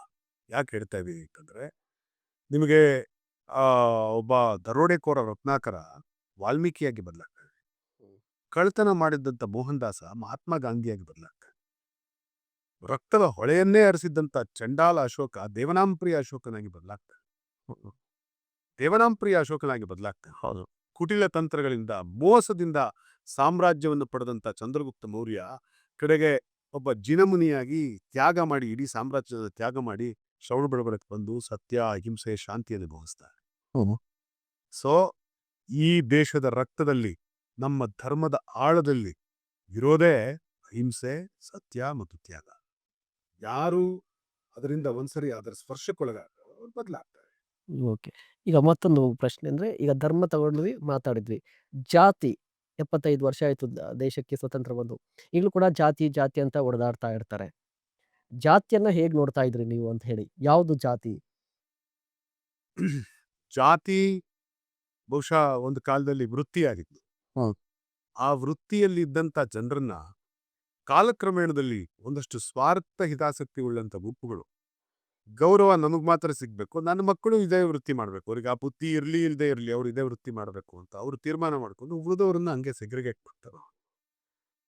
ಯಾಕೆ ಹೇಳ್ತಾ ಇದೀವಿ ಅಂತಂದ್ರೆ, ನಿಮಗೆ ಒಬ್ಬ ದರೋಡೆಕೋರ ರತ್ನಾಕರ ವಾಲ್ಮೀಕಿಯಾಗಿ ಬದಲಾಗ್ತಾನೆ. ಕಳ್ತನ ಮಾಡಿದ್ದಂಥ ಮೋಹನ್ ದಾಸ ಮಹಾತ್ಮ ಗಾಂಧಿಯಾಗಿ ಬದಲಾಗ್ತಾನೆ. ರಕ್ತದ ಹೊಳೆಯನ್ನೇ ಹರಿಸಿದ್ದಂಥ ಚಂಡಾಲ ಅಶೋಕ ದೇವನಾಂಪ್ರಿಯ ಅಶೋಕನಾಗಿ ಬದಲಾಗ್ತಾನೆ. ದೇವನಾಂಪ್ರಿಯ ಅಶೋಕನಾಗಿ ಬದಲಾಗ್ತಾನೆ.
ಹೌದು.
ಕುಟಿಲ ತಂತ್ರಗಳಿಂದ ಮೋಸದಿಂದ ಸಾಮ್ರಾಜ್ಯವನ್ನು ಪಡೆದಂಥ ಚಂದ್ರಗುಪ್ತ ಮೌರ್ಯ ಕಡೆಗೆ ಒಬ್ಬ ಜಿನಮುನಿಯಾಗಿ ತ್ಯಾಗ ಮಾಡಿ, ಇಡೀ ಸಾಮ್ರಾಜ್ಯದ ತ್ಯಾಗ ಮಾಡಿ ಶ್ರವಣಬೆಳಗೊಳಕ್ಕೆ ಬಂದು ಸತ್ಯ, ಅಹಿಂಸೆ, ಶಾಂತಿಯನ್ನು ಬೋಧಿಸ್ತಾರೆ.
ಹ್ಮ್.
ಸೊ ಈ ದೇಶದ ರಕ್ತದಲ್ಲಿ, ನಮ್ಮ ಧರ್ಮದ ಆಳದಲ್ಲಿ ಇರೋದೇ ಅಹಿಂಸೆ, ಸತ್ಯ ಮತ್ತು ತ್ಯಾಗ. ಯಾರು ಅದರಿಂದ ಒಂದ್ಸರಿ ಅದರ ಸ್ಪರ್ಶಕ್ಕೊಳಗಾಗ್ತಾರೆ ಅವ್ರು ಬದಲಾಗ್ತಾರೆ.
ಓಕೆ. ಈಗ ಮತ್ತೊಂದು ಪ್ರಶ್ನೆ ಅಂದ್ರೆ, ಈಗ ಧರ್ಮ ತಗೊಂಡ್ವಿ, ಮಾತಾಡಿದ್ವಿ. ಜಾತಿ 75 ವರ್ಷ ಆಯ್ತು ದೇಶಕ್ಕೆ ಸ್ವತಂತ್ರ ಬಂದು. ಈಗಲೂ ಕೂಡ ಜಾತಿ ಜಾತಿ ಅಂತ ಹೊಡೆದಾಡ್ತಾ ಇರ್ತಾರೆ. ಜಾತಿಯನ್ನ ಹೇಗ್ ನೋಡ್ತಾ ಇದ್ರಿ ನೀವು ಅಂತ ಹೇಳಿ? ಯಾವುದು ಜಾತಿ?
ಜಾತಿ ಬಹುಶಃ ಒಂದು ಕಾಲದಲ್ಲಿ ವೃತ್ತಿಯಾಗಿತ್ತು.
ಹ್ಮ್.
ಆ ವೃತ್ತಿಯಲ್ಲಿ ಇದ್ದಂಥ ಜನರನ್ನ ಕಾಲಕ್ರಮೇಣದಲ್ಲಿ ಒಂದಷ್ಟು ಸ್ವಾರ್ಥ ಹಿತಾಸಕ್ತಿ ಉಳ್ಳಂತ ಗುಂಪುಗಳು, ಗೌರವ ನಮಗ್ ಮಾತ್ರ ಸಿಗ್ಬೇಕು, ನನ್ನ ಮಕ್ಕಳು ಇದೇ ವೃತ್ತಿ ಮಾಡ್ಬೇಕು, ಅವ್ರಿಗೆ ಆ ಬುದ್ಧಿ ಇರ್ಲಿ ಇಲ್ಲದೆ ಇರ್ಲಿ ಅವ್ರು ಇದೇ ವೃತ್ತಿ ಮಾಡ್ಬೇಕು ಅಂತ ಅವರು ತೀರ್ಮಾನ ಮಾಡ್ಕೊಂಡು ಉಳಿದವ್ರನ್ನ ಹಂಗೆ ಸೆಗ್ರಿಗೇಟ್ ಮಾಡ್ತಾರೆ.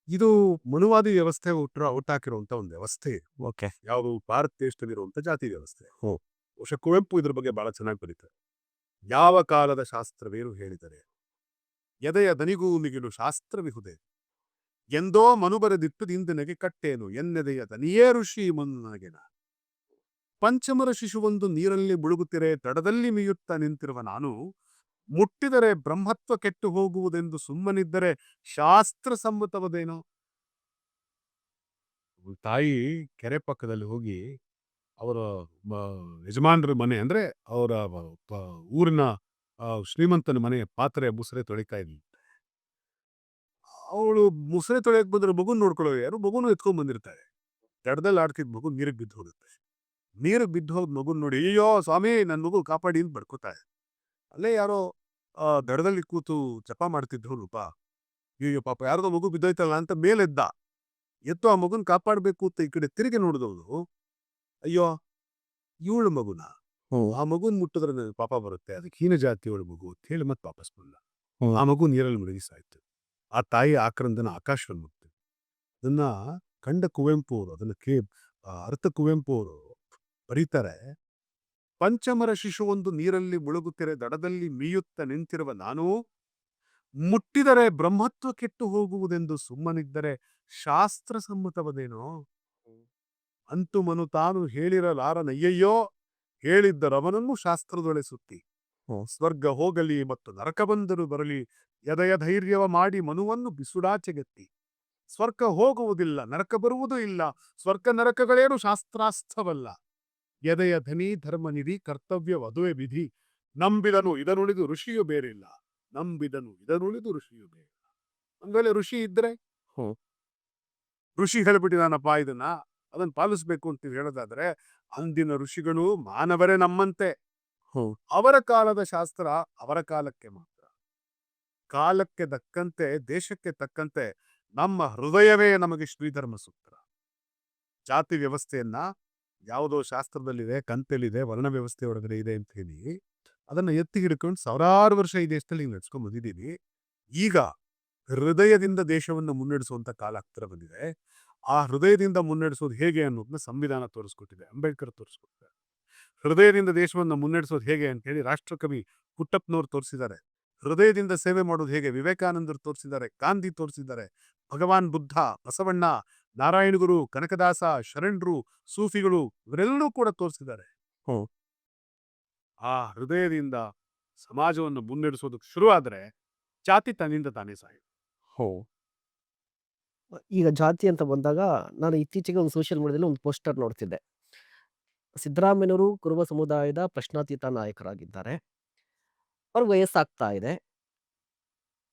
ಇದು ಮನುವಾದಿ ವ್ಯವಸ್ಥೆ ಹುಟ್ಟಾಕಿರುವಂತ ಒಂದು ವ್ಯವಸ್ಥೆ.
ಓಕೆ.
ಯಾವುದು ಭಾರತ ದೇಶದಲ್ಲಿರುವಂತ ಜಾತಿ ವ್ಯವಸ್ಥೆ. ಬಹುಶಃ ಕುವೆಂಪು ಇದ್ರ ಬಗ್ಗೆ ಬಹಳ ಚೆನ್ನಾಗಿ ಬರೀತಾರೆ. ಯಾವ ಕಾಲದ ಶಾಸ್ತ್ರವೇನು ಹೇಳಿದರೆ ಎದೆಯ ದನಿಗೂ ಮಿಗಿಲು ಶಾಸ್ತ್ರವಿಹುದೆ, ಎಂದೋ ಮನು ಬರೆದಿಟ್ಟು ದಿಂದನೆಗೆ ಕಟ್ಟೇನು, ಎನ್ನೆದೆಯ ದನಿಯೇ ಋಷಿ ಮನ್ನಗೆನ. ಪಂಚಮರ ಶಿಶುವೊಂದು ನೀರಲ್ಲಿ ಮುಳುಗುತ್ತಿರೆ ತಡದಲ್ಲಿ ಮೀಯುತ್ತಾ ನಿಂತಿರುವ ನಾನು, ಮುಟ್ಟಿದರೆ ಬ್ರಹ್ಮತ್ವ ಕೆಟ್ಟು ಹೋಗುವುದೆಂದು ಸುಮ್ಮನಿದ್ದರೆ ಶಾಸ್ತ್ರ ಸಮ್ಮತವದೇನೋ. ತಾಯಿ ಕೆರೆ ಪಕ್ಕದಲ್ಲಿ ಹೋಗಿ ಅವರ ಯಜಮಾನರ ಮನೆ ಅಂದ್ರೆ ಅವರ ಊರಿನ ಶ್ರೀಮಂತನ ಮನೆ ಪಾತ್ರೆ ಮುಸುರೆ ತೊಳಿತಾ ಇದ್ಲಿ. ಅವಳು ಮುಸುರೆ ತೊಳೆಯಕ್ ಬಂದ್ರೆ ಮಗುನ್ ನೋಡ್ಕೊಳ್ಳೋ ಯಾರು, ಮಗುನು ಎತ್ಕೊಂಡ್ ಬಂದಿರ್ತಾರೆ. ದಡದಲ್ಲಿ ಆಡ್ತಿದ್ ಮಗು ನೀರಿಗೆ ಬಿದ್ದು ಹೋಗುತ್ತೆ. ನೀರಿಗೆ ಬಿದ್ದು ಹೋದ್ ಮಗುನ್ ನೋಡಿ, ಅಯ್ಯೋ ಸ್ವಾಮಿ ನನ್ನ ಮಗು ಕಾಪಾಡಿ ಅಂತ ಬಡ್ಕೋತಾರೆ. ಅಲ್ಲೇ ಯಾರೋ ದಡದಲ್ಲಿ ಕೂತು ಜಪ ಮಾಡ್ತಿದ್ದವನುಪ, ಅಯ್ಯೋ ಪಾಪ ಯಾರ್ದೋ ಮಗು ಬಿದ್ದೋಯ್ತಲ್ಲ ಅಂತ ಮೇಲೆದ್ದ. ಎತ್ತು ಆ ಮಗುನ್ ಕಾಪಾಡ್ಬೇಕು ಅಂತ ಈ ಕಡೆ ತಿರುಗಿ ನೋಡಿದವನು, ಅಯ್ಯೋ ಇವಳ ಮಗುನ, ಆ ಮಗುನ್ ಮುಟ್ಟಿದ್ರೆ ನನಗೆ ಪಾಪ ಬರುತ್ತೆ, ಅದಕ್ಕೆ ಹೀನ ಜಾತಿಯವಳ ಮಗು ಅಂತ ಹೇಳಿ ಮತ್ತೆ ವಾಪಸ್ ಬಂದ. ಆ ಮಗು ನೀರಲ್ಲಿ ಮುಳುಗಿ ಸಾಯ್ತು. ಆ ತಾಯಿ ಆಕ್ರಂದನ ಆಕಾಶವನ್ನು ಮುಟ್ತು. ಅದನ್ನ ಕಂಡ ಕುವೆಂಪು ಅವರು, ಅದನ್ನ ಅರ್ಥ ಕುವೆಂಪು ಅವರು ಬರೀತಾರೆ. ಪಂಚಮರ ಶಿಶುವೊಂದು ನೀರಲ್ಲಿ ಮುಳುಗುತ್ತಿರೆ ದಡದಲ್ಲಿ ಮೀಯುತ್ತ ನಿಂತಿರುವ ನಾನು, ಮುಟ್ಟಿದರೆ ಬ್ರಹ್ಮತ್ವ ಕೆಟ್ಟು ಹೋಗುವುದೆಂದು ಸುಮ್ಮನಿದ್ದರೆ ಶಾಸ್ತ್ರ ಸಮ್ಮತವದೇನೋ. ಅಂತು ಮನು ತಾನು ಹೇಳಿರಲಾರನಯ್ಯಯ್ಯೋ, ಹೇಳಿದ್ದರವನನ್ನು ಶಾಸ್ತ್ರದೊಳೆ ಸುತ್ತಿ. ಸ್ವರ್ಗ ಹೋಗಲಿ ಮತ್ತು ನರಕ ಬಂದರೂ ಬರಲಿ, ಎದೆಯ ಧೈರ್ಯವ ಮಾಡಿ ಮನುವನ್ನು ಬಿಸುಡಾಚೆಗೆತ್ತಿ. ಸ್ವರ್ಗ ಹೋಗುವುದಿಲ್ಲ, ನರಕ ಬರುವುದೂ ಇಲ್ಲ, ಸ್ವರ್ಗ ನರಕಗಳೇನು ಶಾಸ್ತ್ರಾಸ್ಥವಲ್ಲ. ಎದೆಯ ಧನಿ ಧರ್ಮ ನಿಧಿ ಕರ್ತವ್ಯ ವಧುವೆ ವಿಧಿ ನಂಬಿದನು ಇದನುಳಿದು ಋಷಿಯು ಬೇರಿಲ್ಲ ನಂಬಿದನು ಇದನುಳಿದು ಋಷಿಯು ಬೇರಿಲ್ಲ. ಅಂದ್ಮೇಲೆ ಋಷಿ ಇದ್ರೆ
ಹ್ಮ್.
ಋಷಿ ಹೇಳ್ಬಿಟ್ಟಿದಾನಪ್ಪ ಇದನ್ನ ಅದನ್ನ ಪಾಲಿಸ್ಬೇಕು ಅಂತ ಹೇಳೋದಾದ್ರೆ ಅಂದಿನ ಋಷಿಗಳು ಮಾನವರೇ ನಮ್ಮಂತೆ.
ಹ್ಮ್.
ಅವರ ಕಾಲದ ಶಾಸ್ತ್ರ ಅವರ ಕಾಲಕ್ಕೆ ಮಾತ್ರ. ಕಾಲಕ್ಕೆ ತಕ್ಕಂತೆ ದೇಶಕ್ಕೆ ತಕ್ಕಂತೆ ನಮ್ಮ ಹೃದಯವೇ ನಮಗೆ ಶ್ರೀಧರ್ಮ ಸೂತ್ರ. ಜಾತಿ ವ್ಯವಸ್ಥೆಯನ್ನ ಯಾವುದೋ ಶಾಸ್ತ್ರದಲ್ಲಿದೆ, ಕಂತೆಲಿದೆ, ವರ್ಣ ವ್ಯವಸ್ಥೆ ಒಳಗಡೆ ಇದೆ ಅಂತ ಹೇಳಿ ಅದನ್ನ ಎತ್ತಿ ಹಿಡ್ಕೊಂಡು ಸಾವಿರಾರು ವರ್ಷ ಈ ದೇಶದಲ್ಲಿ ನಡ್ಸ್ಕೊಂಡ್ ಬಂದಿದ್ದೀವಿ. ಈಗ ಹೃದಯದಿಂದ ದೇಶವನ್ನು ಮುನ್ನಡೆಸುವಂತ ಕಾಲ ಹತ್ತಿರ ಬಂದಿದೆ. ಆ ಹೃದಯದಿಂದ ಮುನ್ನಡೆಸೋದು ಹೇಗೆ ಅನ್ನೋದನ್ನ ಸಂವಿಧಾನ ತೋರಿಸ್ಕೊಟ್ಟಿದೆ, ಅಂಬೇಡ್ಕರ್ ತೋರಿಸ್ಕೊಟ್ಟಿದ್ದಾರೆ. ಹೃದಯದಿಂದ ದೇಶವನ್ನು ಮುನ್ನಡೆಸೋದು ಹೇಗೆ ಅಂತ ಹೇಳಿ ರಾಷ್ಟ್ರಕವಿ ಪುಟ್ಟಪ್ಪನವ್ರು ತೋರಿಸಿದ್ದಾರೆ. ಹೃದಯದಿಂದ ಸೇವೆ ಮಾಡೋದು ಹೇಗೆ ವಿವೇಕಾನಂದರು ತೋರಿಸಿದ್ದಾರೆ, ಗಾಂಧಿ ತೋರಿಸಿದ್ದಾರೆ, ಭಗವಾನ್ ಬುದ್ಧ, ಬಸವಣ್ಣ, ನಾರಾಯಣಗುರು, ಕನಕದಾಸ, ಶರಣರು, ಸೂಫಿಗಳು ಇವರೆಲ್ಲರೂ ಕೂಡ ತೋರಿಸಿದ್ದಾರೆ.
ಹ್ಮ್.
ಆ ಹೃದಯದಿಂದ ಸಮಾಜವನ್ನು ಮುನ್ನಡೆಸೋದಕ್ಕೆ ಶುರು ಆದ್ರೆ ಜಾತಿ ತನ್ನಿಂದ ತಾನೇ ಸಾಯಿ.
ಈಗ ಜಾತಿ ಅಂತ ಬಂದಾಗ ನಾನು ಇತ್ತೀಚೆಗೆ ಒಂದು ಸೋಷಿಯಲ್ ಮೀಡಿಯಾದಲ್ಲಿ ಒಂದು ಪೋಸ್ಟರ್ ನೋಡ್ತಿದ್ದೆ. ಸಿದ್ದರಾಮಯ್ಯನವರು ಕುರುಬ ಸಮುದಾಯದ ಪ್ರಶ್ನಾತೀತ ನಾಯಕರಾಗಿದ್ದಾರೆ. ಅವ್ರಿಗೆ ವಯಸ್ಸಾಗ್ತಾ ಇದೆ.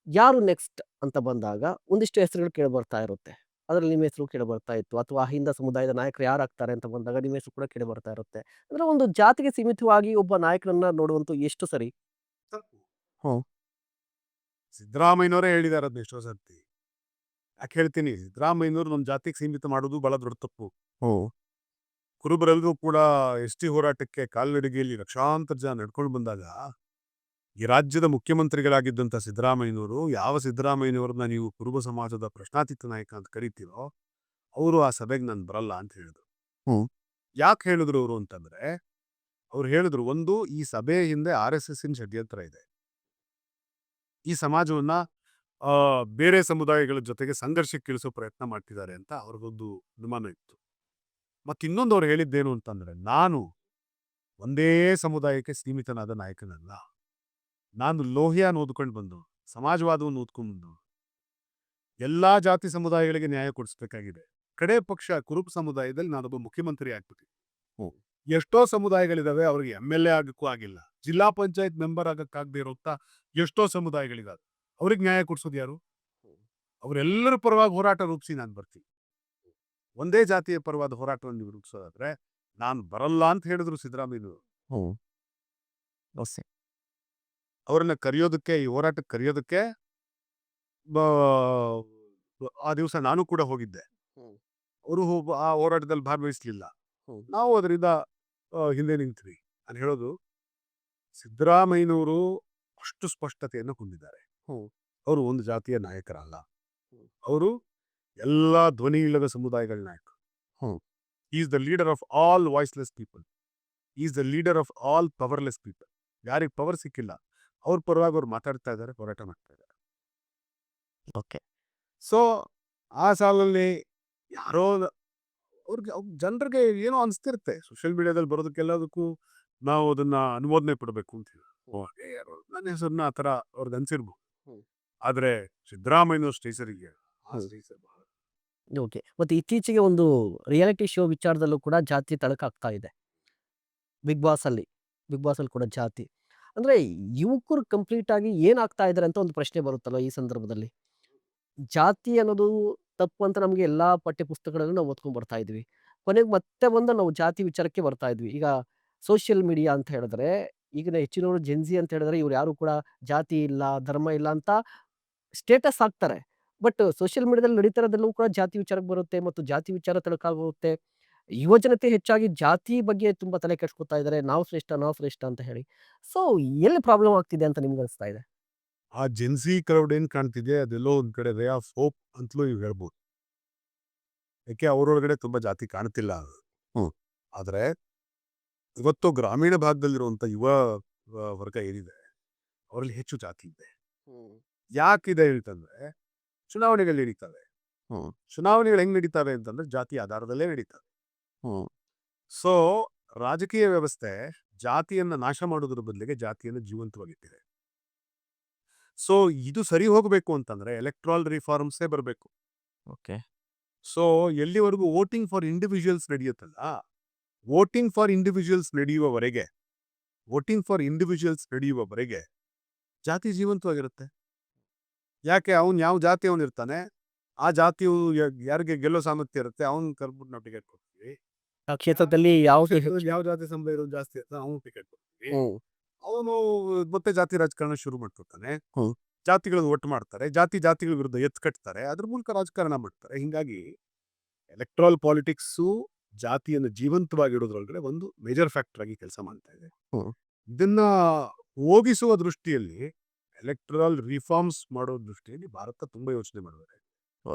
ಯಾರು ನೆಕ್ಸ್ಟ್ ಅಂತ ಬಂದಾಗ ಒಂದಿಷ್ಟು ಹೆಸರುಗಳು ಕೇಳಿ ಬರ್ತಾ ಇರುತ್ತೆ. ಅದರಲ್ಲಿ ನಿಮ್ಮ ಹೆಸರು ಕೇಳಿ ಬರ್ತಾ ಇತ್ತು, ಅಥವಾ ಹಿಂದ ಸಮುದಾಯದ ನಾಯಕರು ಯಾರಾಗ್ತಾರೆ ಅಂತ ಬಂದಾಗ ನಿಮ್ಮ ಹೆಸರು ಕೂಡ ಕೇಳಿ ಬರ್ತಾ ಇರುತ್ತೆ. ಅಂದ್ರೆ ಒಂದು ಜಾತಿಗೆ ಸೀಮಿತವಾಗಿ ಒಬ್ಬ ನಾಯಕರನ್ನ ನೋಡುವಂತೂ ಎಷ್ಟು ಸರಿ? ಹ್ಮ್.
ಸಿದ್ದರಾಮಯ್ಯನವರೇ ಹೇಳಿದಾರೆ ಅದನ್ನ ಎಷ್ಟೋ ಸರ್ತಿ. ಯಾಕೆ ಹೇಳ್ತೀನಿ, ಸಿದ್ದರಾಮಯ್ಯನವರು ನಮ್ಮ ಜಾತಿಗೆ ಸೀಮಿತ ಮಾಡೋದು ಬಹಳ ದೊಡ್ಡ ತಪ್ಪು. ಕುರುಬರೆಲ್ಲರೂ ಕೂಡ ಎಸ್.ಟಿ ಹೋರಾಟಕ್ಕೆ ಕಾಲ್ನಡಿಗೆಯಲ್ಲಿ ಲಕ್ಷಾಂತರ ಜನ ನಡ್ಕೊಂಡು ಬಂದಾಗ ಈ ರಾಜ್ಯದ ಮುಖ್ಯಮಂತ್ರಿಗಳಾಗಿದ್ದಂಥ ಸಿದ್ದರಾಮಯ್ಯನವರು, ಯಾವ ಸಿದ್ದರಾಮಯ್ಯನವ್ರನ್ನ ನೀವು ಕುರುಬ ಸಮಾಜದ ಪ್ರಶ್ನಾತೀತ ನಾಯಕ ಅಂತ ಕರಿತೀರೋ ಅವರು ಆ ಸಭೆಗೆ ನಾನು ಬರಲ್ಲ ಅಂತ ಹೇಳಿದ್ರು. ಯಾಕೆ ಹೇಳಿದ್ರು ಅವರು ಅಂತಂದ್ರೆ, ಅವ್ರು ಹೇಳಿದ್ರು, ಒಂದು, ಈ ಸಭೆ ಹಿಂದೆ RSS ಷಡ್ಯಂತ್ರ ಇದೆ. ಈ ಸಮಾಜವನ್ನ ಬೇರೆ ಸಮುದಾಯಗಳ ಜೊತೆಗೆ ಸಂಘರ್ಷಕ್ಕೆ ಇಳಿಸೋ ಪ್ರಯತ್ನ ಮಾಡ್ತಿದ್ದಾರೆ ಅಂತ ಅವ್ರಿಗೊಂದು ಅನುಮಾನ ಇತ್ತು. ಮತ್ತಿನ್ನೊಂದು ಅವ್ರು ಹೇಳಿದ್ದೇನು ಅಂತಂದ್ರೆ, ನಾನು ಒಂದೇ ಸಮುದಾಯಕ್ಕೆ ಸೀಮಿತನಾದ ನಾಯಕನಲ್ಲ. ನಾನು ಲೋಹಿಯಾನ್ ಓದ್ಕೊಂಡು ಬಂದು ಸಮಾಜವಾದವನ್ನು ಓದ್ಕೊಂಡು ಬಂದು ಎಲ್ಲಾ ಜಾತಿ ಸಮುದಾಯಗಳಿಗೆ ನ್ಯಾಯ ಕೊಡಿಸ್ಬೇಕಾಗಿದೆ. ಕಡೆ ಪಕ್ಷ ಕುರುಬ ಸಮುದಾಯದಲ್ಲಿ ನಾನೊಬ್ಬ ಮುಖ್ಯಮಂತ್ರಿ ಆಗ್ಬಿಟ್ಟು ಎಷ್ಟೋ ಸಮುದಾಯಗಳಿದಾವೆ, ಅವ್ರಿಗೆ MLA ಆಗಕ್ಕೂ ಆಗಿಲ್ಲ, ಜಿಲ್ಲಾ ಪಂಚಾಯತ್ ಮೆಂಬರ್ ಆಗಕ್ಕಾಗದೇ ಇರೋಂಥ ಎಷ್ಟೋ ಸಮುದಾಯಗಳಿದಾವೆ. ಅವ್ರಿಗೆ ನ್ಯಾಯ ಕೊಡಿಸೋದು ಯಾರು? ಅವರೆಲ್ಲರ ಪರವಾಗಿ ಹೋರಾಟ ರೂಪಿಸಿ ನಾನು ಬರ್ತೀನಿ. ಒಂದೇ ಜಾತಿಯ ಪರವಾದ ಹೋರಾಟವನ್ನು ನೀವು ರೂಪಿಸೋದಾದ್ರೆ ನಾನು ಬರಲ್ಲ ಅಂತ ಹೇಳಿದ್ರು ಸಿದ್ದರಾಮಯ್ಯನವರು. ಅವರನ್ನ ಕರೆಯೋದಕ್ಕೆ, ಈ ಹೋರಾಟಕ್ಕೆ ಕರೆಯೋದಕ್ಕೆ ಆ ದಿವಸ ನಾನು ಕೂಡ ಹೋಗಿದ್ದೆ. ಅವರು ಆ ಹೋರಾಟದಲ್ಲಿ ಭಾಗವಹಿಸಲಿಲ್ಲ. ನಾವು ಅದರಿಂದ ಹಿಂದೆ ನಿಂತ್ವಿ. ನಾನು ಹೇಳೋದು, ಸಿದ್ದರಾಮಯ್ಯನವರು ಅಷ್ಟು ಸ್ಪಷ್ಟತೆಯನ್ನು ಹೊಂದಿದ್ದಾರೆ. ಅವರು ಒಂದು ಜಾತಿಯ ನಾಯಕರಲ್ಲ, ಅವರು ಎಲ್ಲ ಧ್ವನಿ ಇಲ್ಲದ ಸಮುದಾಯಗಳ ನಾಯಕ. Is the leader of all voiceless people. Is the leader of all powerless people. ಯಾರಿಗೆ ಪವರ್ ಸಿಕ್ಕಿಲ್ಲ ಅವ್ರ ಪರವಾಗಿ ಅವ್ರು ಮಾತಾಡ್ತಾ ಇದ್ದಾರೆ, ಹೋರಾಟ ಮಾಡ್ತಾ ಇದ್ದಾರೆ.
ಓಕೆ.
ಸೊ ಆ ಸಾಲಲ್ಲಿ ಯಾರೋ ಅವ್ರಿಗೆ ಜನರಿಗೆ ಏನೋ ಅನಿಸ್ತಿರುತ್ತೆ, ಸೋಷಿಯಲ್ ಮೀಡಿಯಾದಲ್ಲಿ ಬರೋದಕ್ಕೆಲ್ಲದಕ್ಕೂ ನಾವು ಅದನ್ನ ಅನುಮೋದನೆ ಪಡಬೇಕು ಅಂತ ಹೇಳಿ ನನ್ನ ಹೆಸರನ್ನ ಆ ಥರ ಅವ್ರಿಗೆ ಅನ್ಸಿರ್ಬೋದು. ಆದ್ರೆ ಸಿದ್ದರಾಮಯ್ಯನವ್ರ ಸ್ಟೇಜರಿಗೆ
ಓಕೆ. ಮತ್ತೆ ಇತ್ತೀಚೆಗೆ ಒಂದು ರಿಯಾಲಿಟಿ ಶೋ ವಿಚಾರದಲ್ಲೂ ಕೂಡ ಜಾತಿ ತಳಕಾಗ್ತಾ ಇದೆ. ಬಿಗ್ ಬಾಸ್ ಅಲ್ಲಿ ಕೂಡ ಜಾತಿ ಅಂದ್ರೆ ಯುವಕರು ಕಂಪ್ಲೀಟ್ ಆಗಿ ಏನಾಗ್ತಾ ಇದಾರೆ ಅಂತ ಒಂದು ಪ್ರಶ್ನೆ ಬರುತ್ತಲ್ಲ ಈ ಸಂದರ್ಭದಲ್ಲಿ. ಜಾತಿ ಅನ್ನೋದು ತಪ್ಪು ಅಂತ ನಮ್ಗೆ ಎಲ್ಲಾ ಪಠ್ಯ ಪುಸ್ತಕಗಳಲ್ಲೂ ನಾವು ಓದ್ಕೊಂಡ್ ಬರ್ತಾ ಇದ್ವಿ. ಕೊನೆಗೆ ಮತ್ತೆ ಬಂದು ನಾವು ಜಾತಿ ವಿಚಾರಕ್ಕೆ ಬರ್ತಾ ಇದ್ವಿ. ಈಗ ಸೋಷಿಯಲ್ ಮೀಡಿಯಾ ಅಂತ ಹೇಳಿದ್ರೆ, ಈಗಿನ ಹೆಚ್ಚಿನವರು ಜೆನ್ಸಿ ಅಂತ ಹೇಳಿದ್ರೆ ಇವ್ರು ಯಾರು ಕೂಡ ಜಾತಿ ಇಲ್ಲ, ಧರ್ಮ ಇಲ್ಲ ಅಂತ ಸ್ಟೇಟಸ್ ಹಾಕ್ತಾರೆ. ಬಟ್ ಸೋಷಿಯಲ್ ಮೀಡಿಯಾದಲ್ಲಿ ನಡೀತಿರೋದೆಲ್ಲವೂ ಕೂಡ ಜಾತಿ ವಿಚಾರಕ್ಕೆ ಬರುತ್ತೆ ಮತ್ತು ಜಾತಿ ವಿಚಾರ ತಳಕಾಗುತ್ತೆ. ಯುವಜನತೆ ಹೆಚ್ಚಾಗಿ ಜಾತಿ ಬಗ್ಗೆ ತುಂಬಾ ತಲೆ ಕೆಡ್ಸ್ಕೊತಾ ಇದ್ದಾರೆ, ನಾವು ಶ್ರೇಷ್ಠ ಅಂತ ಹೇಳಿ. ಸೊ ಎಲ್ಲಿ ಪ್ರಾಬ್ಲಮ್ ಆಗ್ತಿದೆ ಅಂತ ನಿಮ್ಗೆ ಅನಿಸ್ತಾ ಇದೆ?
ಆ ಜೆನ್ಸಿ ಕ್ರೌಡ್ ಏನ್ ಕಾಣ್ತಿದೆ ಅದೆಲ್ಲೋ ಒಂದ್ ಕಡೆ ರೇ ಆಫ್ ಹೋಪ್ ಅಂತಲೂ ನೀವು ಹೇಳ್ಬೋದು. ಯಾಕೆ ಅವ್ರೊಳಗಡೆ ತುಂಬಾ ಜಾತಿ ಕಾಣ್ತಿಲ್ಲ. ಆದ್ರೆ ಇವತ್ತು ಗ್ರಾಮೀಣ ಭಾಗದಲ್ಲಿರುವಂತ ಯುವ ವರ್ಗ ಏನಿದೆ ಅವರಲ್ಲಿ ಹೆಚ್ಚು ಜಾತಿ ಇದೆ. ಯಾಕಿದೆ ಅಂತಂದ್ರೆ ಚುನಾವಣೆಗಳು ನಡೀತವೆ. ಚುನಾವಣೆಗಳು ಹೆಂಗ್ ನಡೀತವೆ ಅಂತಂದ್ರೆ ಜಾತಿ ಆಧಾರದಲ್ಲೇ ನಡೀತವೆ. ಸೊ ರಾಜಕೀಯ ವ್ಯವಸ್ಥೆ ಜಾತಿಯನ್ನ ನಾಶ ಮಾಡೋದ್ರ ಬದಲಿಗೆ ಜಾತಿಯನ್ನು ಜೀವಂತವಾಗಿಟ್ಟಿದೆ. ಸೊ ಇದು ಸರಿ ಹೋಗಬೇಕು ಅಂತಂದ್ರೆ ಎಲೆಕ್ಟ್ರಲ್ ರಿಫಾರ್ಮ್ಸೇ ಬರಬೇಕು.
ಓಕೆ.
ಸೊ ಎಲ್ಲಿವರೆಗೂ ವೋಟಿಂಗ್ ಫಾರ್ ಇಂಡಿವಿಜುವಲ್ಸ್ ನಡೆಯುತ್ತಲ್ಲ, ವೋಟಿಂಗ್ ಫಾರ್ ಇಂಡಿವಿಜುವಲ್ಸ್ ನಡೆಯುವವರೆಗೆ ಜಾತಿ ಜೀವಂತವಾಗಿರುತ್ತೆ. ಯಾಕೆ ಅವ್ನು ಯಾವ ಜಾತಿ ಅವನು ಇರ್ತಾನೆ, ಆ ಜಾತಿಯು ಯಾರಿಗೆ ಗೆಲ್ಲೋ ಸಾಮರ್ಥ್ಯ ಇರುತ್ತೆ ಅವ್ನು ಕರ್ಬಿಟ್ಟು ನಾವು ಟಿಕೆಟ್ ಕೊಡ್ತೀವಿ.
ಆ ಕ್ಷೇತ್ರದಲ್ಲಿ ಯಾವ್ದು
ಯಾವ ಜಾತಿ ಸಂಬಳ ಇರೋದು ಜಾಸ್ತಿ ಇರ್ತಾನೆ ಅವ್ನು ಟಿಕೆಟ್ ಕೊಡ್ತೀವಿ.
ಹ್ಮ್.
ಅವನು ಮತ್ತೆ ಜಾತಿ ರಾಜಕಾರಣ ಶುರು ಮಾಡ್ಕೊತಾನೆ.
ಹ್ಮ್.
ಜಾತಿಗಳನ್ನು ಒಟ್ಟು ಮಾಡ್ತಾರೆ, ಜಾತಿಗಳ ವಿರುದ್ಧ ಎತ್ತು ಕಟ್ತಾರೆ, ಅದ್ರ ಮೂಲಕ ರಾಜಕಾರಣ ಮಾಡ್ತಾರೆ. ಹಿಂಗಾಗಿ ಎಲೆಕ್ಟ್ರಲ್ ಪಾಲಿಟಿಕ್ಸು ಜಾತಿಯನ್ನು ಜೀವಂತವಾಗಿಡೋದ್ರೊಳಗಡೆ ಒಂದು ಮೇಜರ್ ಫ್ಯಾಕ್ಟರ್ ಆಗಿ ಕೆಲಸ ಮಾಡ್ತಾ ಇದೆ.
ಹ್ಮ್.
ಇದನ್ನ ಹೋಗಿಸುವ ದೃಷ್ಟಿಯಲ್ಲಿ ಎಲೆಕ್ಟ್ರಲ್ ರಿಫಾರ್ಮ್ಸ್ ಮಾಡೋ ದೃಷ್ಟಿಯಲ್ಲಿ ಭಾರತ ತುಂಬಾ ಯೋಚನೆ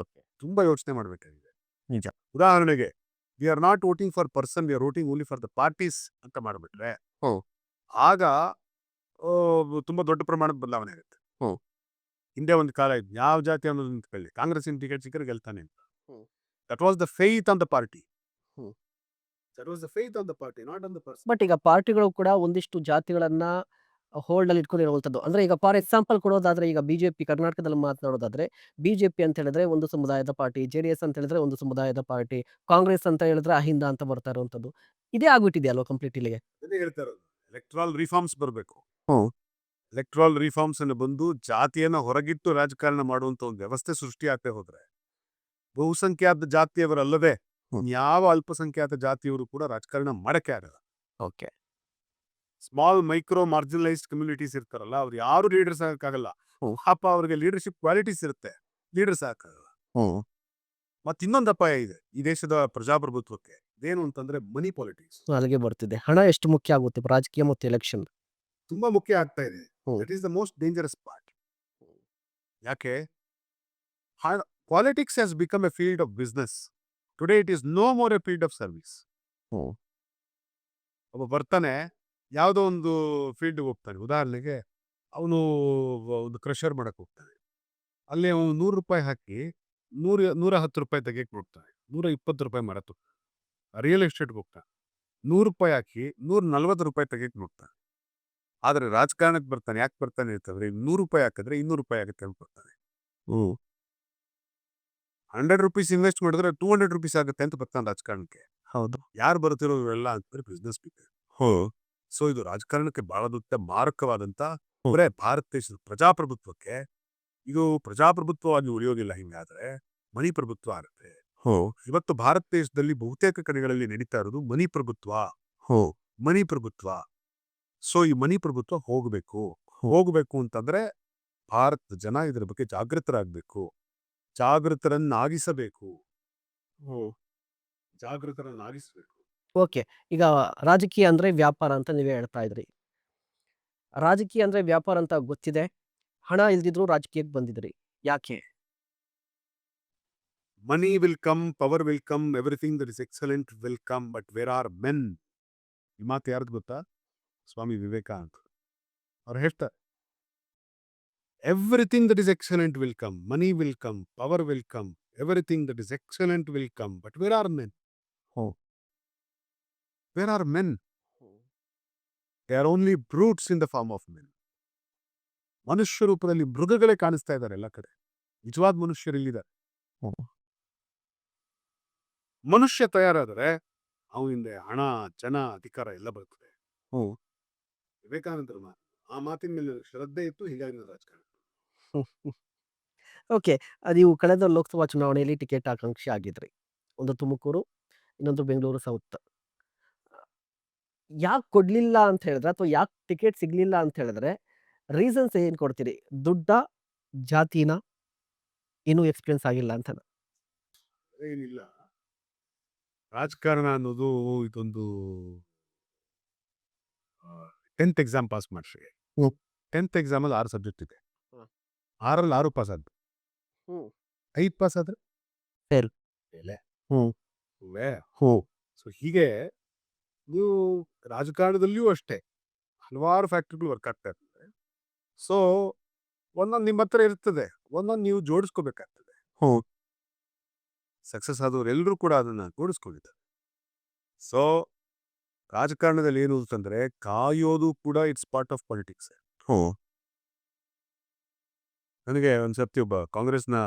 ಮಾಡಬೇಕಾಗಿದೆ.
ನಿಜ.
ಉದಾಹರಣೆಗೆ we are not voting for person, we are voting only for the parties ಅಂತ ಮಾಡಿಬಿಟ್ರೆ
ಹ್ಮ್.
ಆಗ ತುಂಬಾ ದೊಡ್ಡ ಪ್ರಮಾಣದ ಬದಲಾವಣೆ ಆಗುತ್ತೆ.
ಹ್ಮ್.
ಹಿಂದೆ ಒಂದು ಕಾಲ ಇತ್ತು, ಯಾವ ಜಾತಿ ಅನ್ನೋದು ನಿಂತ್ಕೊಳ್ಳಿ, ಕಾಂಗ್ರೆಸ್ಸಿನ ಟಿಕೆಟ್ ಸಿಕ್ಕರೆ ಗೆಲ್ತಾನೆ ಅಂತ.
Hmm.
That was the faith on the party.
Hmm.
That was the faith on the party, not on the person.
But ಈಗ ಪಾರ್ಟಿಗಳು ಕೂಡ ಒಂದಿಷ್ಟು ಜಾತಿಗಳನ್ನ ಹೋಲ್ಡ್ ಅಲ್ಲಿ ಇಟ್ಕೊಂಡಿರುವಂತದ್ದು. ಅಂದ್ರೆ ಈಗ ಫಾರ್ ಎಕ್ಸಾಂಪಲ್ ಕೊಡೋದಾದ್ರೆ, ಈಗ ಬಿಜೆಪಿ ಕರ್ನಾಟಕದಲ್ಲಿ ಮಾತನಾಡೋದಾದ್ರೆ, ಬಿಜೆಪಿ ಅಂತ ಹೇಳಿದ್ರೆ ಒಂದು ಸಮುದಾಯದ ಪಾರ್ಟಿ, ಜೆಡಿಎಸ್ ಅಂತ ಹೇಳಿದ್ರೆ ಒಂದು ಸಮುದಾಯದ ಪಾರ್ಟಿ, ಕಾಂಗ್ರೆಸ್ ಅಂತ ಹೇಳಿದ್ರೆ ಅಹಿಂದ ಅಂತ ಬರ್ತಾ ಇರುವಂತದ್ದು. ಇದೇ ಆಗ್ಬಿಟ್ಟಿದೆ ಅಲ್ವಾ ಕಂಪ್ಲೀಟ್ ಇಲ್ಲಿಗೆ?
ಅದೇ ಹೇಳ್ತಾ ಇರೋದು, ಎಲೆಕ್ಟ್ರಲ್ ರಿಫಾರ್ಮ್ಸ್ ಬರಬೇಕು.
ಹ್ಮ್.
ಎಲೆಕ್ಟ್ರಲ್ ರಿಫಾರ್ಮ್ಸ್ ಅನ್ನು ಬಂದು ಜಾತಿಯನ್ನ ಹೊರಗಿಟ್ಟು ರಾಜಕಾರಣ ಮಾಡುವಂತ ಒಂದು ವ್ಯವಸ್ಥೆ ಸೃಷ್ಟಿ ಆಗ್ತಾ ಹೋದ್ರೆ ಬಹುಸಂಖ್ಯಾತ ಜಾತಿಯವರಲ್ಲದೆ ಯಾವ ಅಲ್ಪಸಂಖ್ಯಾತ ಜಾತಿಯವರು ಕೂಡ ರಾಜಕಾರಣ ಮಾಡಕ್ಕೆ ಆಗಲ್ಲ.
Okay.
Small micro marginalised communities ಇರ್ತಾರಲ್ಲ, ಅವ್ರು ಯಾರು ಲೀಡರ್ಸ್ ಆಗಕ್ಕಾಗಲ್ಲ.
ಹ್ಮ್.
ಪಾಪ ಅವ್ರಿಗೆ ಲೀಡರ್ಶಿಪ್ ಕ್ವಾಲಿಟೀಸ್ ಇರುತ್ತೆ, ಲೀಡರ್ಸ್ ಆಗಕ್ಕಾಗಲ್ಲ.
ಹ್ಮ್.
ಮತ್ತೆ ಇನ್ನೊಂದು ಅಪಾಯ ಇದೆ ಈ ದೇಶದ ಪ್ರಜಾಪ್ರಭುತ್ವಕ್ಕೆ, ಇದೇನು ಅಂತಂದ್ರೆ ಮನಿ ಪಾಲಿಟಿಕ್ಸ್
ಅಲ್ಲಿಗೆ ಬರ್ತಿದೆ. ಹಣ ಎಷ್ಟು ಮುಖ್ಯ ಆಗುತ್ತೆ ರಾಜಕೀಯ ಮತ್ತು ಎಲೆಕ್ಷನ್?
ತುಂಬಾ ಮುಖ್ಯ ಆಗ್ತಾ ಇದೆ.
Hmm.
That is the most dangerous part. ಯಾಕೆ? Politics has become a field of business. Today it is no more a field of service.
Hmm.
ಒಬ್ಬ ಬರ್ತಾನೆ, ಯಾವುದೋ ಒಂದು ಫೀಲ್ಡ್ ಹೋಗ್ತಾನೆ. ಉದಾಹರಣೆಗೆ ಅವನು ಒಂದು ಕ್ರಷರ್ ಮಾಡಕ್ ಹೋಗ್ತಾನೆ. ಅಲ್ಲಿ ಅವನು ₹100 ಹಾಕಿ 110 ರೂಪಾಯಿ ತೆಗಿಯಕ್ಕೆ ಹೋಗ್ತಾನೆ, ₹120 ಮರತು. ರಿಯಲ್ ಎಸ್ಟೇಟ್ಗೆ ಹೋಗ್ತಾನೆ, ₹100 ಹಾಕಿ ₹140 ತೆಗಿಯಕ್ಕೆ ನೋಡ್ತಾನೆ. ಆದ್ರೆ ರಾಜಕಾರಣಕ್ಕೆ ಬರ್ತಾನೆ, ಯಾಕೆ ಬರ್ತಾನೆ ಅಂತಂದ್ರೆ ₹100 ಹಾಕಿದ್ರೆ ₹200 ಆಗುತ್ತೆ ಅಂತ ಬರ್ತಾನೆ.
ಹ್ಮ್.
₹100 ಇನ್ವೆಸ್ಟ್ ಮಾಡಿದ್ರೆ ₹200 ಆಗುತ್ತೆ ಅಂತ ಬರ್ತಾನೆ ರಾಜಕಾರಣಕ್ಕೆ.
ಹೌದು.
ಯಾರು ಬರ್ತಿರೋ ಇವೆಲ್ಲ ಅಂತಂದ್ರೆ ಬಿಸ್ನೆಸ್ ಪೀಪಲ್. ಸೊ ಇದು ರಾಜಕಾರಣಕ್ಕೆ ಬಹಳ ದೊಡ್ಡ ಮಾರಕವಾದಂತ, ಬರೇ ಭಾರತ ದೇಶದ ಪ್ರಜಾಪ್ರಭುತ್ವಕ್ಕೆ ಇದು ಪ್ರಜಾಪ್ರಭುತ್ವವಾಗಿ ಉಳಿಯೋದಿಲ್ಲ. ಹಿಂಗಾದ್ರೆ ಮನಿ ಪ್ರಭುತ್ವ ಆಗುತ್ತೆ. ಇವತ್ತು ಭಾರತ ದೇಶದಲ್ಲಿ ಬಹುತೇಕ ಕಡೆಗಳಲ್ಲಿ ನಡೀತಾ ಇರೋದು ಮನಿ ಪ್ರಭುತ್ವ. ಸೊ ಈ ಮನಿ ಪ್ರಭುತ್ವ ಹೋಗಬೇಕು ಅಂತಂದ್ರೆ ಭಾರತದ ಜನ ಇದರ ಬಗ್ಗೆ ಜಾಗೃತರನ್ನಾಗಿಸಬೇಕು.
ಓಕೆ. ಈಗ ರಾಜಕೀಯ ಅಂದ್ರೆ ವ್ಯಾಪಾರ ಅಂತ ನೀವೇ ಹೇಳ್ತಾ ಇದ್ರಿ. ರಾಜಕೀಯ ಅಂದ್ರೆ ವ್ಯಾಪಾರ ಅಂತ ಗೊತ್ತಿದೆ, ಹಣ ಇಲ್ದಿದ್ರು ರಾಜಕೀಯಕ್ಕೆ ಬಂದಿದ್ರಿ. ಯಾಕೆ?
Money will come, power will come, everything that is excellent will come, but where are men? ಈ ಮಾತು ಯಾರ್ದು ಗೊತ್ತಾ? ಸ್ವಾಮಿ ವಿವೇಕಾನಂದ ಅವ್ರು ಹೇಳ್ತಾರೆ, everything that is excellent will come, money will come, power will come, everything that is excellent will come, but where are men? Where are men? They are only brutes in the form of men. ಮನುಷ್ಯ ರೂಪದಲ್ಲಿ ಮೃಗಗಳೇ ಕಾಣಿಸ್ತಾ ಇದ್ದಾರೆ ಎಲ್ಲ ಕಡೆ. ನಿಜವಾದ ಮನುಷ್ಯರು ಇಲ್ಲಿದ್ದಾರೆ. ಮನುಷ್ಯ ತಯಾರಾದರೆ ಅವನಿಂದ ಹಣ, ಜನ, ಅಧಿಕಾರ ಎಲ್ಲ ಬರ್ತದೆ. ವಿವೇಕಾನಂದರ ಮಾತು, ಆ ಮಾತಿನ ಮೇಲೆ ಶ್ರದ್ಧೆ ಇತ್ತು, ಹೀಗಾಗಿ ರಾಜಕಾರಣ.
ಓಕೆ. ನೀವು ಕಳೆದ ಲೋಕಸಭಾ ಚುನಾವಣೆಯಲ್ಲಿ ಟಿಕೆಟ್ ಆಕಾಂಕ್ಷಿ ಆಗಿದ್ರಿ. ಒಂದು ತುಮಕೂರು, ಇನ್ನೊಂದು ಬೆಂಗಳೂರು ಸೌತ್. ಯಾಕೆ ಕೊಡ್ಲಿಲ್ಲ ಅಂತ ಹೇಳಿದ್ರೆ, ಅಥವಾ ಯಾಕೆ ಟಿಕೆಟ್ ಸಿಗ್ಲಿಲ್ಲ ಅಂತ ಹೇಳಿದ್ರೆ ರೀಸನ್ಸ್ ಏನ್ ಕೊಡ್ತೀರಿ? ದುಡ್ಡ, ಜಾತಿನ, ಇನ್ನೂ ಎಕ್ಸ್ಪೀರಿಯನ್ಸ್ ಆಗಿಲ್ಲ ಅಂತ?
ಏನಿಲ್ಲ, ರಾಜಕಾರಣ ಅನ್ನೋದು ಇದೊಂದು 10th ಎಕ್ಸಾಮ್ ಪಾಸ್ ಮಾಡ್ರಿ. 10th ಎಕ್ಸಾಮಲ್ಲಿ 6 ಸಬ್ಜೆಕ್ಟ್ ಇದೆ, 6ರಲ್ಲಿ 6 ಪಾಸ್ ಆದ್ರು, 5 ಪಾಸ್ ಆದ್ರೆ
ಫೇಲ್.
ಸೊ ಹೀಗೆ ನೀವು ರಾಜಕಾರಣದಲ್ಲಿಯೂ ಅಷ್ಟೇ ಹಲವಾರು ಫ್ಯಾಕ್ಟರಿಗಳು ವರ್ಕ್ ಆಗ್ತಾ ಇರ್ತದೆ. ಸೊ ಒಂದೊಂದು ನಿಮ್ಮ ಹತ್ರ ಇರ್ತದೆ, ಒಂದೊಂದು ನೀವು ಜೋಡಿಸ್ಕೋಬೇಕಾಗ್ತದೆ. ಸಕ್ಸಸ್ ಆದವ್ರು ಎಲ್ಲರೂ ಕೂಡ ಅದನ್ನ ಜೋಡಿಸ್ಕೊಂಡಿದ್ದಾರೆ. ಸೊ ರಾಜಕಾರಣದಲ್ಲಿ ಏನು ಅಂತಂದ್ರೆ ಕಾಯೋದು ಕೂಡ ಇಟ್ಸ್ ಪಾರ್ಟ್ ಆಫ್ ಪಾಲಿಟಿಕ್ಸ್. ನನಗೆ ಒಂದ್ಸರ್ತಿ ಒಬ್ಬ ಕಾಂಗ್ರೆಸ್ನ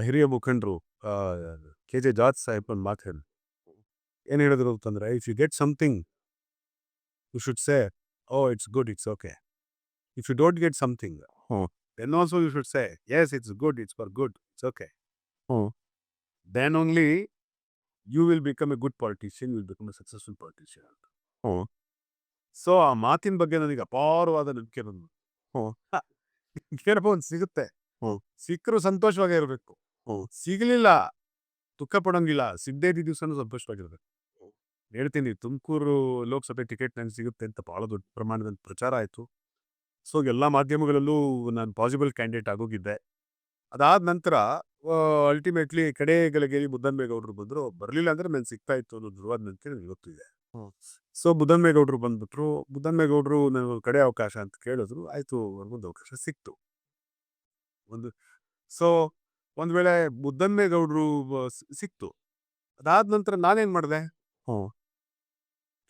ಹಿರಿಯ ಮುಖಂಡರು KJ ಜಾರ್ಜ್ ಸಾಹೇಬ್ ಒಂದು ಮಾತು ಹೇಳಿದ್ರು. ಏನು ಹೇಳಿದ್ರು ಅಂತಂದರೆ, if you get something you should say, oh it's good, it's okay. If you don't get something then also you should say, yes it's good, it's for good, it's okay. Then only you will become a good politician, you will become a successful politician ಅಂತ. ಸೊ ಆ ಮಾತಿನ ಬಗ್ಗೆ ನನಗೆ ಅಪಾರವಾದ ನಂಬಿಕೆ ಬಂದು ಏನಪ್ಪ ಒಂದು ಸಿಗುತ್ತೆ, ಸಿಕ್ಕರೂ ಸಂತೋಷವಾಗೇ ಇರಬೇಕು, ಸಿಗಲಿಲ್ಲ ದುಃಖ ಪಡೋಂಗಿಲ್ಲ, ಸಿಗದೇ ಇದ್ದ ದಿವಸನೂ ಸಂತೋಷವಾಗಿರ್ಬೇಕು. ಹೇಳ್ತೀನಿ, ತುಮಕೂರು ಲೋಕಸಭೆ ಟಿಕೆಟ್ ನನಗೆ ಸಿಗುತ್ತೆ ಅಂತ ಭಾಳ ದೊಡ್ಡ ಪ್ರಮಾಣದಲ್ಲಿ ಪ್ರಚಾರ ಆಯಿತು. ಸೊ ಎಲ್ಲ ಮಾಧ್ಯಮಗಳಲ್ಲೂ ನಾನು ಪಾಸಿಬಲ್ ಕ್ಯಾಂಡಿಡೇಟ್ ಆಗೋಗಿದ್ದೆ. ಅದಾದ ನಂತರ ಅಲ್ಟಿಮೇಟ್ಲಿ ಕಡೆಗಳಿಗೆ ಮುದ್ದನ್ಮೇಗೌಡರು ಬಂದರು. ಬರಲಿಲ್ಲ ಅಂದರೆ ನಾನು ಸಿಗ್ತಾ ಇತ್ತು ಅನ್ನೋ ದೃಢವಾದ ನಂಬಿಕೆ ನನಗೆ ಗೊತ್ತಿದೆ. ಸೊ ಮುದ್ದನ್ಮೇಗೌಡರು ಬಂದ್ಬಿಟ್ರು. ಮುದ್ದನ್ಮೇಗೌಡರು ನನಗೆ ಕಡೆ ಅವಕಾಶ ಅಂತ ಕೇಳಿದ್ರು. ಆಯಿತು, ಅವ್ರಿಗೊಂದು ಅವಕಾಶ ಸಿಕ್ತು. ಸೊ ಒಂದು ವೇಳೆ ಮುದ್ದನ್ಮೇಗೌಡರು ಸಿಕ್ತು, ಅದಾದ ನಂತರ ನಾನೇನು ಮಾಡಿದೆ,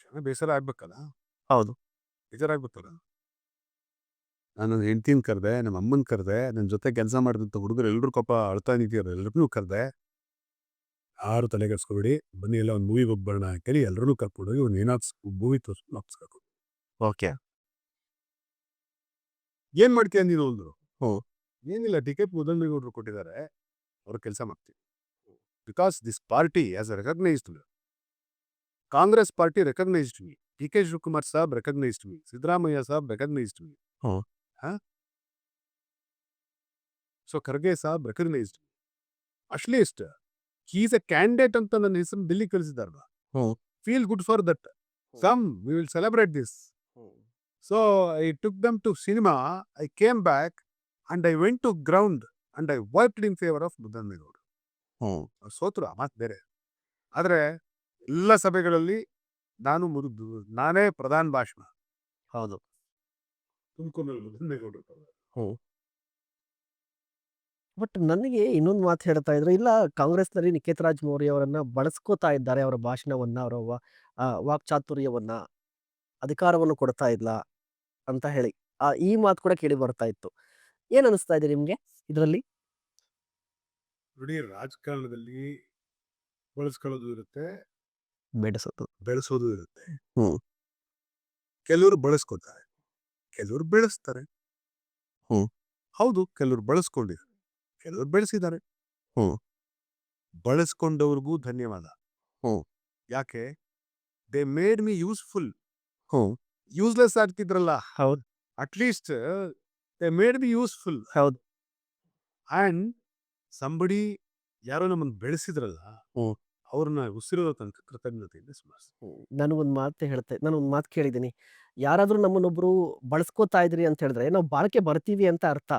ಚೆನ್ನಾಗಿ ಬೇಸರ ಆಗ್ಬೇಕಲ್ಲ,
ಹೌದು.
ಬೇಜಾರಾಗ್ಬೇಕಲ್ಲ. ನಾನು ನನ್ನ ಹೆಂಡ್ತಿನ ಕರೆದೆ, ನಮ್ಮ ಅಮ್ಮನ ಕರೆದೆ, ನನ್ನ ಜೊತೆ ಕೆಲಸ ಮಾಡಿದಂಥ ಹುಡುಗರು ಎಲ್ಲರೂ ಪಾಪ ಅಳ್ತಾ ನಿಂತಿದ್ದಾರೆ, ಎಲ್ಲರನ್ನೂ ಕರೆದೆ. ಯಾರು ತಲೆಗೆಡ್ಸ್ಕೊಬೇಡಿ, ಬನ್ನಿ ಎಲ್ಲ ಒಂದು ಮೂವಿಗೆ ಹೋಗಿ ಬರೋಣ ಅಂತೇಳಿ ಎಲ್ಲರೂ ಕರ್ಕೊಂಡೋಗಿ ಒಂದು ಏನಾದ್ರು ಮೂವಿ ತೋರಿಸ್ಕೊಂಡು ವಾಪಸ್ಬೇಕು.
ಓಕೆ.
ಏನು ಮಾಡ್ತೀಯ ನೀನು ಅಂದರು. ಏನಿಲ್ಲ, ಟಿಕೆಟ್ ಮುದ್ದನ್ಮೇಗೌಡರು ಕೊಟ್ಟಿದ್ದಾರೆ, ಅವ್ರ ಕೆಲಸ ಮಾಡ್ತೀವಿ. Because this party as a recognised me, Congress party recognised me, D K. Shivakumar saab recognised me, Siddaramaiah saab recognised me, so Kharge saab recognised me. At least is a candidate ಅಂತ ನನ್ನ ಹೆಸರು ದಿಲ್ಲಿ ಕಳಿಸಿದಾರಲ್ಲ, feel good for that. Come, we will celebrate this. So I took them to cinema, I came back and I went to ground and I worked in favour of ಮುದ್ದನ್ಮೇಗೌಡರು. ಸೋತರು, ಆ ಮಾತು ಬೇರೆ. ಆದರೆ ಎಲ್ಲ ಸಭೆಗಳಲ್ಲಿ ನಾನೇ ಪ್ರಧಾನ ಭಾಷಣ.
ಹೌದು.
ತುಮಕೂರಿನಲ್ಲಿ ಮುದ್ದನ್ಮೇಗೌಡರು.
ಬಟ್ ನನಗೆ ಇನ್ನೊಂದು ಮಾತು ಹೇಳ್ತಾ ಇದ್ರು, ಇಲ್ಲ ಕಾಂಗ್ರೆಸ್ನಲ್ಲಿ ನಿಖೇತ್ ಮೌರ್ಯ ಅವರನ್ನ ಬಳಸ್ಕೋತಾ ಇದ್ದಾರೆ, ಅವರ ಭಾಷಣವನ್ನ, ಅವರ ವಾಕ್ಚಾತುರ್ಯವನ್ನ, ಅಧಿಕಾರವನ್ನು ಕೊಡ್ತಾ ಇಲ್ಲ ಅಂತ ಹೇಳಿ ಈ ಮಾತು ಕೂಡ ಕೇಳಿ ಬರ್ತಾ ಇತ್ತು. ಏನ್ ಅನಿಸ್ತಾ ಇದೆ ನಿಮ್ಗೆ ಇದರಲ್ಲಿ?
ನೋಡಿ, ರಾಜಕಾರಣದಲ್ಲಿ ಬಳಸ್ಕೊಳ್ಳೋದು ಇರುತ್ತೆ,
ಬೆಳೆಸೋದು
ಇರುತ್ತೆ. ಕೆಲವರು ಬಳಸ್ಕೊತಾರೆ, ಕೆಲವರು ಬೆಳೆಸ್ತಾರೆ. ಹೌದು, ಕೆಲವರು ಬಳಸ್ಕೊಂಡಿದ್ದಾರೆ, ಕೆಲವರು ಬೆಳೆಸಿದ್ದಾರೆ. ಬಳಸ್ಕೊಂಡವ್ರಿಗೂ ಧನ್ಯವಾದ. ಯಾಕೆ? They made me useful. Useless ಆಗ್ತಿದ್ರಲ್ಲ,
ಹೌದು.
At least they made me useful.
ಹೌದು.
ಅಂಡ್ ಸಂಬಡಿ ಯಾರೋ ನಮ್ಮನ್ನು ಬೆಳೆಸಿದ್ರಲ್ಲ, ಅವ್ರನ್ನ ಉಸಿರೋದ ತನಕ ಕೃತಜ್ಞತೆಯಿಂದ ಸ್ಮರಿಸ್ತೀನಿ.
ನಾನು ಒಂದು ಮಾತು ಕೇಳಿದ್ದೀನಿ, ಯಾರಾದ್ರೂ ನಮ್ಮನ್ನೊಬ್ರು ಬಳಸ್ಕೋತಾ ಇದ್ರಿ ಅಂತ ಹೇಳಿದ್ರೆ ನಾವು ಬಾಳಕೆ ಬರ್ತೀವಿ ಅಂತ ಅರ್ಥ.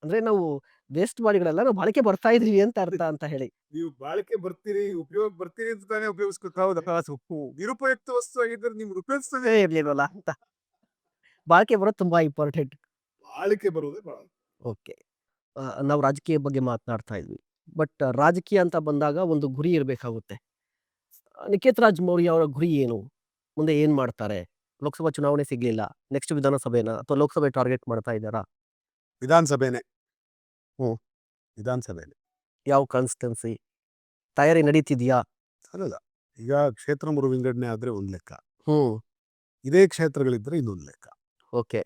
ಅಂದ್ರೆ ನಾವು ವೇಸ್ಟ್ ಬಾಡಿಗಳೆಲ್ಲ ನಾವು ಬಾಳಕೆ ಬರ್ತಾ ಇದೀವಿ ಅಂತ ಅರ್ಥ ಅಂತ ಹೇಳಿ.
ನೀವು ಬಾಳಿಕೆ ಬರ್ತೀರಿ, ಉಪಯೋಗ ಬರ್ತೀರಿ ಅಂತ ತಾನೇ ಉಪಯೋಗಿಸ್ಕೊತ. ನಿರುಪಯುಕ್ತ ವಸ್ತು ಆಗಿದ್ರೆ ನಿಮ್ಗೆ ಉಪಯೋಗಿಸ್ತದೆ
ಇರ್ಲಿಲ್ವಲ್ಲ ಅಂತ. ಬಾಳಕೆ ಬರೋದು ತುಂಬಾ ಇಂಪಾರ್ಟೆಂಟ್.
ಬಾಳಿಕೆ ಬರೋದೇ ಬಹಳ.
ಓಕೆ. ನಾವು ರಾಜಕೀಯ ಬಗ್ಗೆ ಮಾತನಾಡ್ತಾ ಇದ್ವಿ. ಬಟ್ ರಾಜಕೀಯ ಅಂತ ಬಂದಾಗ ಒಂದು ಗುರಿ ಇರಬೇಕಾಗುತ್ತೆ. ನಿಖೇತ್ ಮೌರ್ಯ ಅವರ ಗುರಿ ಏನು? ಮುಂದೆ ಏನ್ ಮಾಡ್ತಾರೆ? ಲೋಕಸಭಾ ಚುನಾವಣೆ ಸಿಗ್ಲಿಲ್ಲ, ನೆಕ್ಸ್ಟ್ ವಿಧಾನಸಭೆನ ಅಥವಾ ಲೋಕಸಭೆ ಟಾರ್ಗೆಟ್ ಮಾಡ್ತಾ ಇದ್ದಾರಾ?
ವಿಧಾನಸಭೆನೆ. ವಿಧಾನಸಭೆನೆ.
ಯಾವ ಕಾನ್ಸ್ಟಿಟ್ಯೂನ್ಸಿ ತಯಾರಿ ನಡೀತಿದ್ಯಾ?
ಅಲ್ಲಲ್ಲ, ಈಗ ಕ್ಷೇತ್ರ ಮರು ವಿಂಗಡಣೆ ಆದ್ರೆ ಒಂದ್ ಲೆಕ್ಕ, ಇದೇ ಕ್ಷೇತ್ರಗಳಿದ್ರೆ ಇನ್ನೊಂದು ಲೆಕ್ಕ.
ಓಕೆ.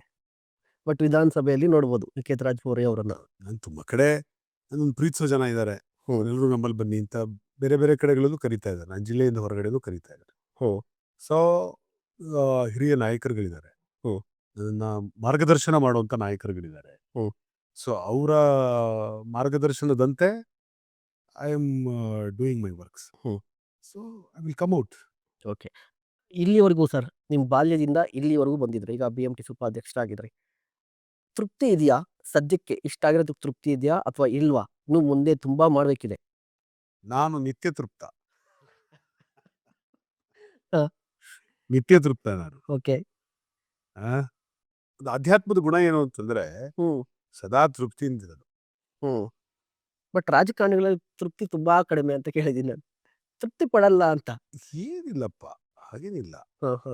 ಬಟ್ ವಿಧಾನಸಭೆಯಲ್ಲಿ ನೋಡ್ಬೋದು ನಿಖೇತ್ ಮೌರ್ಯ ಅವರನ್ನ.
ನಾನು ತುಂಬಾ ಕಡೆ ನನ್ನನ್ನು ಪ್ರೀತಿಸೋ ಜನ ಇದ್ದಾರೆ, ಎಲ್ಲರೂ ನಮ್ಮಲ್ಲಿ ಬನ್ನಿ ಅಂತ ಬೇರೆ ಬೇರೆ ಕಡೆಗಳಲ್ಲೂ ಕರೀತಾ ಇದ್ದಾರೆ, ನನ್ನ ಜಿಲ್ಲೆಯಿಂದ ಹೊರಗಡೆನೂ ಕರೀತಾ ಇದ್ದಾರೆ. ಸೊ ಹಿರಿಯ ನಾಯಕರುಗಳಿದ್ದಾರೆ, ನನ್ನ ಮಾರ್ಗದರ್ಶನ ಮಾಡುವಂತ ನಾಯಕರುಗಳಿದ್ದಾರೆ. ಸೊ ಅವರ ಮಾರ್ಗದರ್ಶನದಂತೆ I am doing my works. So I will come out.
Okay. ಇಲ್ಲಿವರೆಗೂ ಸರ್, ನಿಮ್ಮ ಬಾಲ್ಯದಿಂದ ಇಲ್ಲಿವರೆಗೂ ಬಂದಿದ್ರಿ, ಈಗ BMTC ಉಪಾಧ್ಯಕ್ಷರಾಗಿದ್ರಿ. ತೃಪ್ತಿ ಇದೆಯಾ? ಸದ್ಯಕ್ಕೆ ಇಷ್ಟ ಆಗಿರೋದಕ್ಕೆ ತೃಪ್ತಿ ಇದೆಯಾ ಅಥವಾ ಇಲ್ವಾ? ಇನ್ನು ಮುಂದೆ ತುಂಬಾ ಮಾಡ್ಬೇಕಿದೆ?
ನಾನು ನಿತ್ಯ ತೃಪ್ತ.
ಹ.
ನಿತ್ಯ ತೃಪ್ತ ನಾನು.
ಓಕೆ.
ಒಂದು ಅಧ್ಯಾತ್ಮದ ಗುಣ ಏನು ಅಂತಂದ್ರೆ ಸದಾ ತೃಪ್ತಿಯಿಂದ ಇರೋದು.
ಬಟ್ ರಾಜಕಾರಣಿಗಳಲ್ಲಿ ತೃಪ್ತಿ ತುಂಬಾ ಕಡಿಮೆ ಅಂತ ಕೇಳಿದ್ದೀನಿ ನಾನು. ತೃಪ್ತಿ ಪಡಲ್ಲ ಅಂತ.
ಏನಿಲ್ಲಪ್ಪ, ಹಾಗೇನಿಲ್ಲ.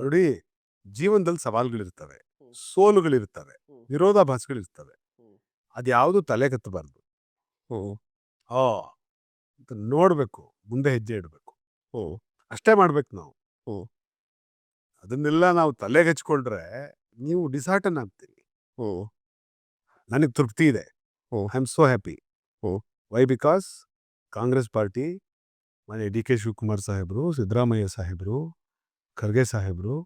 ನೋಡಿ, ಜೀವನದಲ್ಲಿ ಸವಾಲುಗಳಿರ್ತವೆ, ಸೋಲುಗಳಿರ್ತವೆ, ವಿರೋಧಾಭಾಸಗಳಿರ್ತವೆ. ಅದ್ಯಾವುದು ತಲೆ ಕತ್ತಬಾರ್ದು. ನೋಡ್ಬೇಕು, ಮುಂದೆ ಹೆಜ್ಜೆ ಇಡಬೇಕು. ಅಷ್ಟೇ ಮಾಡ್ಬೇಕು ನಾವು.
ಹ್ಮ್.
ಅದನ್ನೆಲ್ಲ ನಾವು ತಲೆಗೆ ಹಚ್ಕೊಂಡ್ರೆ ನೀವು ಡಿಸಾರ್ಟನ್ ಆಗ್ತೀರಿ.
ಹ್ಮ್.
ನನಗೆ ತೃಪ್ತಿ ಇದೆ.
Hmm.
I am so happy.
Hmm.
Why? Because Congress party, ಮನೆ ಡಿ ಕೆ ಶಿವಕುಮಾರ್ ಸಾಹೇಬರು, ಸಿದ್ದರಾಮಯ್ಯ ಸಾಹೇಬರು, ಖರ್ಗೆ ಸಾಹೇಬರು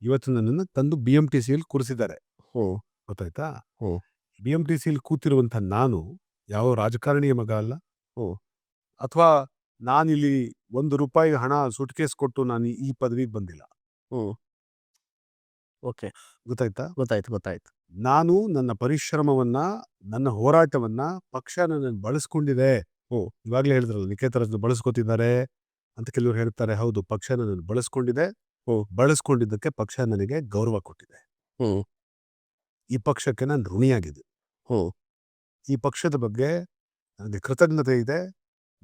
ಇವತ್ತು ನನ್ನನ್ನು ತಂದು BMTCಯಲ್ಲಿ ಕೂರಿಸಿದ್ದಾರೆ.
ಹ್ಮ್.
ಗೊತ್ತಾಯ್ತಾ?
ಹ್ಮ್.
BMTCಯಲ್ಲಿ ಕೂತಿರುವಂಥ ನಾನು ಯಾವ ರಾಜಕಾರಣಿಯ ಮಗ ಅಲ್ಲ.
ಹ್ಮ್.
ಅಥವಾ ನಾನಿಲ್ಲಿ ₹1 ಹಣ ಸುಟ್ಕೇಸ್ ಕೊಟ್ಟು ನಾನು ಈ ಪದವಿಗೆ ಬಂದಿಲ್ಲ.
ಹ್ಮ್. ಓಕೆ.
ಗೊತ್ತಾಯ್ತಾ?
ಗೊತ್ತಾಯ್ತು.
ನಾನು ನನ್ನ ಪರಿಶ್ರಮವನ್ನ, ನನ್ನ ಹೋರಾಟವನ್ನ ಪಕ್ಷ ನನ್ನನ್ನು ಬಳಸ್ಕೊಂಡಿದೆ. ಇವಾಗಲೇ ಹೇಳಿದ್ರಲ್ಲ, ನಿಖೇತರನ್ನು ಬಳಸ್ಕೊತಿದ್ದಾರೆ ಅಂತ ಕೆಲವರು ಹೇಳ್ತಾರೆ. ಹೌದು, ಪಕ್ಷ ನನ್ನನ್ನು ಬಳಸ್ಕೊಂಡಿದೆ. ಬಳಸ್ಕೊಂಡಿದ್ದಕ್ಕೆ ಪಕ್ಷ ನನಗೆ ಗೌರವ ಕೊಟ್ಟಿದೆ.
ಹ್ಮ್.
ಈ ಪಕ್ಷಕ್ಕೆ ನಾನು ಋಣಿಯಾಗಿದೆ.
ಹ್ಮ್.
ಈ ಪಕ್ಷದ ಬಗ್ಗೆ ನನಗೆ ಕೃತಜ್ಞತೆ ಇದೆ.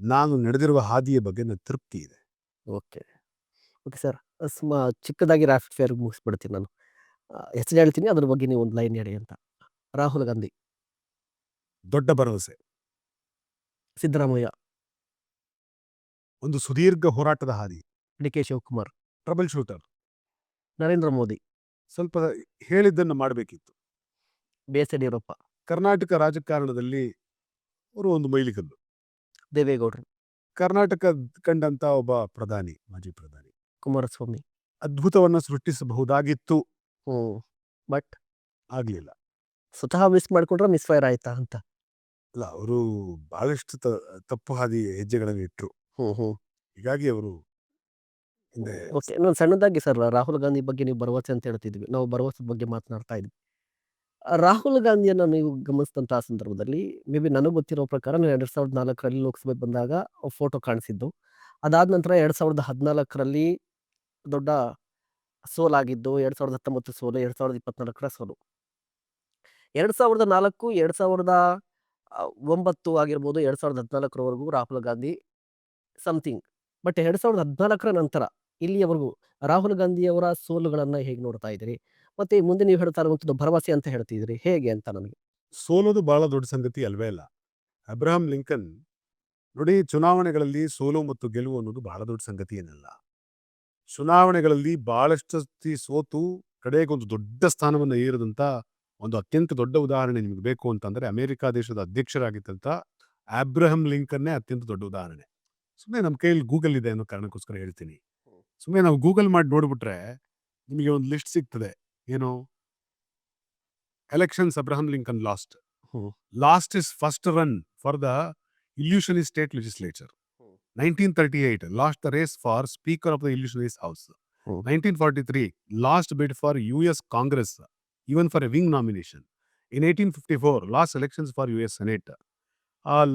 ನಾನು ನಡೆದಿರುವ ಹಾದಿಯ ಬಗ್ಗೆ ನನಗೆ ತೃಪ್ತಿ ಇದೆ.
Okay sir. ಚಿಕ್ಕದಾಗಿ ರ್ಯಾಪಿಡ್ ಫೈರ್ ಮುಗಿಸ್ಬಿಡ್ತೀನಿ ನಾನು. ಹೆಸರು ಹೇಳ್ತೀನಿ, ಅದ್ರ ಬಗ್ಗೆ ನೀವು ಒಂದು ಲೈನ್ ಹೇಳಿ ಅಂತ. ರಾಹುಲ್ ಗಾಂಧಿ,
ದೊಡ್ಡ ಭರವಸೆ,
ಸಿದ್ದರಾಮಯ್ಯ,
ಒಂದು ಸುದೀರ್ಘ ಹೋರಾಟದ ಹಾದಿ,
D K Shivakumar,
trouble shooter,
Narendra Modi,
ಸ್ವಲ್ಪ ಹೇಳಿದ್ದನ್ನು ಮಾಡಬೇಕಿತ್ತು.
BS ಯಡಿಯೂರಪ್ಪ,
ಕರ್ನಾಟಕ ರಾಜಕಾರಣದಲ್ಲಿ ಅವರು ಒಂದು ಮೈಲಿಗಲ್ಲು.
ದೇವೇಗೌಡರು,
ಕರ್ನಾಟಕ ಕಂಡಂತ ಒಬ್ಬ ಪ್ರಧಾನಿ, ಮಾಜಿ ಪ್ರಧಾನಿ,
ಕುಮಾರಸ್ವಾಮಿ.
ಅದ್ಭುತವನ್ನ ಸೃಷ್ಟಿಸಬಹುದಾಗಿತ್ತು.
ಬಟ್
ಆಗ್ಲಿಲ್ಲ.
ಸ್ವತಃ ಮಿಸ್ ಮಾಡ್ಕೊಂಡ್ರೆ ಮಿಸ್ ಫೈರ್ ಆಯ್ತಾ ಅಂತ.
ಅಲ್ಲ, ಅವರು ಬಹಳಷ್ಟು ತಪ್ಪು ಹಾದಿ ಹೆಜ್ಜೆಗಳನ್ನು ಇಟ್ಟರು. ಹೀಗಾಗಿ ಅವರು ಹಿಂದೆ.
ಓಕೆ, ಇನ್ನೊಂದು ಸಣ್ಣದಾಗಿ ಸರ್, ರಾಹುಲ್ ಗಾಂಧಿ ಬಗ್ಗೆ ನೀವು ಭರವಸೆ ಅಂತ ಹೇಳ್ತಿದ್ವಿ, ನಾವು ಭರವಸೆ ಬಗ್ಗೆ ಮಾತನಾಡ್ತಾ ಇದ್ವಿ. ರಾಹುಲ್ ಗಾಂಧಿಯನ್ನ ನೀವು ಗಮನಿಸಿದಂತಹ ಸಂದರ್ಭದಲ್ಲಿ ಮೇ ಬಿ ನನಗೆ ಗೊತ್ತಿರೋ ಪ್ರಕಾರ 2004ರಲ್ಲಿ ಲೋಕಸಭೆ ಬಂದಾಗ ಫೋಟೋ ಕಾಣಿಸಿದ್ದು. ಅದಾದ ನಂತರ 2014ರಲ್ಲಿ ದೊಡ್ಡ ಸೋಲಾಗಿದ್ದು, 2019 ಸೋಲು, 2024ರ ಸೋಲು. 2004, 2009 ಆಗಿರ್ಬೋದು, 2014ರವರೆಗೂ ರಾಹುಲ್ ಗಾಂಧಿ ಸಮಥಿಂಗ್. ಬಟ್ 2014ರ ನಂತರ ಇಲ್ಲಿಯವರೆಗೂ ರಾಹುಲ್ ಗಾಂಧಿಯವರ ಸೋಲುಗಳನ್ನ ಹೇಗೆ ನೋಡ್ತಾ ಇದ್ದೀರಿ? ಮತ್ತೆ ಮುಂದೆ ನೀವು ಹೇಳ್ತಾ ಇರುವಂಥದ್ದು ಭರವಸೆ ಅಂತ ಹೇಳ್ತಿದ್ರಿ, ಹೇಗೆ ಅಂತ ನನಗೆ.
ಸೋಲೋದು ಬಹಳ ದೊಡ್ಡ ಸಂಗತಿ ಅಲ್ವೇ ಅಲ್ಲ. ಅಬ್ರಹಾಂ ಲಿಂಕನ್ ನೋಡಿ, ಚುನಾವಣೆಗಳಲ್ಲಿ ಸೋಲು ಮತ್ತು ಗೆಲುವು ಅನ್ನೋದು ಬಹಳ ದೊಡ್ಡ ಸಂಗತಿ ಏನಲ್ಲ. ಚುನಾವಣೆಗಳಲ್ಲಿ ಬಹಳಷ್ಟು ಸೋತು ಕಡೆಗೊಂದು ದೊಡ್ಡ ಸ್ಥಾನವನ್ನು ಏರಿದಂತ ಒಂದು ಅತ್ಯಂತ ದೊಡ್ಡ ಉದಾಹರಣೆ ನಿಮಗೆ ಬೇಕು ಅಂತಂದ್ರೆ ಅಮೆರಿಕ ದೇಶದ ಅಧ್ಯಕ್ಷರಾಗಿದ್ದಂತ ಅಬ್ರಹಾಂ ಲಿಂಕನ್ನೇ ಅತ್ಯಂತ ದೊಡ್ಡ ಉದಾಹರಣೆ. ಸುಮ್ಮನೆ ನಮ್ಮ ಕೈಯಲ್ಲಿ ಗೂಗಲ್ ಇದೆ ಅನ್ನೋ ಕಾರಣಕ್ಕೋಸ್ಕರ ಹೇಳ್ತೀನಿ. ಸುಮ್ಮನೆ ನಾವು ಗೂಗಲ್ ಮಾಡಿ ನೋಡ್ಬಿಟ್ರೆ ನಿಮಗೆ ಒಂದು ಲಿಸ್ಟ್ ಸಿಗ್ತದೆ. ಏನು? Elections Abraham Lincoln last is first run for the illusionist state legislature. 1938 lost the race for Speaker of the illusionist House. 1943 lost bid for US Congress, even for a wing nomination. In 1854 lost elections for US Senate.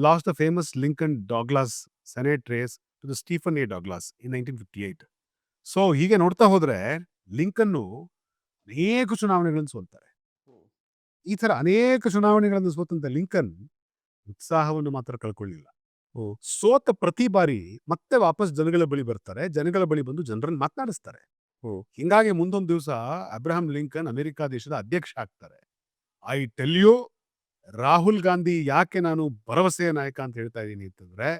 Lost the famous Lincoln-Douglas Senate race to the Stephen A. Douglas in 1958. So ಹೀಗೆ ನೋಡ್ತಾ ಹೋದ್ರೆ ಲಿಂಕನ್ನು ಅನೇಕ ಚುನಾವಣೆಗಳನ್ನು ಸೋಲ್ತಾರೆ. ಈ ತರ ಅನೇಕ ಚುನಾವಣೆಗಳನ್ನು ಸೋತಂತ ಲಿಂಕನ್ ಉತ್ಸಾಹವನ್ನು ಮಾತ್ರ ಕಳ್ಕೊಳ್ಳಿಲ್ಲ. ಸೋತ ಪ್ರತಿ ಬಾರಿ ಮತ್ತೆ ವಾಪಸ್ ಜನಗಳ ಬಳಿ ಬರ್ತಾರೆ. ಜನಗಳ ಬಳಿ ಬಂದು ಜನರನ್ನು ಮಾತನಾಡಿಸ್ತಾರೆ. ಹಿಂಗಾಗಿ ಮುಂದೊಂದು ದಿವಸ ಅಬ್ರಹಾಂ ಲಿಂಕನ್ ಅಮೆರಿಕ ದೇಶದ ಅಧ್ಯಕ್ಷ ಆಗ್ತಾರೆ. I tell you, Rahul Gandhi ಯಾಕೆ ನಾನು ಭರವಸೆಯ ನಾಯಕ ಅಂತ ಹೇಳ್ತಾ ಇದ್ದೀನಿ ಅಂತಂದ್ರೆ,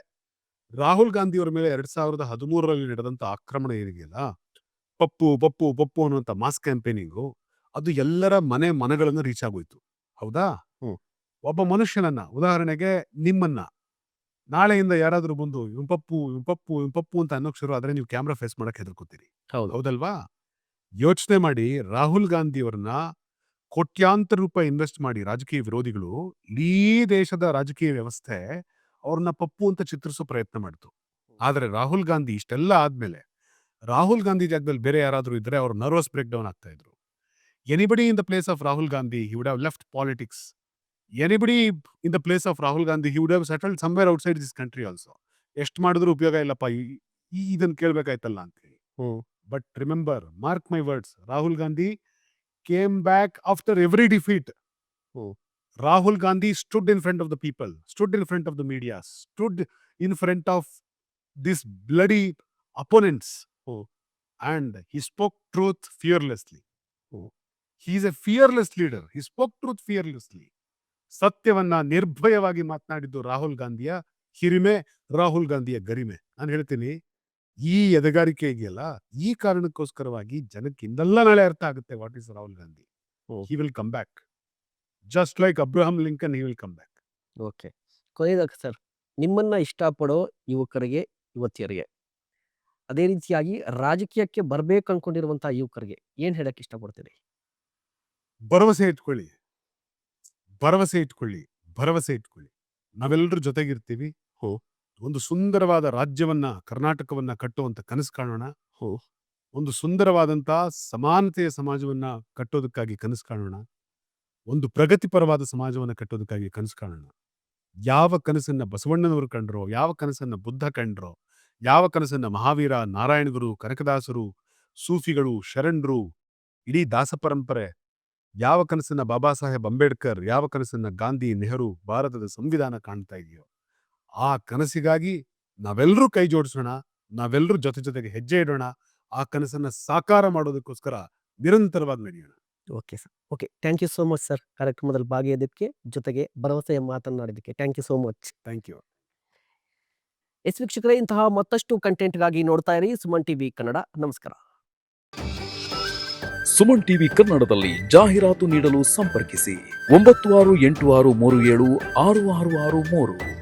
ರಾಹುಲ್ ಗಾಂಧಿ ಅವರ ಮೇಲೆ 2013ರಲ್ಲಿ ನಡೆದಂತ ಆಕ್ರಮಣ ಏನಿದೆಯಲ್ಲ, ಪಪ್ಪು ಪಪ್ಪು ಪಪ್ಪು ಅನ್ನುವಂಥ ಮಾಸ್ ಕ್ಯಾಂಪೇನಿಂಗು, ಅದು ಎಲ್ಲರ ಮನಗಳನ್ನು ರೀಚ್ ಆಗೋಯ್ತು. ಹೌದಾ? ಒಬ್ಬ ಮನುಷ್ಯನನ್ನ, ಉದಾಹರಣೆಗೆ ನಿಮ್ಮನ್ನ ನಾಳೆಯಿಂದ ಯಾರಾದ್ರೂ ಬಂದು ಪಪ್ಪು ಪಪ್ಪು ಪಪ್ಪು ಅಂತ ಅನ್ನೋಕ್ ಶುರು ಆದ್ರೆ ನೀವು ಕ್ಯಾಮ್ರಾ ಫೇಸ್ ಮಾಡಕ್ ಹೆದರ್ಕೋತೀರಿ. ಹೌದಲ್ವಾ? ಯೋಚನೆ ಮಾಡಿ, ರಾಹುಲ್ ಗಾಂಧಿ ಅವರನ್ನ ಕೋಟ್ಯಾಂತರ ರೂಪಾಯಿ ಇನ್ವೆಸ್ಟ್ ಮಾಡಿ ರಾಜಕೀಯ ವಿರೋಧಿಗಳು, ಇಡೀ ದೇಶದ ರಾಜಕೀಯ ವ್ಯವಸ್ಥೆ ಅವ್ರನ್ನ ಪಪ್ಪು ಅಂತ ಚಿತ್ರಿಸೋ ಪ್ರಯತ್ನ ಮಾಡ್ತು. ಆದ್ರೆ ರಾಹುಲ್ ಗಾಂಧಿ ಇಷ್ಟೆಲ್ಲ ಆದ್ಮೇಲೆ ರಾಹುಲ್ ಗಾಂಧಿ ಜಾಗದಲ್ಲಿ ಬೇರೆ ಯಾರಾದ್ರೂ ಇದ್ರೆ ಅವ್ರು ನರ್ವಸ್ ಬ್ರೇಕ್ ಡೌನ್ ಆಗ್ತಾ ಇದ್ರು. Anybody in the place of Rahul Gandhi he would have left politics. Anybody in the place of Rahul Gandhi he would have settled somewhere outside this country also. ಎಷ್ಟು ಮಾಡಿದ್ರು ಉಪಯೋಗ ಇಲ್ಲಪ್ಪ, ಇದನ್ನ ಕೇಳ್ಬೇಕಾಯ್ತಲ್ಲ ಅಂತ ಹೇಳಿ. But remember, mark my words, Rahul Gandhi came back after every defeat. Rahul Gandhi stood in front of the people, stood in front of the media, stood in front of these bloody opponents, and he spoke truth fearlessly. He is a fearless leader. He spoke truth fearlessly. ಸತ್ಯವನ್ನ ನಿರ್ಭಯವಾಗಿ ಮಾತನಾಡಿದ್ದು ರಾಹುಲ್ ಗಾಂಧಿಯ ಹಿರಿಮೆ, ರಾಹುಲ್ ಗಾಂಧಿಯ ಗರಿಮೆ. ನಾನು ಹೇಳ್ತೀನಿ, ಈ ಎದೆಗಾರಿಕೆ ಇದೆಯಲ್ಲ, ಈ ಕಾರಣಕ್ಕೋಸ್ಕರವಾಗಿ ಜನಕ್ಕೆ ಇಂದೆಲ್ಲ ನಾಳೆ ಅರ್ಥ ಆಗುತ್ತೆ what is Rahul Gandhi.
Hmm.
He will come back. Just like Abraham Lincoln he will come back.
Okay. ಕೊನೆಯದಾಗಿ ಸರ್, ನಿಮ್ಮನ್ನ ಇಷ್ಟಪಡೋ ಯುವಕರಿಗೆ, ಯುವತಿಯರಿಗೆ, ಅದೇ ರೀತಿಯಾಗಿ ರಾಜಕೀಯಕ್ಕೆ ಬರ್ಬೇಕು ಅನ್ಕೊಂಡಿರುವಂತಹ ಯುವಕರಿಗೆ ಏನ್ ಹೇಳಕ್ ಇಷ್ಟಪಡ್ತೀರಿ?
ಭರವಸೆ ಇಟ್ಕೊಳ್ಳಿ, ಭರವಸೆ ಇಟ್ಕೊಳ್ಳಿ, ಭರವಸೆ ಇಟ್ಕೊಳ್ಳಿ. ನಾವೆಲ್ಲರೂ ಜೊತೆಗಿರ್ತೀವಿ. ಒಂದು ಸುಂದರವಾದ ರಾಜ್ಯವನ್ನ, ಕರ್ನಾಟಕವನ್ನ ಕಟ್ಟುವಂತ ಕನಸು ಕಾಣೋಣ. ಒಂದು ಸುಂದರವಾದಂತ ಸಮಾನತೆಯ ಸಮಾಜವನ್ನ ಕಟ್ಟೋದಕ್ಕಾಗಿ ಕನಸು ಕಾಣೋಣ. ಒಂದು ಪ್ರಗತಿಪರವಾದ ಸಮಾಜವನ್ನ ಕಟ್ಟೋದಕ್ಕಾಗಿ ಕನಸು ಕಾಣೋಣ. ಯಾವ ಕನಸನ್ನ ಬಸವಣ್ಣನವರು ಕಂಡ್ರೋ, ಯಾವ ಕನಸನ್ನ ಬುದ್ಧ ಕಂಡ್ರೋ, ಯಾವ ಕನಸನ್ನ ಮಹಾವೀರ, ನಾರಾಯಣಗುರು, ಕನಕದಾಸರು, ಸೂಫಿಗಳು, ಶರಣರು, ಇಡೀ ದಾಸ ಪರಂಪರೆ, ಯಾವ ಕನಸನ್ನ ಬಾಬಾ ಸಾಹೇಬ್ ಅಂಬೇಡ್ಕರ್, ಯಾವ ಕನಸನ್ನ ಗಾಂಧಿ, ನೆಹರು, ಭಾರತದ ಸಂವಿಧಾನ ಕಾಣ್ತಾ ಇದೆಯೋ, ಆ ಕನಸಿಗಾಗಿ ನಾವೆಲ್ಲರೂ ಕೈ ಜೋಡಿಸೋಣ, ನಾವೆಲ್ಲರೂ ಜೊತೆಗೆ ಹೆಜ್ಜೆ ಇಡೋಣ. ಆ ಕನಸನ್ನ ಸಾಕಾರ ಮಾಡೋದಕ್ಕೋಸ್ಕರ ನಿರಂತರವಾಗಿ ನಡೆಯೋಣ.
Okay sir. Okay, thank you so much sir, ಕಾರ್ಯಕ್ರಮದಲ್ಲಿ ಭಾಗಿಯಾದಕ್ಕೆ, ಜೊತೆಗೆ ಭರವಸೆಯ ಮಾತನಾಡಿದ್ದಕ್ಕೆ thank you so much.
Thank you.
Yes ವೀಕ್ಷಕರೇ, ಇಂತಹ ಮತ್ತಷ್ಟು ಕಂಟೆಂಟ್ಗಾಗಿ ನೋಡ್ತಾ ಇರಿ ಸುಮನ್ ಟಿವಿ ಕನ್ನಡ. ನಮಸ್ಕಾರ.
ಸುಮನ್ ಟಿವಿ ಕನ್ನಡದಲ್ಲಿ ಜಾಹೀರಾತು ನೀಡಲು ಸಂಪರ್ಕಿಸಿ 9686376663.